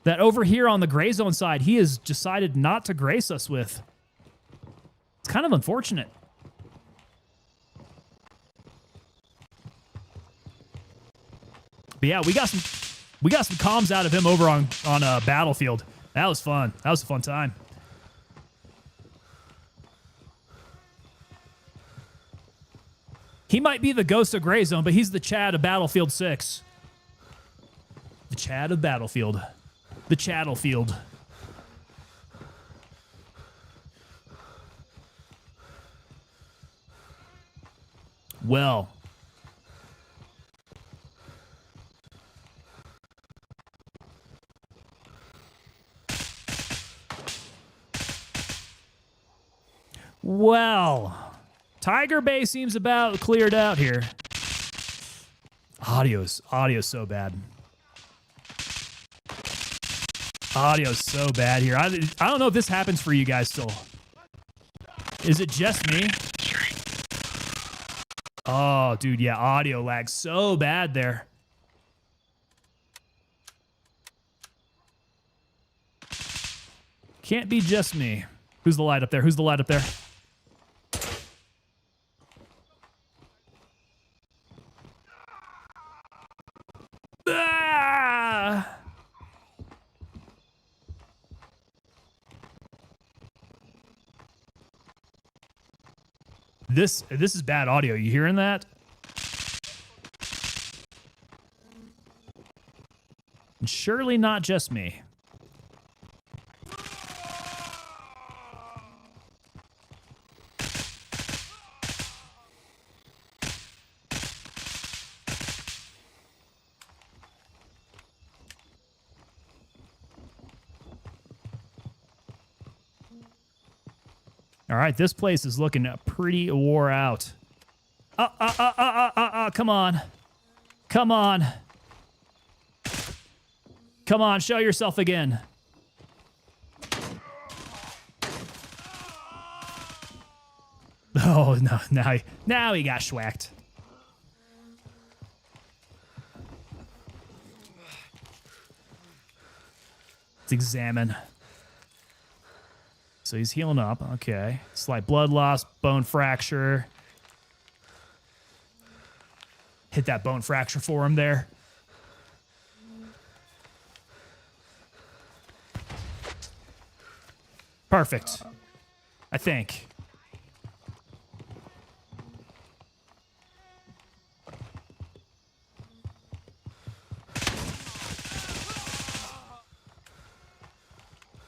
That over here on the gray zone side, he has decided not to grace us with. It's kind of unfortunate. But yeah, we got some comms out of him over on Battlefield. That was fun. That was a fun time. He might be the ghost of Gray Zone, but he's the Chad of Battlefield 6. The Chad of Battlefield. The Chattlefield. Well. Well. Tiger Bay seems about cleared out here. Audio's so bad. Audio's so bad here. I don't know if this happens for you guys still. Is it just me? Oh, dude, yeah, audio lag so bad there. Can't be just me. Who's the light up there? Who's the light up there? Ah! This is bad audio. You hearing that? And surely not just me. All right, this place is looking pretty wore out. Come on. Come on. Come on, show yourself again. Oh, no, now he got schwacked. Let's examine. So he's healing up. Okay. Slight blood loss, bone fracture. Hit that bone fracture for him there. Perfect. I think.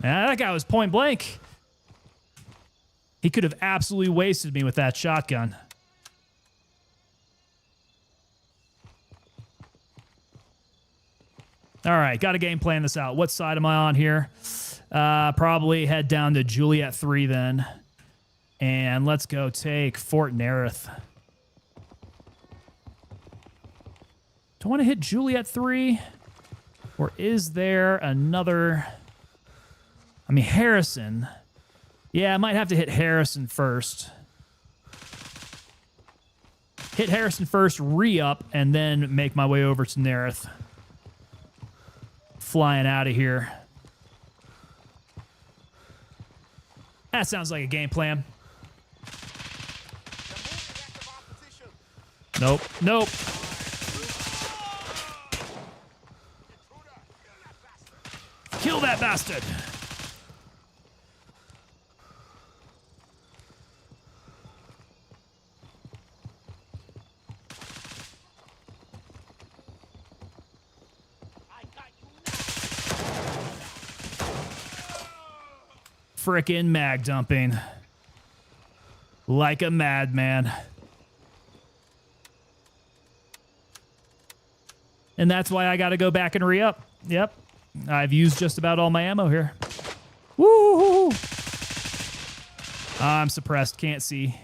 Yeah, that guy was point blank. He could have absolutely wasted me with that shotgun. All right, got to game plan this out. What side am I on here? Probably head down to Juliet 3 then. And let's go take Fort Nerith. Do I want to hit Juliet 3? Or is there another... I mean, Harrison. Yeah, I might have to hit Harrison first. Hit Harrison first, re-up, and then make my way over to Nerith. Flying out of here. That sounds like a game plan. Nope. Nope. Kill that bastard. Frickin' mag dumping. Like a madman. And that's why I gotta go back and re-up. Yep. I've used just about all my ammo here. Woo! I'm suppressed, can't see.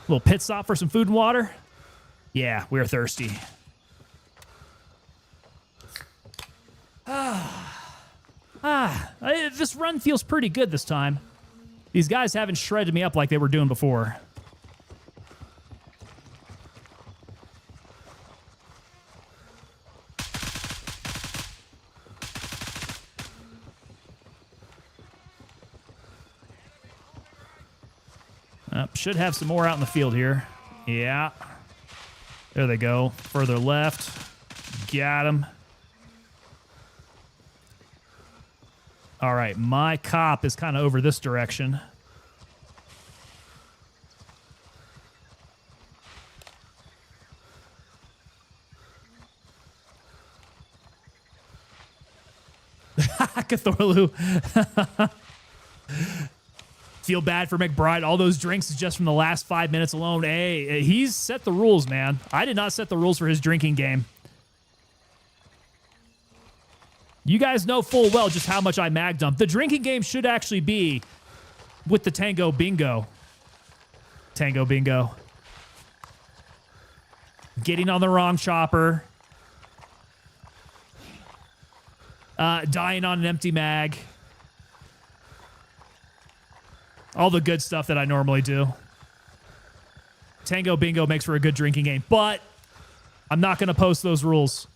Little pit stop for some food and water. Yeah, we're thirsty. This run feels pretty good this time. These guys haven't shredded me up like they were doing before. Should have some more out in the field here. Yeah. There they go. Further left. Got him. All right. My cop is kind of over this direction. Cthulhu. Feel bad for McBride. All those drinks is just from the last 5 minutes alone. Hey, he's set the rules, man. I did not set the rules for his drinking game. You guys know full well just how much I mag dump. The drinking game should actually be with the Tango Bingo. Tango Bingo. Getting on the wrong chopper. Dying on an empty mag. All the good stuff that I normally do. Tango Bingo makes for a good drinking game, but I'm not going to post those rules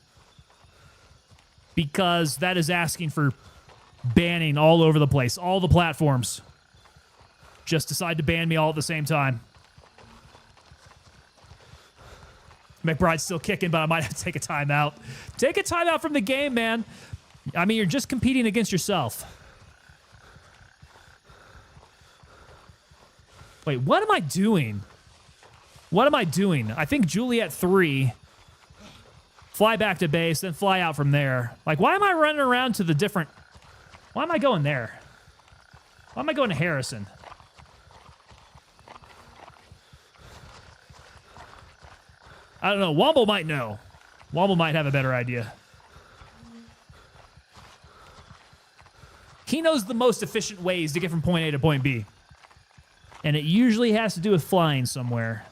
because that is asking for banning all over the place. All the platforms just decide to ban me all at the same time. McBride's still kicking, but I might have to take a timeout. Take a timeout from the game, man. I mean, you're just competing against yourself. Wait, what am I doing? What am I doing? I think Juliet 3. Fly back to base, then fly out from there. Like, why am I running around to the different... Why am I going there? Why am I going to Harrison? I don't know. Womble might know. Womble might have a better idea. He knows the most efficient ways to get from point A to point B. And it usually has to do with flying somewhere.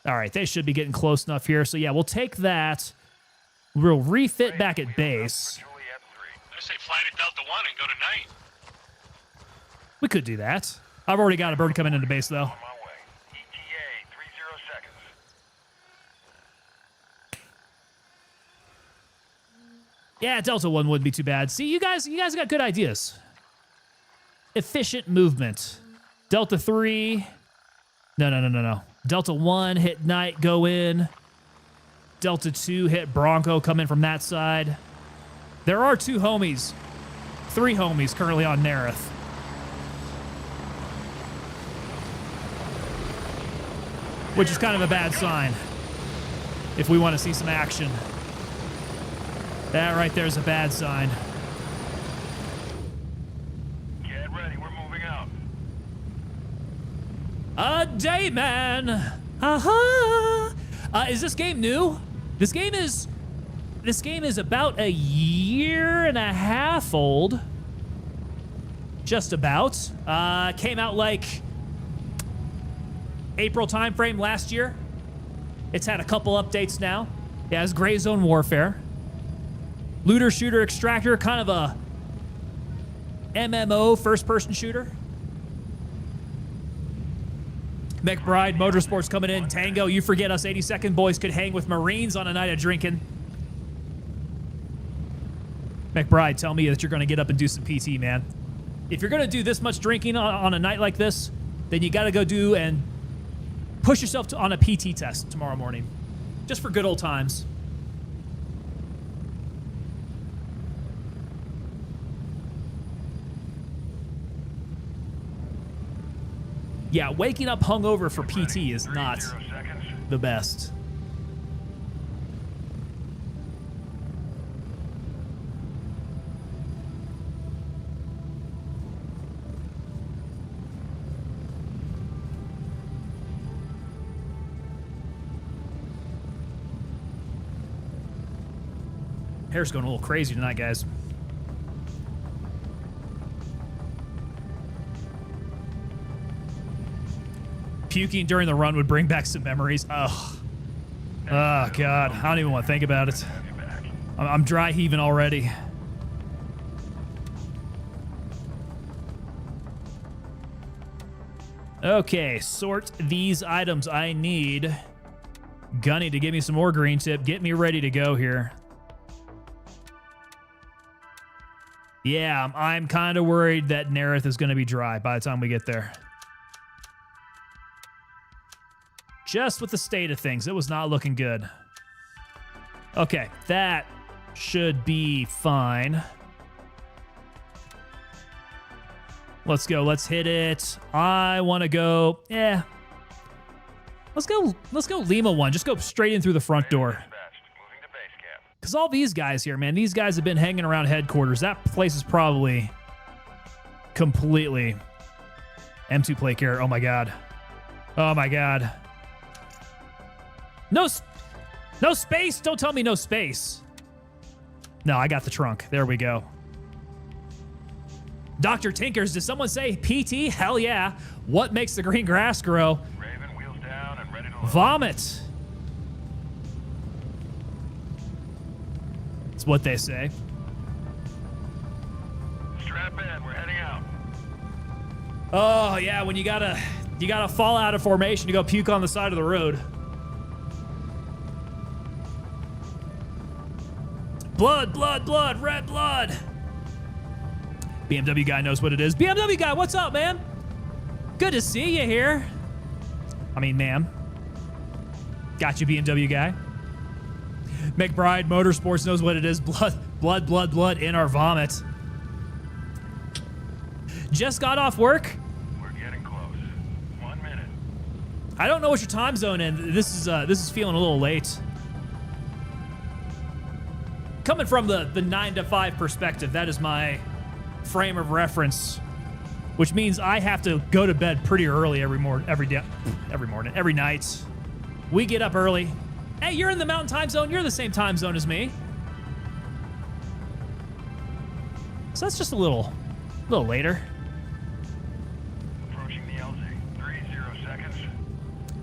All right, they should be getting close enough here. So, yeah, we'll take that. We'll refit back at base. I say fly to Delta 1 and go to night. We could do that. I've already got a bird coming into base, though. Yeah, Delta 1 wouldn't be too bad. See, you guys got good ideas. Efficient movement. Delta 3. No. Delta 1, hit Knight, go in. Delta 2, hit Bronco, come in from that side. There are 3 homies currently on Nerith. which is kind of a bad sign if we want to see some action. That right there is a bad sign. Get ready, we're moving out. A day, man. Aha. Is this game new? This game is about a year and a half old. Just about. Came out like April timeframe last year. It's had a couple updates now. It has Gray Zone Warfare. Looter Shooter Extractor, kind of a MMO first-person shooter. McBride Motorsports coming in. Tango, you forget us 82nd boys could hang with Marines on a night of drinking. McBride, tell me that you're going to get up and do some PT, man. If you're going to do this much drinking on a night like this, then you got to go do and push yourself on a PT test tomorrow morning. Just for good old times. Yeah, waking up hungover for PT is not the best. Hair's going a little crazy tonight, guys. Puking during the run would bring back some memories. Oh, God. I don't even want to think about it. I'm dry heaving already. Okay, sort these items. I need Gunny to give me some more green tip. Get me ready to go here. Yeah, I'm kind of worried that Nerith is going to be dry by the time we get there. Just with the state of things, it was not looking good. Okay, that should be fine. Let's go. Let's hit it. I want to go. Yeah. Let's go Lima 1. Just go straight in through the front door. Because all these guys here, man, these guys have been hanging around headquarters. That place is probably completely M2 plate carrier. Oh, my God. Oh, my God. No space. Don't tell me no space. No, I got the trunk. There we go. Dr. Tinkers, did someone say PT? Hell yeah. What makes the green grass grow? Raven, wheels down and ready to load. Vomit. That's what they say. Strap in, we're heading out. Oh yeah, when you gotta fall out of formation to go puke on the side of the road. Blood, blood, blood, red blood. BMW guy knows what it is. BMW guy, what's up, man? Good to see you here. I mean, ma'am. Got you, BMW guy. McBride Motorsports knows what it is. Blood, blood, blood, blood in our vomit. Just got off work. We're getting close. 1 minute. I don't know what your time zone is. This is feeling a little late. Coming from the 9 to 5 perspective, that is my frame of reference, which means I have to go to bed pretty early every night. We get up early. Hey, you're in the mountain time zone. You're the same time zone as me. So that's just a little later. Approaching the LZ. 30 seconds.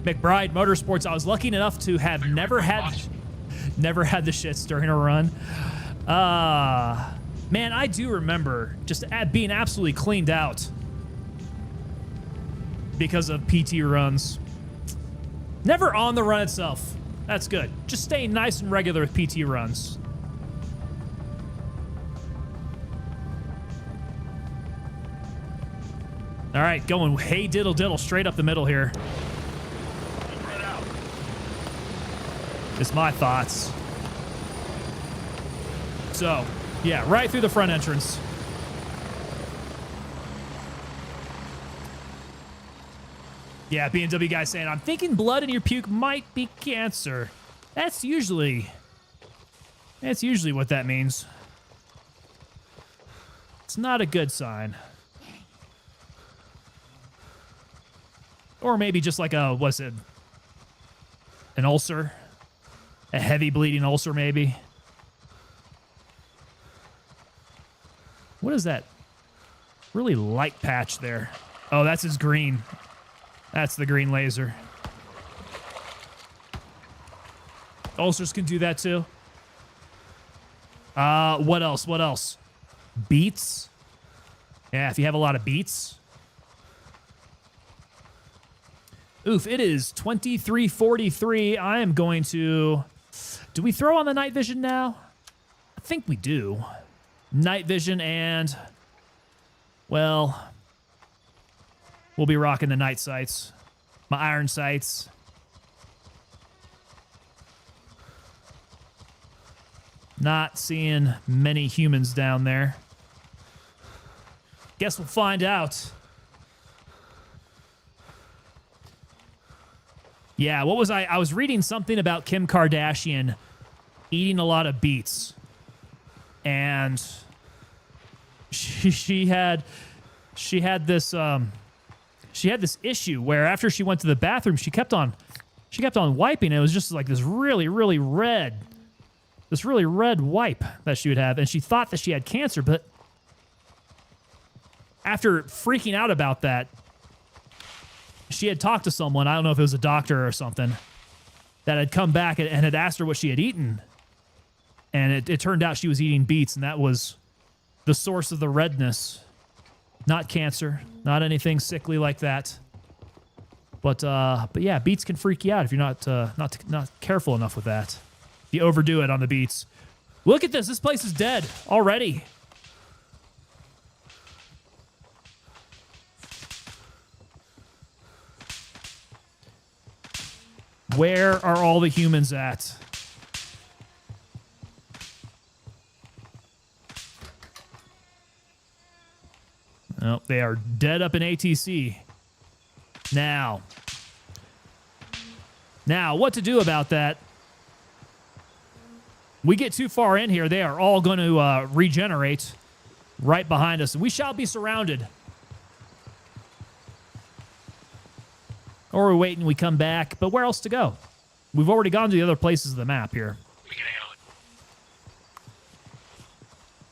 McBride Motorsports, I was lucky enough to have never had the shits during a run. Man, I do remember just being absolutely cleaned out because of PT runs. Never on the run itself. That's good. Just staying nice and regular with PT runs. All right, going hey diddle diddle straight up the middle here. Spread out. It's my thoughts. So, yeah, right through the front entrance. Yeah, B&W guy saying, I'm thinking blood in your puke might be cancer. That's usually what that means. It's not a good sign. Or maybe just like a, what's it? An ulcer? A heavy bleeding ulcer, maybe? What is that really light patch there? Oh, that's his green. That's the green laser. Ulcers can do that too. What else? What else? Beets? Yeah, if you have a lot of beets. Oof, it is 23:43. I am going to... Do we throw on the night vision now? I think we do. Night vision and... Well... We'll be rocking the night sights. My iron sights. Not seeing many humans down there. Guess we'll find out. Yeah, what was I was reading something about Kim Kardashian eating a lot of beets. And she had this issue where after she went to the bathroom, she kept on wiping. It was just like this really red wipe that she would have, and she thought that she had cancer, but after freaking out about that, she had talked to someone, I don't know if it was a doctor or something, that had come back and had asked her what she had eaten. And it turned out she was eating beets, and that was the source of the redness. Not cancer, not anything sickly like that. But yeah, beets can freak you out if you're not careful enough with that. If you overdo it on the beets. Look at this. This place is dead already. Where are all the humans at? Oh, they are dead up in ATC. Now, what to do about that? We get too far in here, they are all going to regenerate right behind us. We shall be surrounded. Or we wait and we come back, but where else to go? We've already gone to the other places of the map here.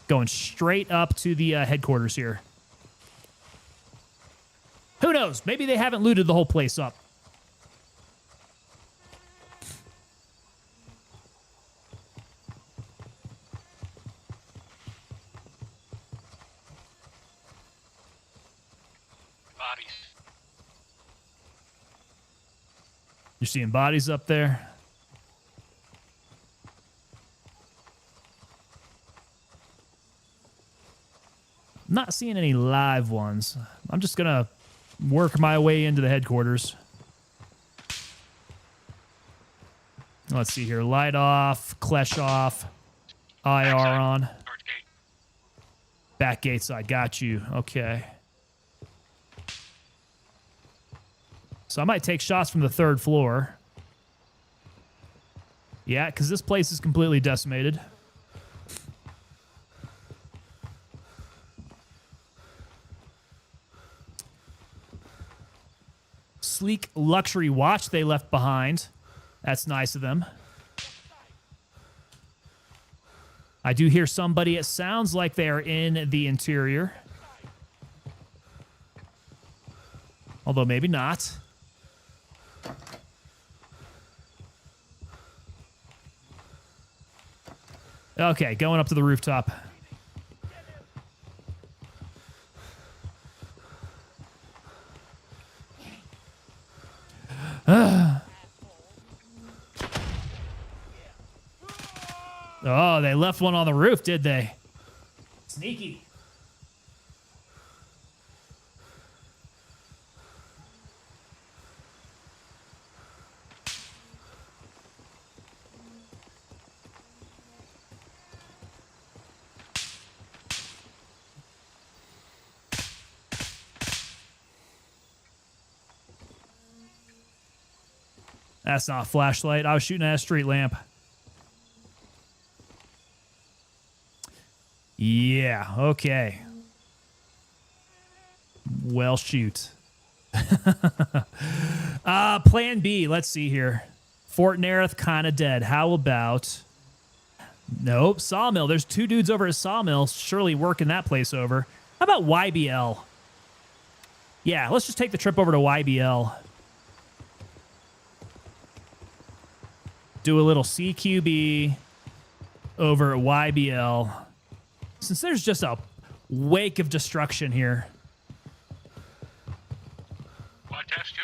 Going straight up to the headquarters here. Who knows? Maybe they haven't looted the whole place up. Bodies. You're seeing bodies up there? I'm not seeing any live ones. I'm just going to work my way into the headquarters. Let's see here. Light off, Klesh off, IR on. Back gate side. Got you. Okay. So I might take shots from the third floor. Yeah, because this place is completely decimated. Sleek luxury watch they left behind. That's nice of them. I do hear somebody. It sounds like they are in the interior. Although maybe not. Okay, going up to the rooftop. Oh, they left one on the roof, did they? Sneaky. That's not a flashlight. I was shooting at a street lamp. Yeah, okay. Well, shoot. Plan B. Let's see here. Fort Nerith, kind of dead. How about... Nope, Sawmill. There's 2 dudes over at Sawmill, surely working that place over. How about YBL? Yeah, let's just take the trip over to YBL. Do a little CQB over at YBL. Since there's just a wake of destruction here. What, test 2?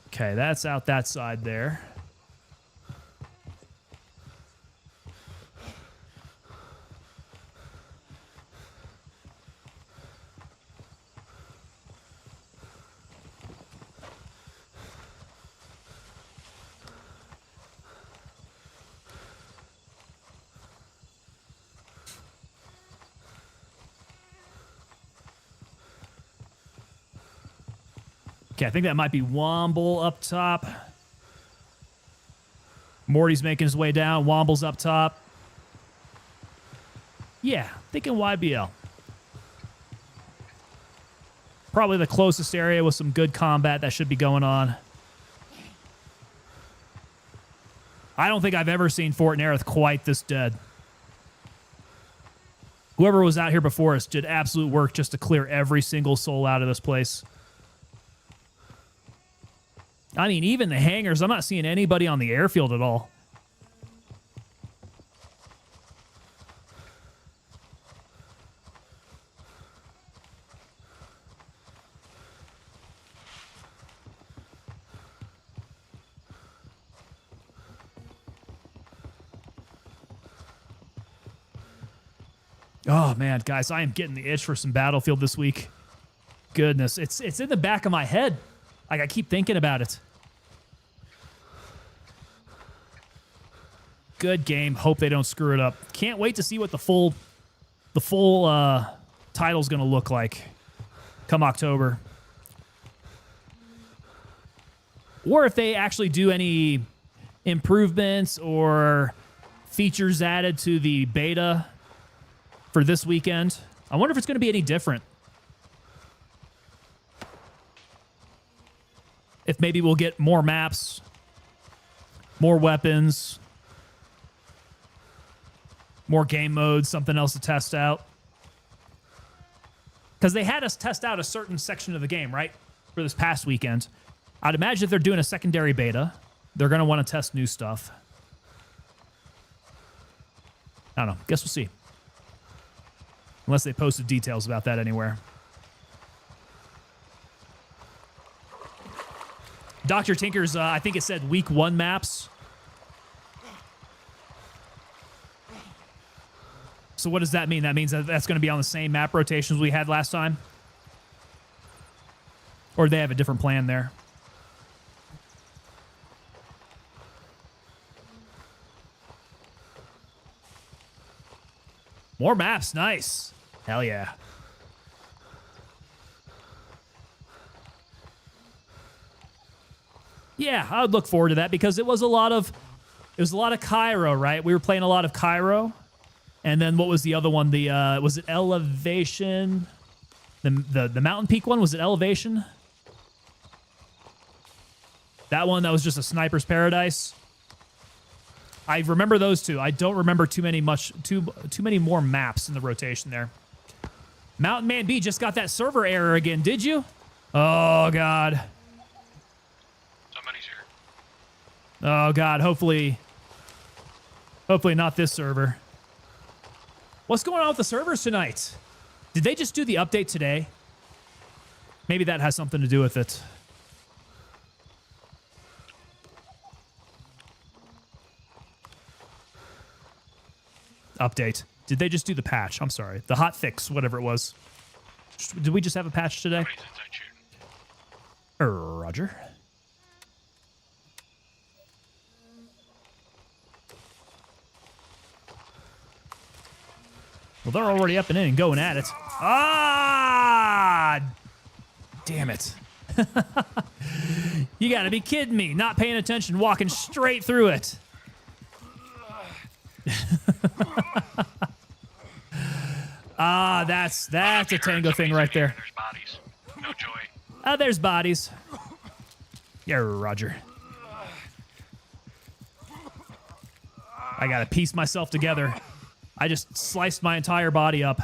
Okay, that's out that side there. Okay, I think that might be Womble up top. Morty's making his way down. Womble's up top. Yeah, thinking YBL. Probably the closest area with some good combat that should be going on. I don't think I've ever seen Fort Nerith quite this dead. Whoever was out here before us did absolute work just to clear every single soul out of this place. I mean, even the hangars, I'm not seeing anybody on the airfield at all. Oh, man, guys, I am getting the itch for some Battlefield this week. Goodness, it's in the back of my head. Like, I keep thinking about it. Good game. Hope they don't screw it up. Can't wait to see what the full title's going to look like come October. Or if they actually do any improvements or features added to the beta for this weekend. I wonder if it's going to be any different. If maybe we'll get more maps, more weapons, more game modes, something else to test out. Because they had us test out a certain section of the game, right? For this past weekend. I'd imagine if they're doing a secondary beta, they're going to want to test new stuff. I don't know. Guess we'll see. Unless they posted details about that anywhere. Dr. Tinker's, I think it said week 1 maps. So what does that mean? That means that that's going to be on the same map rotations we had last time? Or do they have a different plan there? More maps, nice. Hell yeah. Yeah, I would look forward to that because it was a lot of Cairo, right? We were playing a lot of Cairo. And then what was the other one? The was it Elevation? The Mountain Peak one, was it Elevation? That one that was just a sniper's paradise. I remember those two. I don't remember too many more maps in the rotation there. Mountain Man B just got that server error again, did you? Oh god. Somebody's here. Oh god, hopefully not this server. What's going on with the servers tonight? Did they just do the update today? Maybe that has something to do with it. Update. Did they just do the patch? I'm sorry. The hot fix, whatever it was. Did we just have a patch today? Somebody's inside shooting. Roger. Well, they're already up and in and going at it. Ah! damn it. You gotta be kidding me. Not paying attention, walking straight through it. Ah, that's a tango thing right there. There's bodies. No joy. Ah, there's bodies. Yeah, Roger. I gotta piece myself together. I just sliced my entire body up.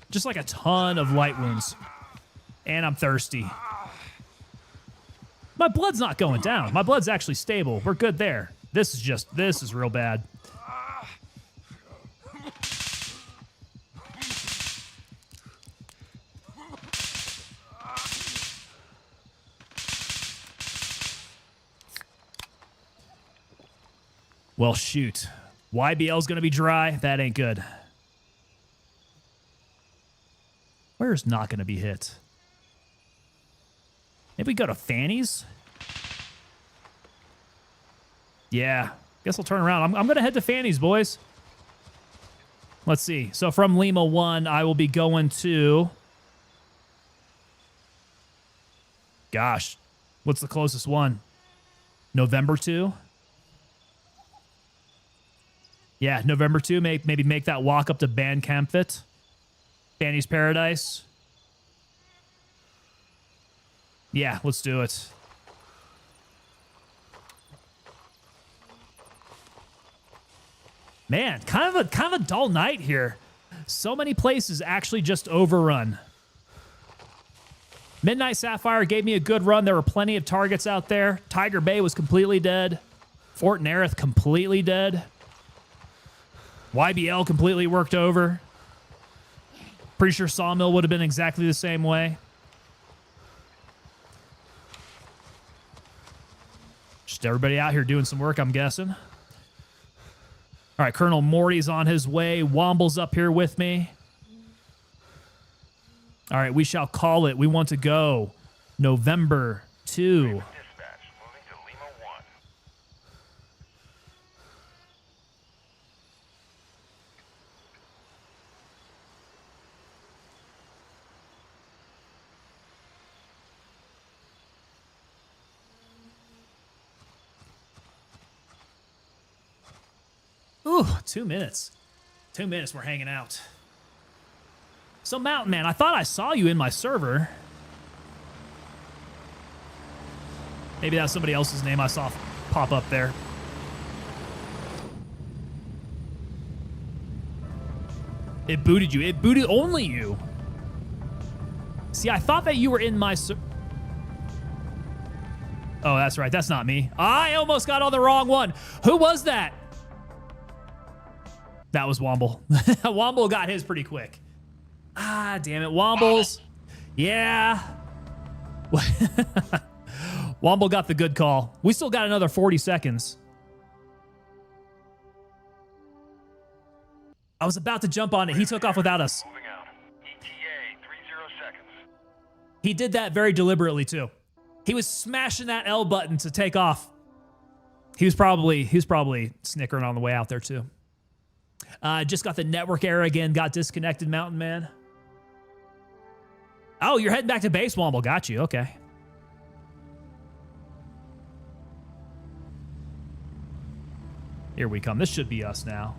Just like a ton of light wounds. And I'm thirsty. My blood's not going down. My blood's actually stable. We're good there. This is real bad. Well, shoot. YBL's gonna be dry. That ain't good. Where's not gonna be hit? Maybe we go to Fanny's? Yeah. Guess I'll turn around. I'm gonna head to Fanny's, boys. Let's see. So from Lima 1, I will be going to... Gosh. What's the closest one? November 2? Yeah, November 2. Maybe make that walk up to Bandcampfit. Fanny's Paradise. Yeah, let's do it. Man, kind of a dull night here. So many places actually just overrun. Midnight Sapphire gave me a good run. There were plenty of targets out there. Tiger Bay was completely dead. Fort Nerith completely dead. YBL completely worked over. Pretty sure Sawmill would have been exactly the same way. Just everybody out here doing some work, I'm guessing. All right, Colonel Morty's on his way. Womble's up here with me. All right, we shall call it. We want to go November 2. Dispatch, moving to Lima 1. Ooh, 2 minutes. 2 minutes, we're hanging out. So, Mountain Man, I thought I saw you in my server. Maybe that's somebody else's name I saw pop up there. It booted you. It booted only you. See, I thought that you were in my Oh, that's right. That's not me. I almost got on the wrong one. Who was that? That was Womble. Womble got his pretty quick. Ah, damn it. Womble's. Yeah. Womble got the good call. We still got another 40 seconds. I was about to jump on it. He took off without us. Moving out. ETA, 30 seconds. He did that very deliberately, too. He was smashing that L button to take off. He was probably snickering on the way out there, too. Just got the network error again. Got disconnected, Mountain Man. Oh, you're heading back to base, Womble. Got you. Okay. Here we come. This should be us now.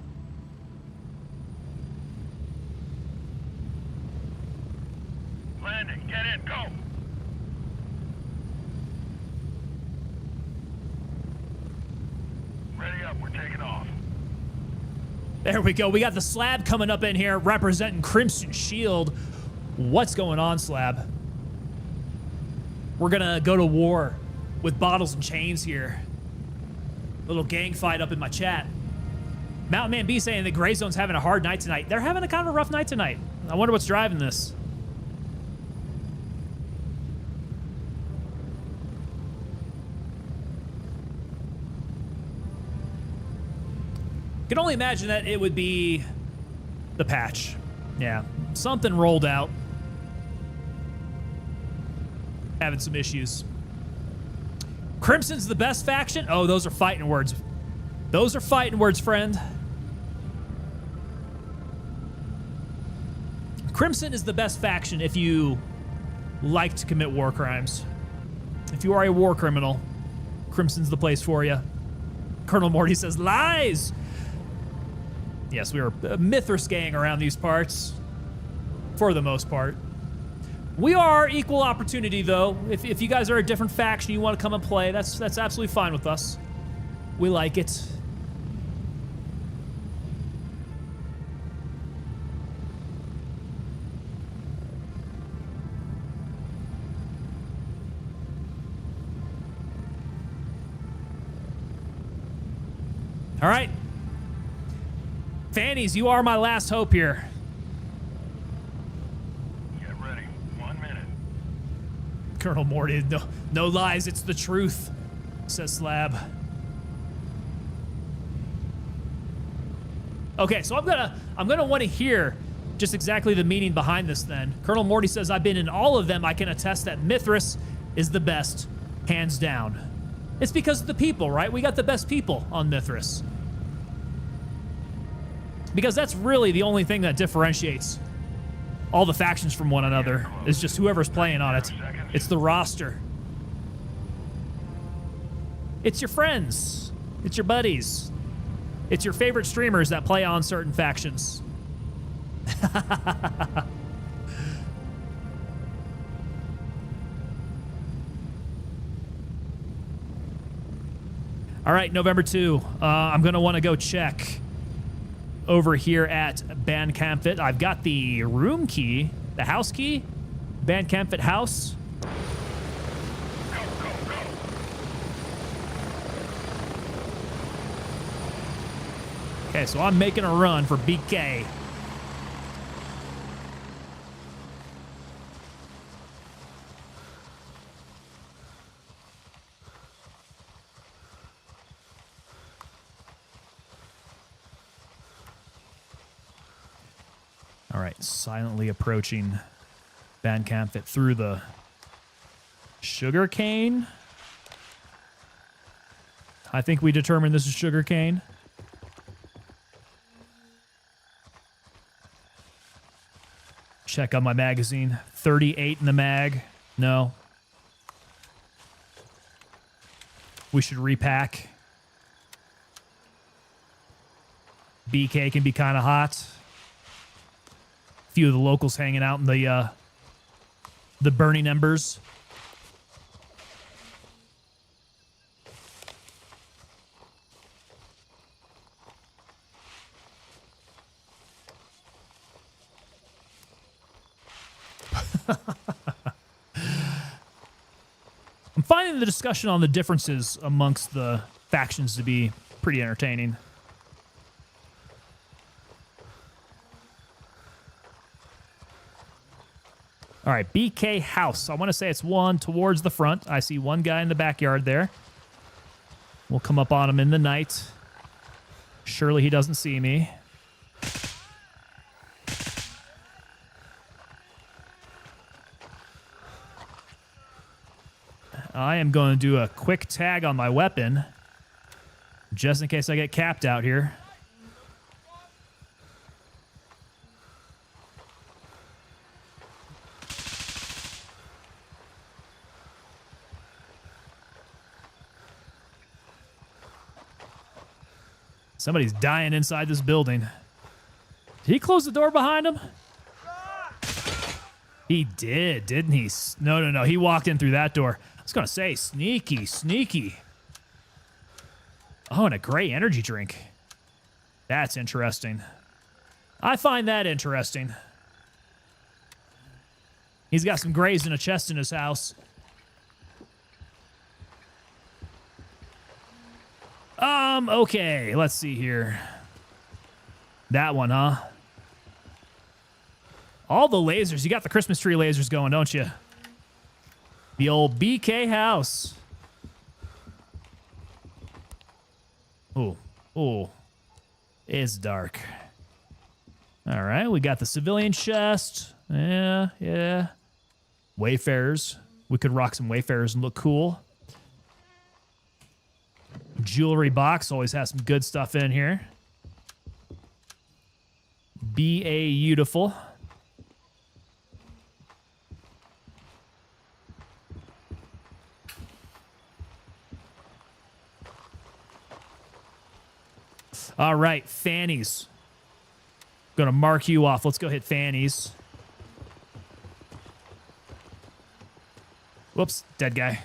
Landing, get in, go! Ready up, we're taking off. There we go. We got the Slab coming up in here representing Crimson Shield. What's going on, Slab? We're going to go to war with Bottles and Chains here. Little gang fight up in my chat. Mountain Man B saying that Gray Zone's having a hard night tonight. They're having a kind of a rough night tonight. I wonder what's driving this. Can only imagine that it would be the patch. Yeah, something rolled out. Having some issues. Crimson's the best faction? Oh, those are fighting words. Those are fighting words, friend. Crimson is the best faction if you like to commit war crimes. If you are a war criminal, Crimson's the place for you. Colonel Morty says, lies! Yes, we are a Mithras gang around these parts. For the most part. We are equal opportunity, though. If you guys are a different faction, you want to come and play, that's absolutely fine with us. We like it. All right. Fannies, you are my last hope here. Get ready. 1 minute. Colonel Morty, no lies, it's the truth, says Slab. Okay, so I'm gonna want to hear just exactly the meaning behind this then. Colonel Morty says, I've been in all of them. I can attest that Mithras is the best, hands down. It's because of the people, right? We got the best people on Mithras. Because that's really the only thing that differentiates all the factions from one another, is just whoever's playing on it. It's the roster. It's your friends. It's your buddies. It's your favorite streamers that play on certain factions. All right, November 2. I'm going to want to go check over here at Bandcampfit. I've got the room key, the house key, Bandcampfit house. Okay, so I'm making a run for BK. All right, silently approaching Bandcampfit through the sugarcane. I think we determined this is sugarcane. Check on my magazine. 38 in the mag. No. We should repack. BK can be kind of hot. A few of the locals hanging out in the burning embers. I'm finding the discussion on the differences amongst the factions to be pretty entertaining. All right, BK house. I want to say it's one towards the front. I see one guy in the backyard there. We'll come up on him in the night. Surely he doesn't see me. I am going to do a quick tag on my weapon, just in case I get capped out here. Somebody's dying inside this building. Did he close the door behind him? He did, didn't he? No. He walked in through that door. I was going to say, sneaky. Oh, and a gray energy drink. That's interesting. I find that interesting. He's got some grays in a chest in his house. Okay, let's see here. That one, huh? All the lasers. You got the Christmas tree lasers going, don't you? The old BK house. Oh. It's dark. All right, we got the civilian chest. Yeah. Wayfarers. We could rock some Wayfarers and look cool. Jewelry box always has some good stuff in here. Beautiful. All right, fannies. Gonna mark you off. Let's go hit fannies. Whoops, dead guy.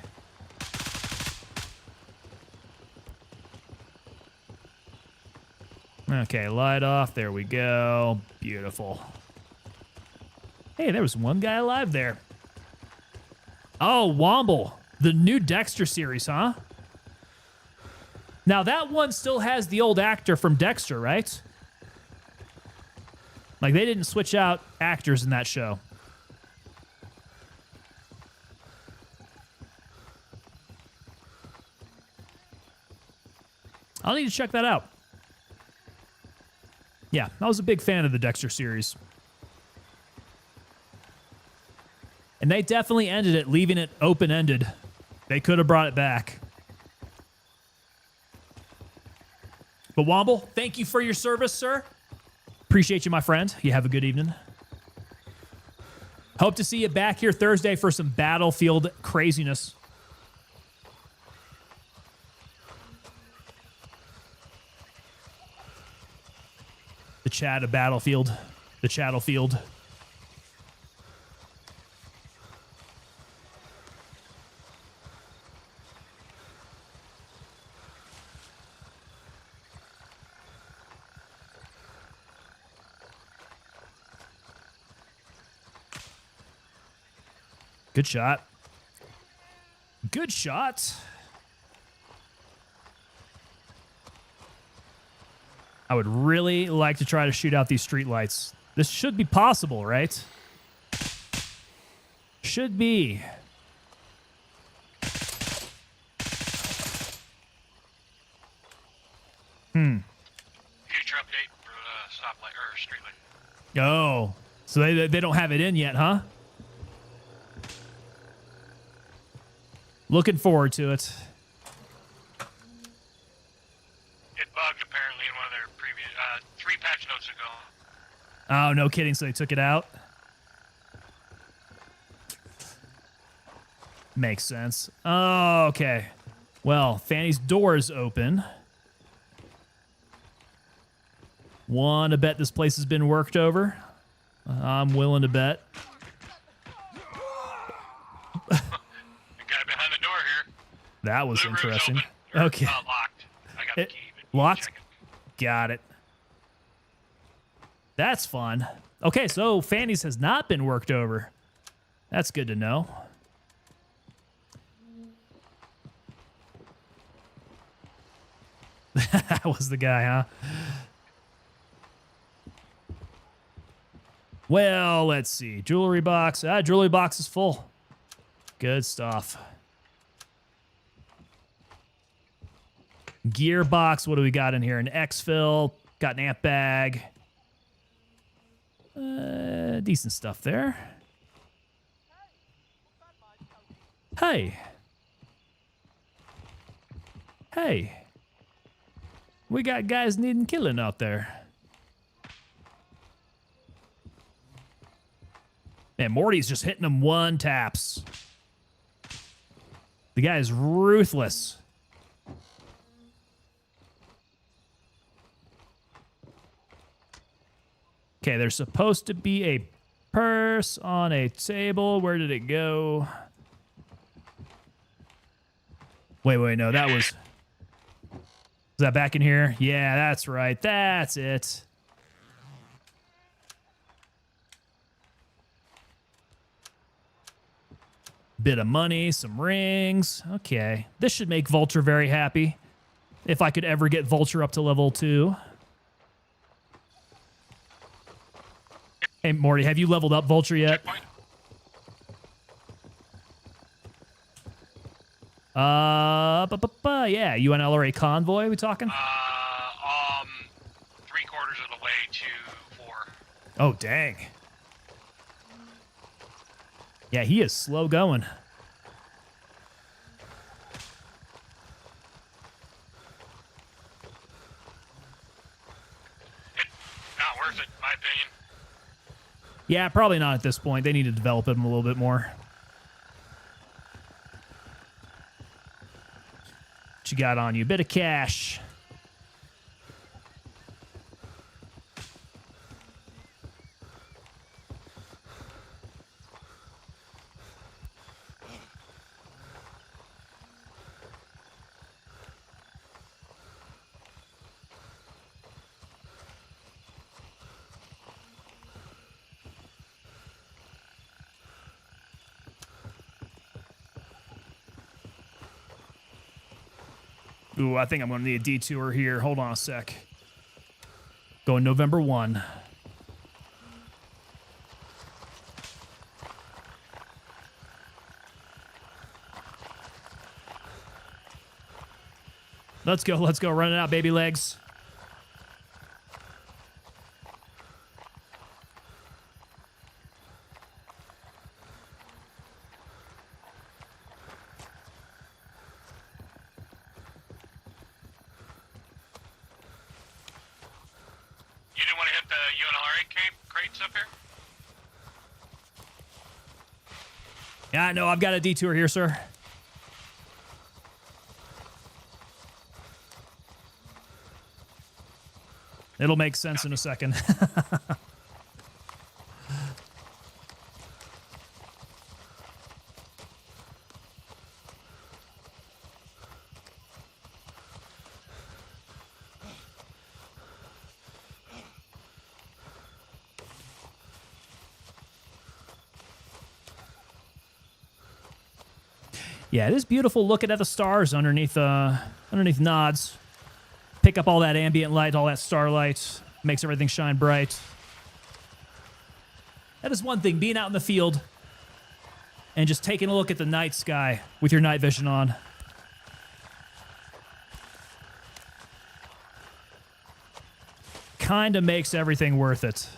Okay, light off. There we go. Beautiful. Hey, there was one guy alive there. Oh, Womble. The new Dexter series, huh? Now, that one still has the old actor from Dexter, right? Like, they didn't switch out actors in that show. I'll need to check that out. Yeah, I was a big fan of the Dexter series. And they definitely ended it, leaving it open-ended. They could have brought it back. But Womble, thank you for your service, sir. Appreciate you, my friend. You have a good evening. Hope to see you back here Thursday for some Battlefield craziness. The chat of Battlefield. The Chattelfield. Good shot. Good shot. I would really like to try to shoot out these streetlights. This should be possible, right? Should be. Future update for stoplight or streetlight. Oh, so they don't have it in yet, huh? Looking forward to it. It bugged apparently in one of their previous 3 patch notes ago. Oh, no kidding. So they took it out? Makes sense. Oh, okay. Well, Fanny's door is open. Want to bet this place has been worked over? I'm willing to bet. The guy behind the door here. That was The room's interesting. open. Or, Okay. locked. I got the key. but Locked? check it. Got it. That's fun. Okay, so Fanny's has not been worked over. That's good to know. That was the guy, huh? Well, let's see. Jewelry box. Jewelry box is full. Good stuff. Gear box. What do we got in here? An exfil. Got an amp bag. Decent stuff there. Hey. Hey. We got guys needing killing out there. Man, Morty's just hitting them one taps. The guy is ruthless. Okay, there's supposed to be a purse on a table. Where did it go? Wait, no, that was... Is that back in here? Yeah, that's right. That's it. Bit of money, some rings. Okay. This should make Vulture very happy. If I could ever get Vulture up to level 2. Hey, Morty, have you leveled up Vulture yet? Checkpoint. Yeah, UNLRA convoy, we talking? 3/4 of the way to 4. Oh, dang. Yeah, he is slow going. Yeah, probably not at this point. They need to develop him a little bit more. What you got on you? Bit of cash. Ooh, I think I'm going to need a detour here. Hold on a sec. Going November 1. Let's go. Let's go. Run it out, baby legs. You didn't want to hit the UNLRA crates up here? Yeah, I know. I've got a detour here, sir. It'll make sense in a second. Yeah, it is beautiful looking at the stars underneath nods. Pick up all that ambient light, all that starlight, makes everything shine bright. That is one thing, being out in the field and just taking a look at the night sky with your night vision on. Kind of makes everything worth it.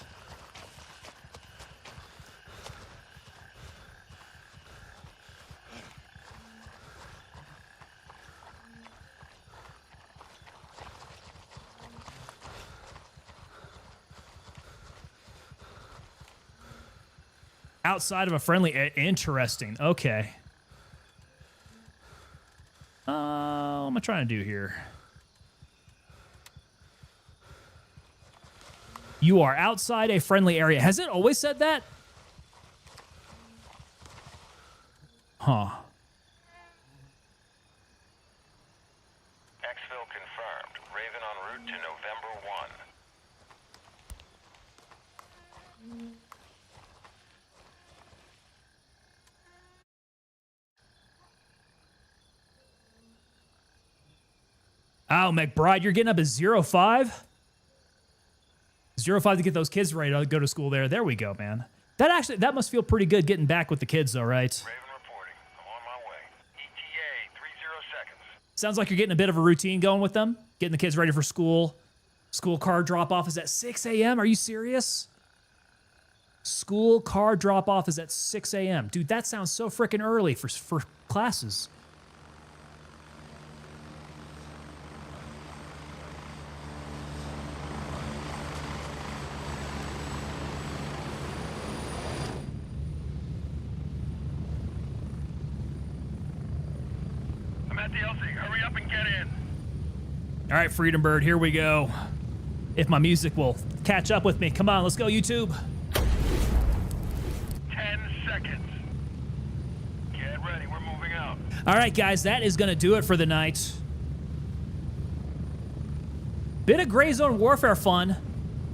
Outside of a friendly, interesting. Okay. What am I trying to do here? You are outside a friendly area. Has it always said that? Huh. Exfil confirmed. Raven en route to November 1. Oh, McBride, you're getting up at 05? 05 to get those kids ready to go to school there. There we go, man. That must feel pretty good getting back with the kids, though, right? Raven reporting. I'm on my way. ETA 30 seconds. Sounds like you're getting a bit of a routine going with them, getting the kids ready for school. School car drop-off is at 6 a.m.? Are you serious? School car drop-off is at 6 a.m. Dude, that sounds so freaking early for classes. I'm at the LC. Hurry up and get in. All right, Freedom Bird, here we go. If my music will catch up with me. Come on, let's go, YouTube. 10 seconds. Get ready. We're moving out. All right, guys, that is going to do it for the night. Bit of gray zone warfare fun.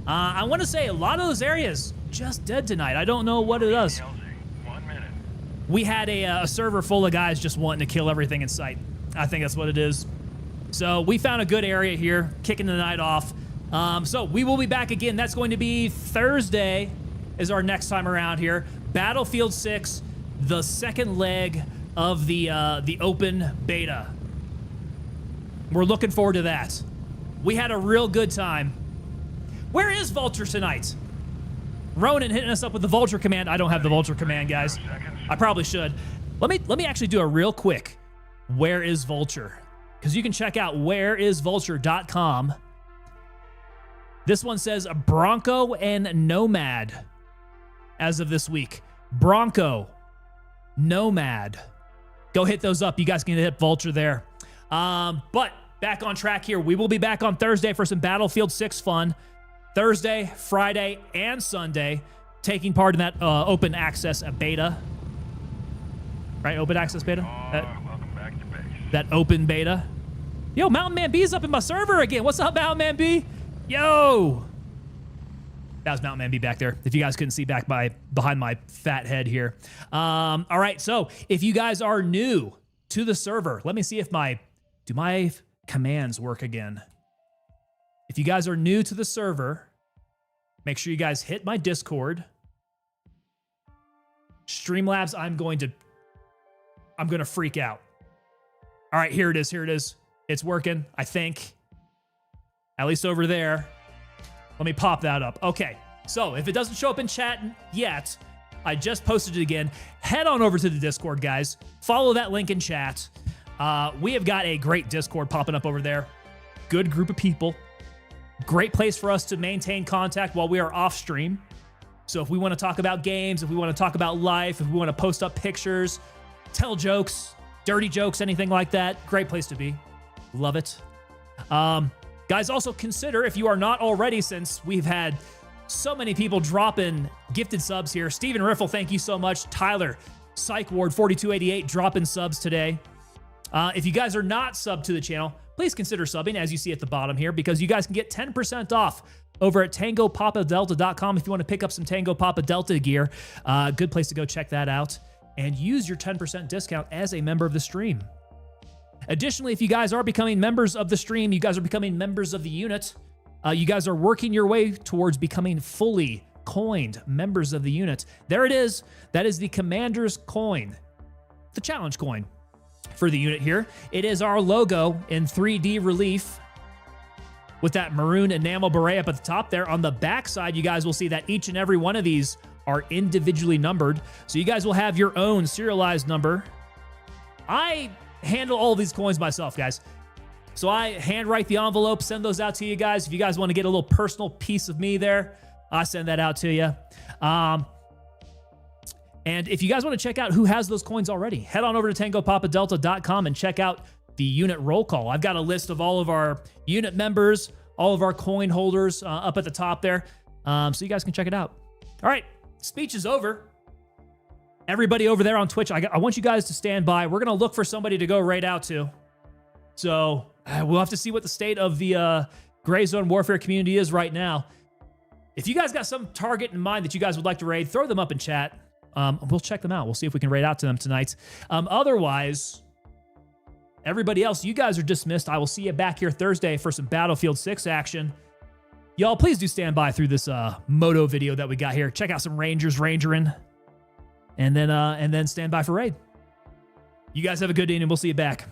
I want to say a lot of those areas just dead tonight. I don't know what it does. LZ, 1 minute. We had a server full of guys just wanting to kill everything in sight. I think that's what it is. So we found a good area here, kicking the night off. So we will be back again. That's going to be Thursday is our next time around here. Battlefield 6, the second leg of the open beta. We're looking forward to that. We had a real good time. Where is Vulture tonight? Ronan hitting us up with the Vulture command. I don't have the Vulture command, guys. I probably should. Let me actually do a real quick. Where is Vulture? Because you can check out whereisvulture.com. This one says Bronco and Nomad. as of this week. Bronco, Nomad. Go hit those up. You guys can hit Vulture there. But back on track here. We will be back on Thursday for some Battlefield 6 fun. Thursday, Friday, and Sunday, taking part in that open access beta. Right, open access beta? Welcome back to base. That open beta. Yo, Mountain Man B's up in my server again. What's up, Mountain Man B? Yo. That was Mountain Man B back there. If you guys couldn't see behind my fat head here. All right, so if you guys are new to the server, let me see if my commands work again. If you guys are new to the server, make sure you guys hit my Discord. Streamlabs, I'm going to freak out. All right, here it is. It's working, I think. At least over there. Let me pop that up. Okay, so if it doesn't show up in chat yet, I just posted it again. Head on over to the Discord, guys. Follow that link in chat. We have got a great Discord popping up over there. Good group of people. Great place for us to maintain contact while we are off stream. So if we want to talk about games, if we want to talk about life, if we want to post up pictures, tell jokes, dirty jokes, anything like that, great place to be. Love it. Guys, also consider, if you are not already, since we've had so many people drop in gifted subs here. Steven Riffle, thank you so much. Tyler, Psych Ward 4288, dropping subs today. If you guys are not subbed to the channel, please consider subbing, as you see at the bottom here, because you guys can get 10% off over at TangoPapaDelta.com if you want to pick up some Tango Papa Delta gear. Good place to go check that out. And use your 10% discount as a member of the stream. Additionally, if you guys are becoming members of the stream, you guys are becoming members of the unit, you guys are working your way towards becoming fully coined members of the unit. There it is. That is the Commander's coin, the challenge coin for the unit here. It is our logo in 3D relief with that maroon enamel beret up at the top there. On the back side, you guys will see that each and every one of these are individually numbered. So you guys will have your own serialized number. I handle all these coins myself, guys. So I handwrite the envelope, send those out to you guys. If you guys want to get a little personal piece of me there, I send that out to you. And if you guys want to check out who has those coins already, head on over to TangoPapaDelta.com and check out the unit roll call. I've got a list of all of our unit members, all of our coin holders up at the top there. So you guys can check it out. All right, speech is over. Everybody over there on Twitch, I want you guys to stand by. We're going to look for somebody to go raid out to. So we'll have to see what the state of the Gray Zone Warfare community is right now. If you guys got some target in mind that you guys would like to raid, throw them up in chat. We'll check them out. We'll see if we can raid out to them tonight. Otherwise, everybody else, you guys are dismissed. I will see you back here Thursday for some Battlefield 6 action. Y'all, please do stand by through this moto video that we got here. Check out some Rangers rangering. And then stand by for raid. You guys have a good day, and we'll see you back.